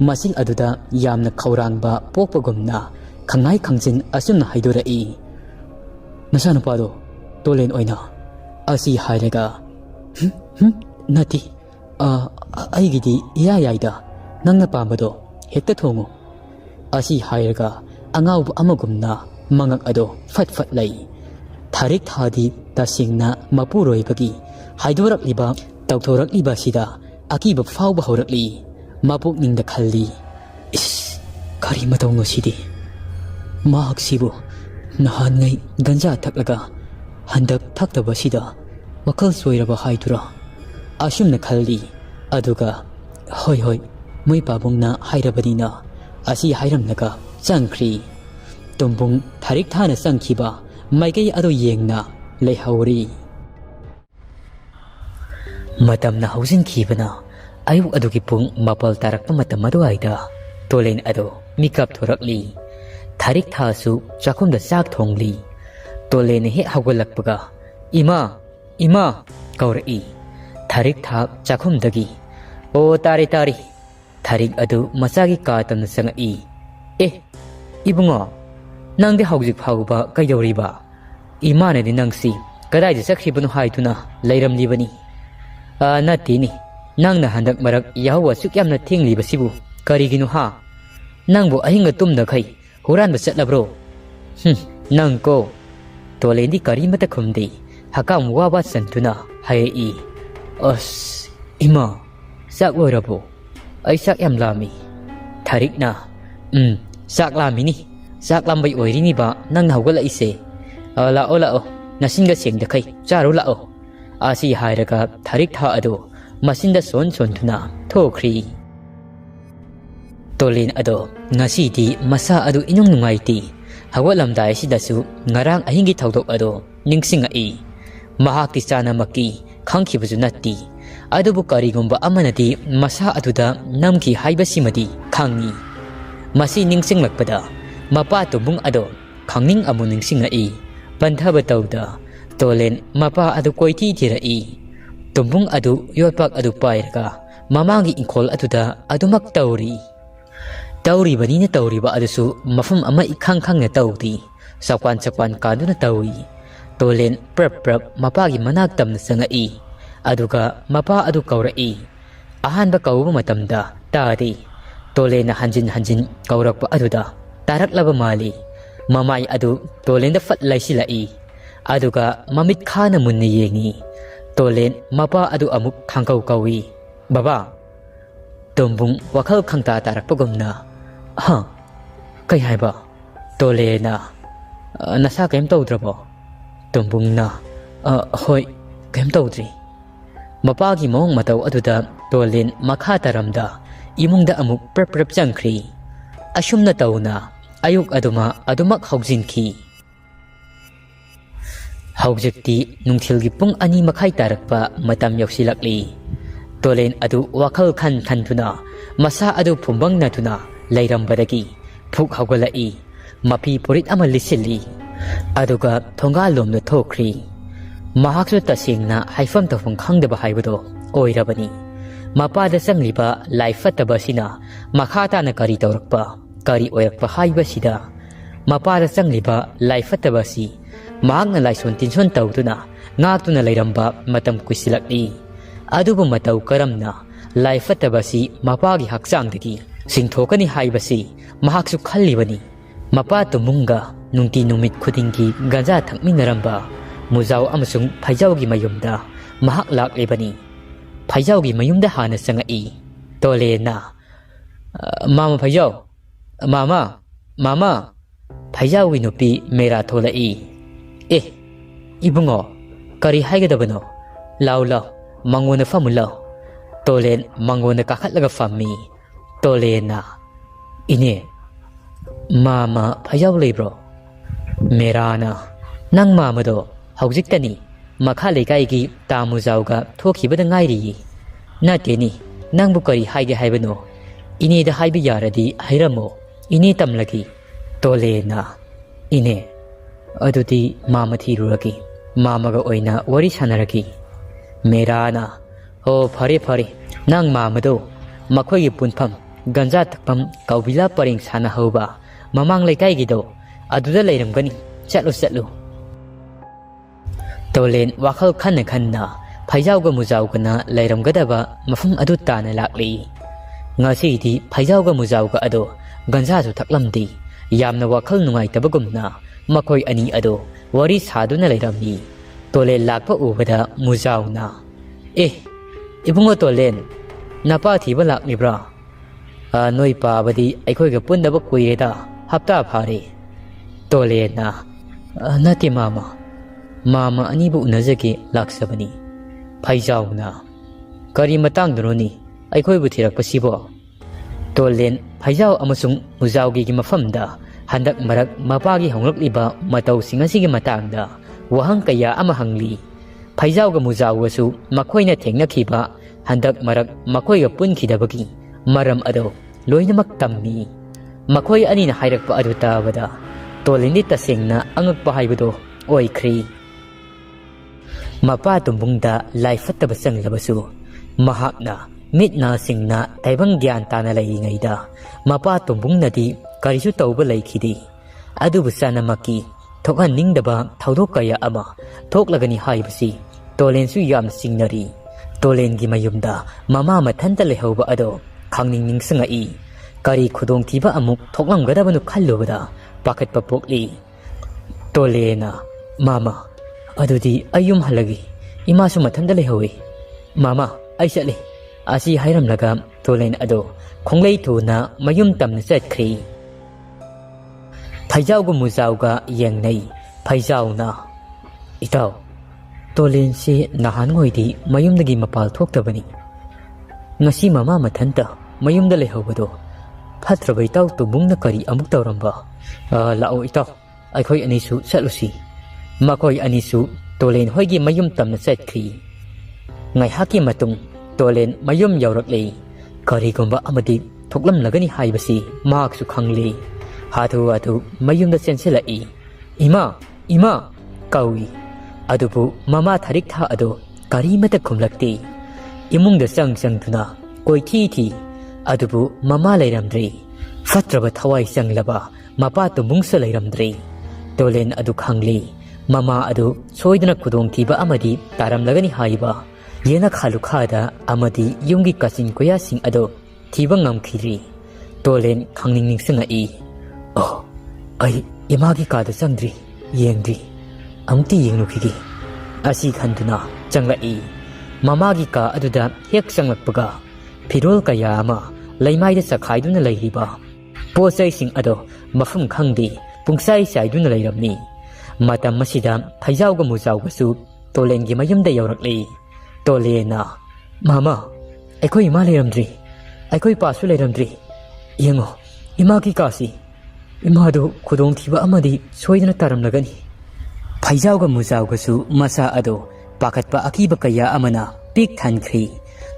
ꯃꯆꯤꯜ ꯑꯗꯨꯗ ꯌꯥꯝꯅ ꯈꯧꯔꯥꯡꯕ ꯄꯣꯛꯄꯒꯨꯝꯅ ꯈꯪꯉꯥꯏ ꯈꯪꯖꯤꯟ ꯑꯁꯨꯝꯅ ꯍꯥꯏꯗꯣꯔꯛꯏ ꯅꯆꯥꯅꯨꯄꯥꯗꯣ ꯇꯣꯂꯦꯟ ꯑꯣꯏꯅ ꯑꯁꯤ ꯍꯥꯏꯔꯒ ꯅꯠꯇꯦ ꯑꯩꯒꯤꯗꯤ ꯏꯌꯥ ꯌꯥꯏꯗ ꯅꯪꯅ ꯄꯥꯝꯕꯗꯣ ꯍꯦꯛꯇ ꯊꯣꯡꯉꯨ ꯑꯁꯤ ꯍꯥꯏꯔꯒ ꯑꯉꯥꯎꯕ ꯑꯃꯒꯨꯝꯅ ꯃꯉꯛ ꯑꯗꯣ ꯐꯠ ꯂꯩ ꯊꯥꯔꯤꯛ ꯊꯥꯗꯤ ꯇꯁꯦꯡꯅ ꯃꯄꯨꯔꯣꯏꯕꯒꯤ ꯍꯥꯏꯗꯣꯔꯛꯂꯤꯕ ꯇꯧꯊꯣꯔꯛꯂꯤꯕ ꯑꯁꯤꯗ ꯑꯀꯤꯕ ꯐꯥꯎꯕ ꯍꯧꯔꯛꯂꯤ ꯃꯄꯨꯛꯅꯤꯡꯗ ꯈꯜꯂꯤ ꯏꯁ ꯀꯔꯤ ꯃꯇꯧꯅꯣ ꯁꯤꯗꯤ ꯃꯍꯥꯛꯁꯤꯕꯨ ꯅꯍꯥꯟꯉꯩ ꯒꯟꯖꯥ ꯊꯛꯂꯒ ꯍꯟꯗꯛ ꯊꯛꯇꯕꯁꯤꯗ ꯋꯥꯈꯜ ꯁꯣꯏꯔꯕ ꯍꯥꯏꯗꯨꯔꯥ ꯑꯁꯨꯝꯅ ꯈꯜꯂꯤ ꯑꯗꯨꯒ ꯍꯣꯏ ꯃꯣꯏ ꯄꯥꯕꯨꯡꯅ ꯍꯥꯏꯔꯕꯅꯤꯅ ꯑꯁꯤ ꯍꯥꯏꯔꯝꯂꯒ ꯆꯪꯈ꯭ꯔꯤ ꯇꯨꯝꯕꯨꯡ ꯊꯥꯔꯤꯛ ꯊꯥꯅ ꯆꯪꯈꯤꯕ ꯃꯥꯏꯀꯩ ꯑꯗꯨ ꯌꯦꯡꯅ ꯂꯩꯍꯧꯔꯤ ꯃꯇꯝꯅ ꯍꯧꯖꯤꯟꯈꯤꯕꯅ ꯑꯌꯨꯛ ꯑꯗꯨꯒꯤ ꯄꯨꯡ 4 ꯇꯥꯔꯛꯄ ꯃꯇꯝ ꯑꯗꯨꯋꯥꯏꯗ ꯇꯣꯂꯦꯟ ꯑꯗꯨ ꯃꯤꯀꯞ ꯊꯣꯔꯛꯂꯤ ꯊꯥꯔꯤꯛ ꯊꯥꯁꯨ ꯆꯥꯛꯈꯨꯝꯗ ꯆꯥꯛ ꯊꯣꯡꯂꯤ ꯇꯣꯂꯦꯟꯅ ꯍꯦꯛ ꯍꯧꯒꯠꯂꯛꯄꯒ ꯏꯃꯥ ꯀꯧꯔꯛꯏ ꯊꯥꯔꯤꯛ ꯊꯥ ꯆꯥꯛꯈꯨꯝꯗꯒꯤ ꯑꯣ ꯇꯥꯔꯦ ꯊꯥꯔꯤꯛ ꯑꯗꯨ ꯃꯆꯥꯒꯤ ꯀꯥ ꯇꯝꯅ ꯆꯪꯉꯛꯏ ꯏꯕꯨꯡꯉꯣ ꯅꯪꯗꯤ ꯍꯧꯖꯤꯛ ꯐꯥꯎꯕ ꯀꯩꯗꯧꯔꯤꯕ ꯏꯃꯥꯅꯗꯤ ꯅꯪꯁꯤ ꯀꯗꯥꯏꯗ ꯆꯠꯈꯤꯕꯅꯣ ꯍꯥꯏꯗꯨꯅ ꯂꯩꯔꯝꯂꯤꯕꯅꯤ ꯅꯠꯇꯦꯅꯤ ꯅꯪꯅ ꯍꯟꯗꯛ ꯃꯔꯛ ꯌꯥꯍꯧ ꯑꯁꯨꯛ ꯌꯥꯝꯅ ꯊꯦꯡꯂꯤꯕꯁꯤꯕꯨ ꯀꯔꯤꯒꯤꯅꯣ ꯅꯪꯕꯨ ꯑꯍꯤꯡꯒ ꯇꯨꯝꯗꯈꯩ ꯍꯨꯔꯥꯟꯕ ꯆꯠꯂꯕ꯭ꯔꯣ ꯅꯪꯀꯣ ꯇꯣꯂꯦꯟꯗꯤ ꯀꯔꯤꯃꯇ ꯈꯨꯝꯗꯦ ꯍꯀꯥꯝ ꯋꯥꯕ ꯆꯟꯗꯨꯅ ꯍꯥꯏꯔꯛꯏ ꯑꯁ ꯏꯃꯥ ꯆꯥꯛ ꯂꯣꯏꯔꯕꯣ ꯑꯩ ꯆꯥꯛ ꯌꯥꯝ ꯂꯥꯝꯃꯤ ꯊꯥꯔꯤꯛꯅ ꯆꯥꯛ ꯂꯥꯝꯃꯤꯅꯤ ꯆꯥꯛ ꯂꯥꯝꯕꯩ ꯑꯣꯏꯔꯤꯅꯤꯕ ꯅꯪꯅ ꯍꯧꯒꯠꯂꯛꯏꯁꯦ ꯂꯥꯛꯑꯣ ꯅꯆꯤꯟꯒ ꯁꯦꯡꯗꯈꯩ ꯆꯥꯔꯨ ꯂꯥꯛꯑꯣ ꯑꯁꯤ ꯍꯥꯏꯔꯒ ꯊꯥꯔꯤꯛ ꯊꯥ ꯑꯗꯨ ꯃꯆꯤꯟꯗ ꯁꯣꯟꯗꯨꯅ ꯊꯣꯛꯈ꯭ꯔꯤ ꯇꯣꯂꯦꯟ ꯑꯗꯣ ꯉꯁꯤꯗꯤ ꯃꯁꯥ ꯑꯗꯨ ꯏꯅꯨꯡ ꯅꯨꯡꯉꯥꯏꯇꯦ ꯍꯧꯒꯠꯂꯝꯗꯥꯏꯁꯤꯗꯁꯨ ꯉꯔꯥꯡ ꯑꯍꯤꯡꯒꯤ ꯊꯧꯗꯣꯛ ꯑꯗꯣ ꯅꯤꯡꯁꯤꯡꯉꯛꯏ ꯃꯍꯥꯛꯇꯤ ꯆꯥꯅꯃꯛꯀꯤ ꯈꯪꯈꯤꯕꯁꯨ ꯅꯠꯇꯦ ꯑꯗꯨꯕꯨ ꯀꯔꯤꯒꯨꯝꯕ ꯑꯃꯅꯗꯤ ꯃꯁꯥ ꯑꯗꯨꯗ ꯅꯝꯈꯤ ꯍꯥꯏꯕꯁꯤꯃꯗꯤ ꯈꯪꯉꯤ ꯃꯁꯤ ꯅꯤꯡꯁꯤꯡꯂꯛꯄꯗ ꯃꯄꯥ ꯇꯨꯝꯕꯨꯡ ꯑꯗꯣ ꯈꯪꯅꯤꯡ ꯑꯃꯨꯛ ꯅꯤꯡꯁꯤꯡꯉꯛꯏ ꯄꯟꯊꯕ ꯇꯧꯗ ꯇꯣꯂꯦꯟ ꯃꯄꯥ ꯑꯗꯨ ꯀꯣꯏꯊꯤ ꯊꯤꯔꯛꯏ ꯇꯨꯝꯕꯨꯡ ꯑꯗු ꯌꯣꯠꯄꯥꯛ ꯑꯗꯨ ꯄꯥꯏꯔꯒ ꯃꯃꯥꯡꯒꯤ ꯏꯪꯈꯣꯜ ꯑꯗꯨꯗ ꯑꯗꯨꯃꯛ ꯇꯧꯔꯤꯕꯅꯤꯅ ꯇꯧꯔꯤꯕ ꯑꯗꯨꯁꯨ ꯃꯐꯝ ꯑꯃ ꯏꯈꯪ ꯈꯪꯅ ꯇꯧꯗꯦ ꯆꯛꯄꯥꯟ ꯀꯥꯟꯗꯨꯅ ꯇꯧꯏ ꯇꯣꯂꯦꯟ ꯄ꯭ꯔꯞ ꯃꯄꯥꯒꯤ ꯃꯅꯥꯛ ꯇꯝꯅ ꯆꯪꯉꯛꯏ ꯑꯗꯨꯒ ꯃꯄꯥ ꯑꯗꯨ ꯀꯧꯔꯛꯏ ꯑꯍꯥꯟꯕ ꯀꯧꯕ ꯃꯇꯝꯗ ꯇꯥꯗꯦ ꯇꯣꯂꯦꯟꯅ ꯍꯟꯖꯤꯟ ꯀꯧꯔꯛꯄ ꯑꯗꯨꯗ ꯇꯥꯔꯛꯂꯕ ꯃꯥꯜꯂꯤ ꯃꯃꯥꯏ ꯑꯗꯨ ꯇꯣꯂꯦꯟꯗ ꯐꯠ ꯂꯩꯁꯤꯜꯂꯛꯏ ꯑꯗꯨꯒ ꯃꯃꯤꯠ ꯈꯥꯅ ꯃꯨꯟꯅ ꯌꯦꯡꯉꯤ ꯇꯣꯂꯦꯟ ꯃꯄꯥ ꯑꯗꯨ ꯑꯃꯨꯛ ꯈꯥꯡꯀꯧ ꯀꯧꯏ ꯕꯕꯥ ꯇꯨꯝꯕꯨꯡ ꯋꯥꯈꯜ ꯈꯪꯇꯥ ꯇꯥꯔꯛꯄꯒꯨꯝꯅ ꯀꯩ ꯍꯥꯏꯕ ꯇꯣꯂꯦꯟꯅ ꯅꯁꯥ ꯀꯩꯝ ꯇꯧꯗ꯭ꯔꯕꯣ ꯇꯨꯝꯕꯨꯡꯅ ꯍꯣꯏ ꯀꯩꯝ ꯇꯧꯗ꯭ꯔꯤ ꯃꯄꯥꯒꯤ ꯃꯑꯣꯡ ꯃꯇꯧ ꯑꯗꯨꯗ ꯇꯣꯂꯦꯟ ꯃꯈꯥ ꯇꯥꯔꯝꯗ ꯏꯃꯨꯡꯗ ꯑꯃꯨꯛ ꯄ꯭ꯔꯞ ꯆꯪꯈ꯭ꯔꯤ ꯑꯁꯨꯝꯅ ꯇꯧꯅ ꯑꯌꯨꯛ ꯑꯗꯨꯃ ꯑꯗꯨꯃꯛ ꯍꯧꯖꯤꯟꯈꯤ ꯍꯧꯖꯤꯛꯇꯤ ꯅꯨꯡꯊꯤꯜꯒꯤ ꯄꯨꯡ 2:30 ꯇꯥꯔꯛꯄ ꯃꯇꯝ ꯌꯧꯁꯤꯜꯂꯛꯂꯤ ꯇꯣꯂꯦꯟ ꯑꯗꯨ ꯋꯥꯈꯜ ꯈꯟꯗꯨꯅ ꯃꯁꯥ ꯑꯗꯨ ꯐꯨꯝꯕꯪꯅꯗꯨꯅ ꯂꯩꯔꯝꯕꯗꯒꯤ ꯐꯨꯛ ꯍꯧꯒꯠꯂꯛꯏ ꯃꯄꯤ ꯐꯨꯔꯤꯠ ꯑꯃ ꯂꯤꯠꯁꯤꯜꯂꯤ ꯑꯗꯨꯒ ꯊꯣꯡꯒꯥꯜ ꯂꯣꯝꯗ ꯊꯣꯛꯈ꯭ꯔꯤ ꯃꯍꯥꯛꯁꯨ ꯇꯁꯦꯡꯅ ꯍꯥꯏꯐꯝ ꯇꯧꯐꯝ ꯈꯪꯗꯕ ꯍꯥꯏꯕꯗꯣ ꯑꯣꯏꯔꯕꯅꯤ ꯃꯄꯥꯗ ꯆꯪꯂꯤꯕ ꯂꯥꯏ ꯐꯠꯇꯕ ꯑꯁꯤꯅ ꯃꯈꯥ ꯇꯥꯅ ꯀꯔꯤ ꯇꯧꯔꯛꯄ ꯀꯔꯤ ꯑꯣꯏꯔꯛꯄ ꯍꯥꯏꯕꯁꯤꯗ ꯃꯄꯥꯗ ꯆꯪꯂꯤꯕ ꯂꯥꯏ ꯐꯠꯇꯕ ꯑꯁꯤ ꯃꯍꯥꯛꯅ ꯂꯥꯏꯁꯣꯟ ꯇꯤꯟꯁꯣꯟ ꯇꯧꯗꯨꯅ ꯉꯥꯛꯇꯨꯅ ꯂꯩꯔꯝꯕ ꯃꯇꯝ ꯀꯨꯏꯁꯤꯜꯂꯛꯂꯤ ꯑꯗꯨꯕꯨ ꯃꯇꯧ ꯀꯔꯝꯅ ꯂꯥꯏ ꯐꯠꯇꯕ ꯑꯁꯤ ꯃꯄꯥꯒꯤ ꯍꯛꯆꯥꯡꯗꯒꯤ ꯆꯤꯡꯊꯣꯛꯀꯅꯤ ꯍꯥꯏꯕꯁꯤ ꯃꯍꯥꯛꯁꯨ ꯈꯜꯂꯤꯕꯅꯤ ꯃꯄꯥ ꯇꯨꯝꯕꯨꯡꯒ ꯅꯨꯡꯇꯤ ꯅꯨꯃꯤꯠ ꯈꯨꯗꯤꯡꯒꯤ ꯒꯟꯖꯥ ꯊꯛꯃꯤꯟꯅꯔꯝꯕ ꯃꯨꯖꯥꯎ ꯑꯃꯁꯨꯡ ꯐꯩꯖꯥꯎꯒꯤ ꯃꯌꯨꯝꯗ ꯃꯍꯥꯛ ꯂꯥꯛꯂꯤꯕꯅꯤ ꯐꯩꯖꯥꯎꯒꯤ ꯃꯌꯨꯝꯗ ꯍꯥꯟꯅ ꯆꯪꯉꯛꯏ ꯇꯣꯂꯦꯟꯅ ꯃꯥꯃꯥ ꯐꯩꯖꯥꯎ ꯃꯥꯃꯥ ꯐꯩꯖꯥꯎꯒꯤ ꯅꯨꯄꯤ ꯃꯦꯔꯥ ꯊꯣꯛꯂꯛꯏ ꯏꯕꯨꯡꯉꯣ ꯀꯔꯤ ꯍꯥꯏꯒꯗꯕꯅꯣ ꯂꯥꯎ ꯃꯉꯣꯟꯗ ꯐꯝꯃꯨ ꯂꯥꯎ ꯇꯣꯂꯦꯟ ꯃꯉꯣꯟꯗ ꯀꯥꯈꯠꯂꯒ ꯐꯝꯃꯤ ꯇꯣꯂꯦꯟꯅ ꯏꯅꯦ ꯃꯥꯃꯥ ꯐꯩꯖꯥꯎ ꯂꯩꯕ꯭ꯔꯣ ꯃꯦꯔꯥꯅ ꯅꯪ ꯃꯥꯃꯥꯗꯣ ꯍꯧꯖꯤꯛꯇꯅꯤ ꯃꯈꯥ ꯂꯩꯀꯥꯏꯒꯤ ꯇꯥ ꯃꯨꯖꯥꯎꯒ ꯊꯣꯛꯈꯤꯕꯗ ꯉꯥꯏꯔꯤꯌꯦ ꯅꯠꯇꯦꯅꯤ ꯅꯪꯕꯨ ꯀꯔꯤ ꯍꯥꯏꯒꯦ ꯍꯥꯏꯕꯅꯣ ꯏꯅꯦꯗ ꯍꯥꯏꯕ ꯌꯥꯔꯗꯤ ꯍꯥꯏꯔꯝꯃꯣ ꯏꯅꯦ ꯇꯝꯂꯒꯦ ꯇꯣꯂꯦꯟꯅ ꯏꯅꯦ ꯑꯗꯨꯗꯤ ꯃꯥꯃꯥ ꯊꯤꯔꯨꯔꯒꯦ ꯃꯥꯃꯥꯒ ꯑꯣꯏꯅ ꯋꯥꯔꯤ ꯁꯥꯟꯅꯔꯒꯦ ꯃꯦꯔꯥꯅ ꯐꯔꯦ ꯅꯪ ꯃꯥꯃꯥꯗꯣ ꯃꯈꯣꯏꯒꯤ ꯄꯨꯟꯐꯝ ꯒꯟꯖꯥ ꯊꯛꯐꯝ ꯀꯧꯕꯤꯂꯥ ꯄꯔꯦꯡ ꯁꯥꯟꯅꯍꯧꯕ ꯃꯃꯥꯡ ꯂꯩꯀꯥꯏꯒꯤꯗꯣ ꯑꯗꯨꯗ ꯂꯩꯔꯝꯒꯅꯤ ꯆꯠꯂꯨ ꯇꯣꯂꯦꯟ ꯋꯥꯈꯜ ꯈꯟꯅ ꯐꯩꯖꯥꯎꯒ ꯃꯨꯖꯥꯎꯒꯅ ꯂꯩꯔꯝꯒꯗꯕ ꯃꯐꯝ ꯑꯗꯨ ꯇꯥꯅ ꯂꯥꯛꯂꯤ ꯉꯁꯤꯗꯤ ꯐꯩꯖꯥꯎꯒ ꯃꯨꯖꯥꯎꯒ ꯑꯗꯣ ꯒꯟꯖꯥꯁꯨ ꯊꯛꯂꯝꯗꯦ ꯌꯥꯝꯅ ꯋꯥꯈꯜ ꯅꯨꯡꯉꯥꯏꯇꯕꯒꯨꯝꯅ ꯃꯈꯣꯏ ꯑꯅꯤ ꯑꯗꯣ ꯋꯥꯔꯤ ꯁꯥꯗꯨꯅ ꯂꯩꯔꯝꯃꯤ ꯇꯣꯂꯦꯟ ꯂꯥꯛꯄ ꯎꯕꯗ ꯃꯨꯖꯥꯎꯅ ꯏꯕꯨꯡꯉꯣ ꯇꯣꯂꯦꯟ napa thiba laknibra noi pa badi aikoi ga pundaba kuireda hapta phare tole na nati mama ani bu unajake laksabani phaijau na kari matang droni aikoi bu thirak pasibo tolen phaijau amasung mujaugi gi mafamda handak marak mapa gi honglok liba matau singasi gi matangda wahang kaya ama hangli phaijau ga mujau wasu makhoina thengna khiba handak marak makhoi ga pun khidabagi maram ado loinamak tammi makhoi ani na hairakpa adu tabada tolini tasengna angakpa haibado oikhri mapa tumbungda laifattaba sanglabasu mahakna mitna singna taibang gyan tana laingaida mapa tumbungnadi karisu tauba laikhidi adubu sanamaki thokhan ningdaba thaudok kaya ama thoklagani haibasi tolensu yam singnari tolen gi mayumda mama mathanta lehauba ado khangning ningsanga i kari khudong thiba amuk thoklamgadabanu khallubada pakatpa pokli tolena mama adudi ayum halagi imasu mathanda lehawi mama aisale asi hairamlaga tolen ado khonglei thuna mayum tamna chatkhri phaijauga mujauga yengnei phaijauna itaw tolen si nahan ngoidi mayumdagi mapal thoktabani ngasi mama mathanta mayumda lehawado phatrabai taw tubungna kari amuk tawramba lao itaw aikhoi anisu chatlusi makoi anisu tolen hoigi mayum tamna chatkhri ngai haki matung tolen mayum yaurakle karigomba amadi thoklam lagani haibasi maksu khangli hathu mayumda senselai ima kawi adubu mama tharik tha ado karimata khumlakti imungda sangtuna koithi adubu mama leiramdri fatraba thawai sanglaba mapa tumungsa leiramdri tolen adu khangli mama adu soidana khudong thiba amadi taramlagani haiba yena khalukhada amadi yumgi kasin koya sing ado thiba ngamkhiri tolen khangning ningsanga i ai imagi kada sangdri yengdri amti yengnukhigi asi khanduna changlai mamagi ka aduda hek sanglakpaga phirol kaya ama leimaida sakhaiduna leiriba posai sing ado mafum khangdi pungsai saiduna leiramni matam masida phaijauga mujaugasu tolengi mayumda yaurakle tolena mama aikoi ma leiramdri aikoi pasu leiramdri yengo imagi kasi imadu khudong thiba amadi soidana taramlagani phaijauga mujaugasu masa ado pakatpa akiba kaya amana pik thankhri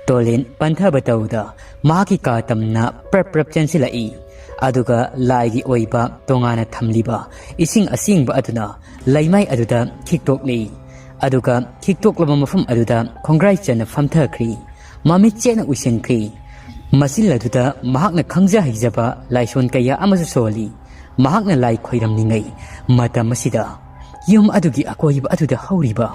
tolen panthaba tauda maki ka tamna prap chansilai aduga laigi oiba tongana thamliba ising asingba aduna laimai aduda khiktoklei aduga khiktoklaba mafam aduda khongrai chana famthakhri mami chena usenkhri masil aduda mahakna khangja hijaba laison kaya amasu soli mahakna lai khoiramningai mata masida yum adugi akoiba aduda hauriba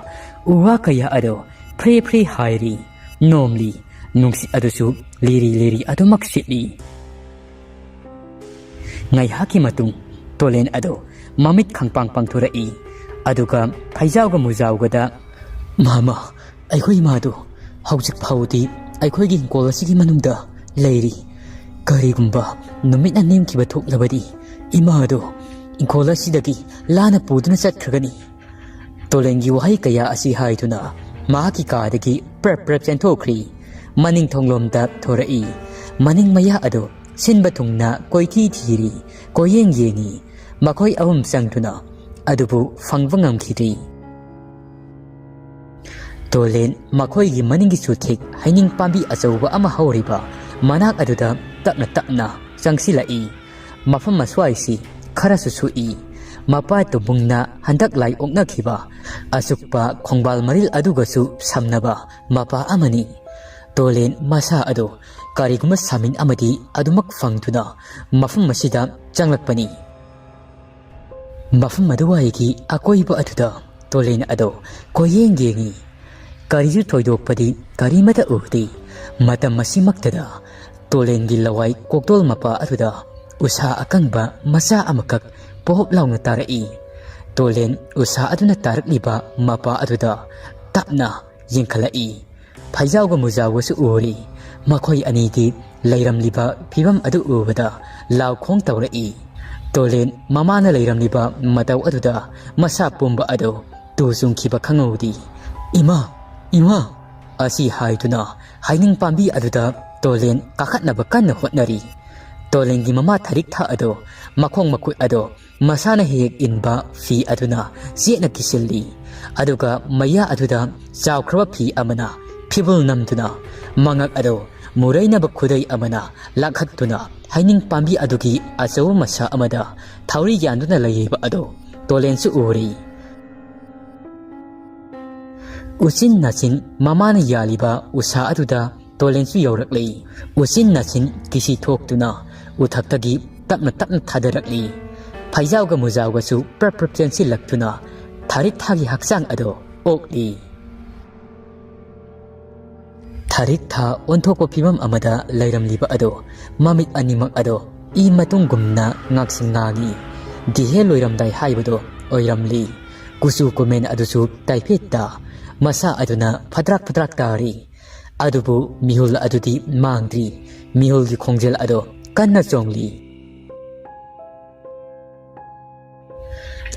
uwa kaya ado pre hairi nomli nungsi adusu liri adumak sitli ngai haki matung tolen ado mamit khangpang pangthurai aduga phaijauga mujauga mama aikoi madu haujik phaudi aikoi gi kolasi manungda leiri karigumba numit anem kiba thoklabadi imado kolasi dagi lana puduna chatkhagani tolengi wahai kaya asi haiduna mahaki kadagi prep chenthokri maning thonglomda thorai maning maya ado sinba thungna koithi thiri koyeng yengi makhoi ahum sangtuna adubu fangbangam khiri tolen makhoi gi maningi suthik haining pambi achauba ama hauriba manak aduda takna changsilai mafam maswaisi kharasu sui mapa tubungna handak lai okna khiba asukpa khongbal maril adugasu samnaba mapa amani tolen masa ado kariguma samin amadi adumak fangtuna mafam masida changlakpani mafam maduwaigi akoiba aduda tolen ado koyeng yengi kariju thoidokpadi karimata uhdi matam masimaktada tolengi lawai koktol mapa aduda usa akangba masa amakak pohop launa tarai tolen usa aduna tarakliba mapa aduda tapna yingkhalai phaijauga mujaugasu uri ꯃꯈꯣꯏ ꯑꯅꯤꯒꯤ ꯂꯩꯔꯝꯂꯤꯕ ꯐꯤꯕꯝ ꯑꯗꯨ ꯎꯕꯗ ꯂꯥꯎꯈꯣꯡ ꯇꯧꯔꯛꯏ꯫ ꯇꯣꯂꯦꯟ ꯃꯃꯥꯅ ꯂꯩꯔꯝꯂꯤꯕ ꯃꯇꯧ ꯑꯗꯨꯗ ꯃꯁꯥ ꯄꯨꯝꯕ ꯑꯗꯨ ꯇꯨ ꯆꯨꯡꯈꯤꯕ ꯈꯪꯍꯧꯗꯦ꯫ ꯏꯃꯥ ꯏꯃꯥ ꯑꯁꯤ ꯍꯥꯏꯗꯨꯅ ꯍꯩꯅꯤꯡ ꯄꯥꯝꯕꯤ ꯑꯗꯨꯗ ꯇꯣꯂꯦꯟ ꯀꯥꯈꯠꯅꯕ ꯀꯟꯅ ꯍꯣꯠꯅꯔꯤ꯫ ꯇꯣꯂꯦꯟꯒꯤ ꯃꯃꯥ ꯊꯥꯔꯤꯛꯊꯥ ꯑꯗꯣ ꯃꯈꯣꯡ ꯃꯈꯨꯠ ꯑꯗꯣ ꯃꯁꯥꯅ ꯍꯦꯛ ꯏꯟꯕ ꯐꯤ ꯑꯗꯨꯅ ꯆꯦꯠꯅ ꯀꯤꯁꯤꯜꯂꯤ꯫ ꯑꯗꯨꯒ ꯃꯌꯥ ꯑꯗꯨꯗ ꯆꯥꯎꯈ꯭ꯔꯕ ꯐꯤ ꯑꯃꯅ ꯐꯤꯕꯨꯜ ꯅꯝꯗꯨꯅ ꯃꯉꯛ ꯑꯗꯣ ꯃꯨꯔꯩꯅꯕ ꯈꯨꯗꯩ ꯑꯃꯅ ꯂꯥꯛꯍꯠꯇꯨꯅ ꯍꯩꯅꯤꯡ ꯄꯥꯝꯕꯤ ꯑꯗꯨꯒꯤ ꯑꯆꯧꯕ ꯃꯁꯥ ꯑꯃꯗ ꯊꯧꯔꯤ ꯌꯥꯟꯗꯨꯅ ꯂꯩꯔꯤꯕ ꯑꯗꯣ ꯇꯣꯂꯦꯟꯁꯨ ꯎꯔꯤ꯫ ꯎꯆꯤꯟ ꯅꯥꯆꯤꯟ ꯃꯃꯥꯅ ꯌꯥꯜꯂꯤꯕ ꯎꯁꯥ ꯑꯗꯨꯗ ꯇꯣꯂꯦꯟꯁꯨ ꯌꯧꯔꯛꯂꯤ꯫ ꯎꯆꯤꯟ ꯅꯥꯆꯤꯟ ꯀꯤꯁꯤ ꯊꯣꯛꯇꯨꯅ ꯎꯊꯛꯇꯒꯤ ꯇꯞꯅ ꯇꯞꯅ ꯊꯥꯗꯔꯛꯂꯤ꯫ ꯐꯩꯖꯥꯎꯒ ꯃꯨꯖꯥꯎꯒꯁꯨ ꯄ꯭ꯔꯞ ꯄ꯭ꯔꯞ ꯆꯦꯟꯁꯤꯜꯂꯛꯇꯨꯅ ꯊꯥꯔꯤꯛꯊꯥꯒꯤ ꯍꯛꯆꯥꯡ ꯑꯗꯣ ꯑꯣꯛꯂꯤ꯫ ꯊꯥꯔꯤꯛꯊꯥ ꯑꯣꯟꯊꯣꯛꯄ ꯐꯤꯕꯝ ꯑꯃꯗ ꯂꯩꯔꯝꯂꯤꯕ ꯑꯗꯣ ꯃꯃꯤꯠ ꯑꯅꯤꯃꯛ ꯑꯗꯣ ꯏ ꯃꯇꯨꯡꯒꯨꯝꯅ ꯉꯥꯛꯁꯪ ꯉꯥꯡꯏ꯫ ꯒꯤꯍꯦ ꯂꯣꯏꯔꯝꯗꯥꯏ ꯍꯥꯏꯕꯗꯣ ꯑꯣꯏꯔꯝꯂꯤ꯫ ꯀꯨꯆꯨ ꯀꯨꯃꯦꯟ ꯑꯗꯨꯁꯨ ꯇꯥꯏꯐꯦꯠꯇ ꯃꯁꯥ ꯑꯗꯨꯅ ꯐꯗ꯭ꯔꯥꯛ ꯐꯗ꯭ꯔꯥꯛ ꯇꯥꯔꯤ꯫ ꯑꯗꯨꯕꯨ ꯃꯤꯍꯨꯜ ꯑꯗꯨꯗꯤ ꯃꯥꯡꯗ꯭ꯔꯤ꯫ ꯃꯤꯍꯨꯜꯒꯤ ꯈꯣꯡꯖꯦꯜ ꯑꯗꯣ ꯀꯟꯅ ꯆꯣꯡꯂꯤ꯫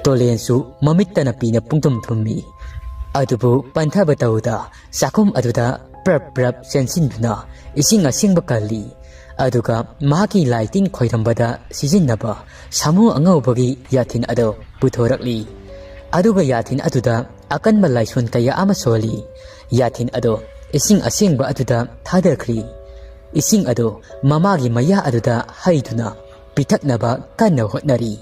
ꯇꯣꯂꯦꯟꯁꯨ ꯃꯃꯤꯠꯇꯅ ꯄꯤꯅ ꯄꯨꯡꯊꯨꯝ ꯊꯨꯝꯃꯤ꯫ ꯑꯗꯨꯕꯨ ꯄꯟꯊꯕ ꯇꯧꯗ ꯆꯥꯛꯈꯨꯝ ꯑꯗꯨꯗ ꯄ꯭ꯔꯞ ꯄ꯭ꯔꯞ ꯆꯦꯟꯁꯤꯟꯗꯨꯅ ꯏꯁꯤꯡ ꯑꯁꯦꯡꯕ ꯀꯜꯂꯤ꯫ ꯑꯗꯨꯒ ꯃꯍꯥꯛꯀꯤ ꯂꯥꯏ ꯇꯤꯟ ꯈꯣꯏꯔꯝꯕꯗ ꯁꯤꯖꯤꯟꯅꯕ ꯁꯥꯃꯨ ꯑꯉꯧꯕꯒꯤ ꯌꯥꯊꯤꯟ ꯑꯗꯣ ꯄꯨꯊꯣꯔꯛꯂꯤ꯫ ꯑꯗꯨꯒ ꯌꯥꯊꯤꯟ ꯑꯗꯨꯗ ꯑꯀꯟꯕ ꯂꯥꯏꯁꯣꯟ ꯀꯌꯥ ꯑꯃ ꯁꯣꯜꯂꯤ꯫ ꯌꯥꯊꯤꯟ ꯑꯗꯣ ꯏꯁꯤꯡ ꯑꯁꯦꯡꯕ ꯑꯗꯨꯗ ꯊꯥꯗꯈ꯭ꯔꯤ꯫ ꯏꯁꯤꯡ ꯑꯗꯣ ꯃꯃꯥꯒꯤ ꯃꯌꯥ ꯑꯗꯨꯗ ꯍꯩꯗꯨꯅ ꯄꯤꯊꯛꯅꯕ ꯀꯟꯅ ꯍꯣꯠꯅꯔꯤ꯫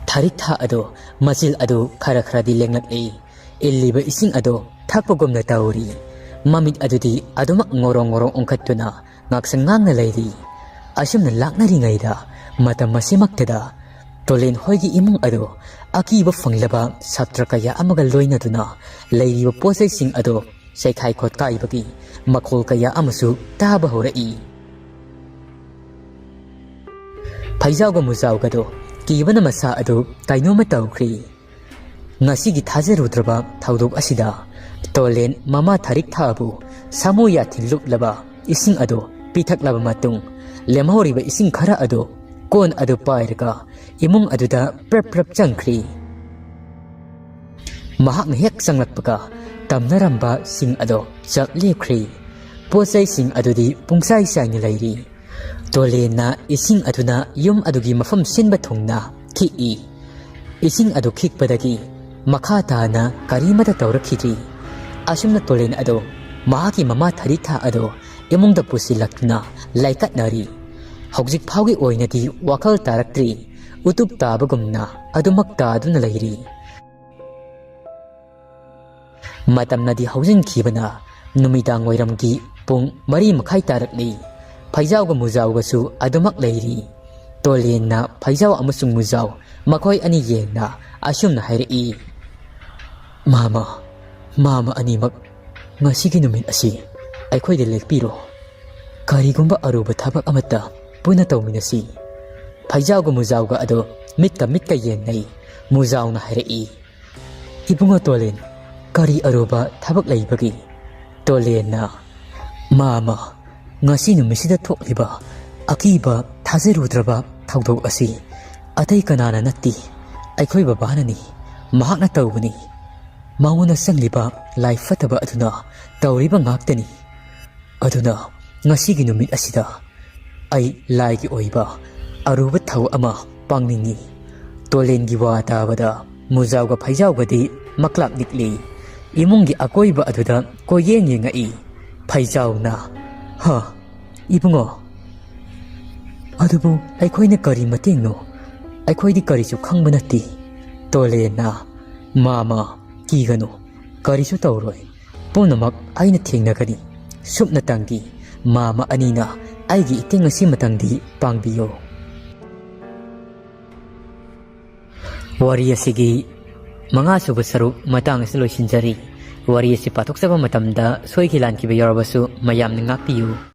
ꯊꯥꯔꯤꯛꯊꯥ ꯑꯗꯣ ꯃꯆꯤꯜ ꯑꯗꯨ ꯈꯔ ꯈꯔꯗꯤ ꯂꯦꯡꯂꯛꯂꯤ꯫ ꯏꯜꯂꯤꯕ ꯏꯁꯤꯡ ꯑꯗꯣ ꯊꯛꯄꯒꯨꯝꯅ ꯇꯧꯔꯤ꯫ ꯃꯃꯤꯠ ꯑꯗꯨꯗꯤ ꯑꯗꯨꯃꯛ ꯉꯣꯔꯣꯡ ꯉꯣꯔꯣꯡ ꯑꯣꯟꯈꯠꯇꯨꯅ ꯉꯥꯛꯁꯪ ꯉꯥꯡꯅ ꯂꯩꯔꯤ꯫ ꯑꯁꯨꯝꯅ ꯂꯥꯛꯅꯔꯤꯉꯩꯗ ꯃꯇꯝ ꯑꯁꯤꯃꯛꯇꯗ ꯇꯣꯂꯦꯟ ꯍꯣꯏꯒꯤ ꯏꯃꯨꯡ ꯑꯗꯣ ꯑꯀꯤꯕ ꯐꯪꯂꯕ ꯁꯥꯇ꯭ꯔ ꯀꯌꯥ ꯑꯃꯒ ꯂꯣꯏꯅꯗꯨꯅ ꯂꯩꯔꯤꯕ ꯄꯣꯠꯆꯩꯁꯤꯡ ꯑꯗꯣ ꯆꯩꯈꯥꯏ ꯈꯣꯠꯀꯥꯏꯕꯒꯤ ꯃꯈꯣꯜ ꯀꯌꯥ ꯑꯃꯁꯨ ꯇꯥꯕ ꯍꯧꯔꯛꯏ꯫ ꯐꯩꯖꯥꯎꯒ ꯃꯨꯖꯥꯎꯒꯗꯣ ꯀꯤꯕꯅ ꯃꯁꯥ ꯑꯗꯨ ꯀꯩꯅꯣꯝꯃ ꯇꯧꯈ꯭ꯔꯤ꯫ ꯉꯁꯤꯒꯤ ꯊꯥꯖꯔꯨꯗ꯭ꯔꯕ ꯊꯧꯗꯣꯛ ꯑꯁꯤꯗ ꯇꯣꯂꯦꯟ ꯃꯃꯥ ꯊꯥꯔꯤꯛꯊꯥꯕꯨ ꯁꯥꯃꯨ ꯌꯥꯊꯤꯟ ꯂꯨꯞꯂꯕ ꯏꯁꯤꯡ ꯑꯗꯨ ꯄꯤꯊꯛꯂꯕ ꯃꯇꯨꯡ ꯂꯦꯝꯍꯧꯔꯤꯕ ꯏꯁꯤꯡ ꯈꯔ ꯑꯗꯨ ꯀꯣꯟ ꯑꯗꯨ ꯄꯥꯏꯔꯒ ꯏꯃꯨꯡ ꯑꯗꯨꯗ ꯄ꯭ꯔꯞ ꯄ꯭ꯔꯞ ꯆꯪꯈ꯭ꯔꯤ꯫ ꯃꯍꯥꯛꯅ ꯍꯦꯛ ꯆꯪꯂꯛꯄꯒ ꯇꯝꯅꯔꯝꯕ ꯁꯤꯡ ꯑꯗꯣ ꯆꯞ ꯂꯦꯞꯈ꯭ꯔꯤ꯫ ꯄꯣꯠꯆꯩꯁꯤꯡ ꯑꯗꯨꯗꯤ ꯄꯨꯡꯆꯥꯏ ꯆꯥꯏꯅ ꯂꯩꯔꯤ꯫ ꯇꯣꯂꯦꯟꯅ ꯏꯁꯤꯡ ꯑꯗꯨꯅ ꯌꯨꯝ ꯑꯗꯨꯒꯤ ꯃꯐꯝ ꯁꯤꯟꯕ ꯊꯨꯡꯅ ꯈꯤꯛꯏ꯫ ꯏꯁꯤꯡ ꯑꯗꯨ ꯈꯤꯛꯄꯗꯒꯤ ꯃꯈꯥ ꯇꯥꯅ ꯀꯔꯤꯃꯠꯇ ꯇꯧꯔꯛꯈꯤꯗ꯭ꯔꯤ꯫ ꯑꯁꯨꯝꯅ ꯇꯣꯂꯦꯟ ꯑꯗꯣ ꯃꯍꯥꯛꯀꯤ ꯃꯃꯥ ꯊꯥꯔꯤꯛꯊꯥ ꯑꯗꯣ ꯏꯃꯨꯡꯗ ꯄꯨꯁꯤꯜꯂꯛꯇꯨꯅ ꯂꯥꯏꯀꯠꯅꯔꯤ꯫ ꯍꯧꯖꯤꯛ ꯐꯥꯎꯒꯤ ꯑꯣꯏꯅꯗꯤ ꯋꯥꯈꯜ ꯇꯥꯔꯛꯇ꯭ꯔꯤ꯫ ꯎꯇꯨꯞ ꯇꯥꯕꯒꯨꯝꯅ ꯑꯗꯨꯃꯛ ꯇꯥꯗꯨꯅ ꯂꯩꯔꯤ꯫ ꯃꯇꯝꯅꯗꯤ ꯍꯧꯖꯤꯟꯈꯤꯕꯅ ꯅꯨꯃꯤꯗꯥꯡ ꯋꯥꯏꯔꯝꯒꯤ ꯄꯨꯡ 4:30 ꯇꯥꯔꯛꯂꯤ꯫ ꯐꯩꯖꯥꯎꯒ ꯃꯨꯖꯥꯎꯒꯁꯨ ꯑꯗꯨꯃꯛ ꯂꯩꯔꯤ꯫ ꯇꯣꯂꯦꯟꯅ ꯐꯩꯖꯥꯎ ꯑꯃꯁꯨꯡ ꯃꯨꯖꯥꯎ ꯃꯈꯣꯏ ꯑꯅꯤ ꯌꯦꯡꯅ ꯑꯁꯨꯝꯅ ꯍꯥꯏꯔꯛꯏ꯫ ꯃꯥꯃ ꯑꯅꯤꯃꯛ ꯉꯁꯤꯒꯤ ꯅꯨꯃꯤꯠ ꯑꯁꯤ ꯑꯩꯈꯣꯏꯗ ꯂꯦꯛꯄꯤꯔꯣ꯫ ꯀꯔꯤꯒꯨꯝꯕ ꯑꯔꯨꯕ ꯊꯕꯛ ꯑꯃꯠꯇ ꯄꯨꯟꯅ ꯇꯧꯃꯤꯟꯅꯁꯤ꯫ ꯐꯩꯖꯥꯎꯒ ꯃꯨꯖꯥꯎꯒ ꯑꯗꯣ ꯃꯤꯠꯀ ꯌꯦꯡꯅꯩ꯫ ꯃꯨꯖꯥꯎꯅ ꯍꯥꯏꯔꯛꯏ꯫ ꯏꯕꯨꯡꯉꯣ ꯇꯣꯂꯦꯟ, ꯀꯔꯤ ꯑꯔꯨꯕ ꯊꯕꯛ ꯂꯩꯕꯒꯦ? ꯇꯣꯂꯦꯟꯅ ꯃꯥꯃ, ꯉꯁꯤ ꯅꯨꯃꯤꯠꯁꯤꯗ ꯊꯣꯛꯂꯤꯕ ꯑꯀꯤꯕ ꯊꯥꯖꯔꯨꯗ꯭ꯔꯕ ꯊꯧꯗꯣꯛ ꯑꯁꯤ ꯑꯇꯩ ꯀꯅꯥꯅ ꯅꯠꯇꯦ, ꯑꯩꯈꯣꯏ ꯕꯕꯥꯅꯅꯤ꯫ ꯃꯍꯥꯛꯅ ꯇꯧꯕꯅꯤ꯫ ꯃꯉꯣꯟꯗ ꯆꯪꯂꯤꯕ ꯂꯥꯏ ꯐꯠꯇꯕ ꯑꯗꯨꯅ ꯇꯧꯔꯤꯕ ꯉꯥꯛꯇꯅꯤ꯫ ꯑꯗꯨꯅ ꯉꯁꯤꯒꯤ ꯅꯨꯃꯤꯠ ꯑꯁꯤꯗ ꯑꯩ ꯂꯥꯏꯒꯤ ꯑꯣꯏꯕ ꯑꯔꯨꯕ ꯊꯧ ꯑꯃ ꯄꯥꯡꯅꯤꯡꯉꯤ꯫ ꯇꯣꯂꯦꯟꯒꯤ ꯋꯥ ꯇꯥꯕꯗ ꯃꯨꯖꯥꯎꯒ ꯐꯩꯖꯥꯎꯒꯗꯤ ꯃꯛꯂꯥꯞ ꯅꯤꯛꯂꯤ꯫ ꯏꯃꯨꯡꯒꯤ ꯑꯀꯣꯏꯕ ꯑꯗꯨꯗ ꯀꯣꯏꯌꯦꯡ ꯌꯦꯡꯉꯛꯏ꯫ ꯐꯩꯖꯥꯎꯅ ꯏꯕꯨꯡꯉꯣ, ꯑꯗꯨꯕꯨ ꯑꯩꯈꯣꯏꯅ ꯀꯔꯤ ꯃꯇꯦꯡꯅꯣ? ꯑꯩꯈꯣꯏꯗꯤ ꯀꯔꯤꯁꯨ ꯈꯪꯕ ꯅꯠꯇꯦ꯫ ꯇꯣꯂꯦꯟꯅ ꯃꯥꯃ, ꯀꯤꯒꯅꯨ, ꯀꯔꯤꯁꯨ ꯇꯧꯔꯣꯏ꯫ ꯄꯨꯝꯅꯃꯛ ꯑꯩꯅ ꯊꯦꯡꯅꯒꯅꯤ꯫ ꯁꯨꯞꯅꯇꯪꯒꯤ ꯃꯥꯃ ꯑꯅꯤꯅ ꯑꯩꯒꯤ ꯏꯇꯦꯡ ꯑꯁꯤꯃꯇꯪꯗꯤ ꯄꯥꯡꯕꯤꯌꯣ꯫ ꯋꯥꯔꯤ ꯑꯁꯤꯒꯤ 5ꯁꯨꯕ ꯁꯔꯨꯛ ꯃꯇꯥꯡ ꯑꯁꯤ ꯂꯣꯏꯁꯤꯟꯖꯔꯤ꯫ ꯋꯥꯔꯤ ꯑꯁꯤ ꯄꯥꯊꯣꯛꯆꯕ ꯃꯇꯝꯗ ꯁꯣꯏꯈꯤ ꯂꯥꯟꯈꯤꯕ ꯌꯥꯎꯔꯕꯁꯨ ꯃꯌꯥꯝꯅ ꯉꯥꯛꯄꯤꯌꯨ꯫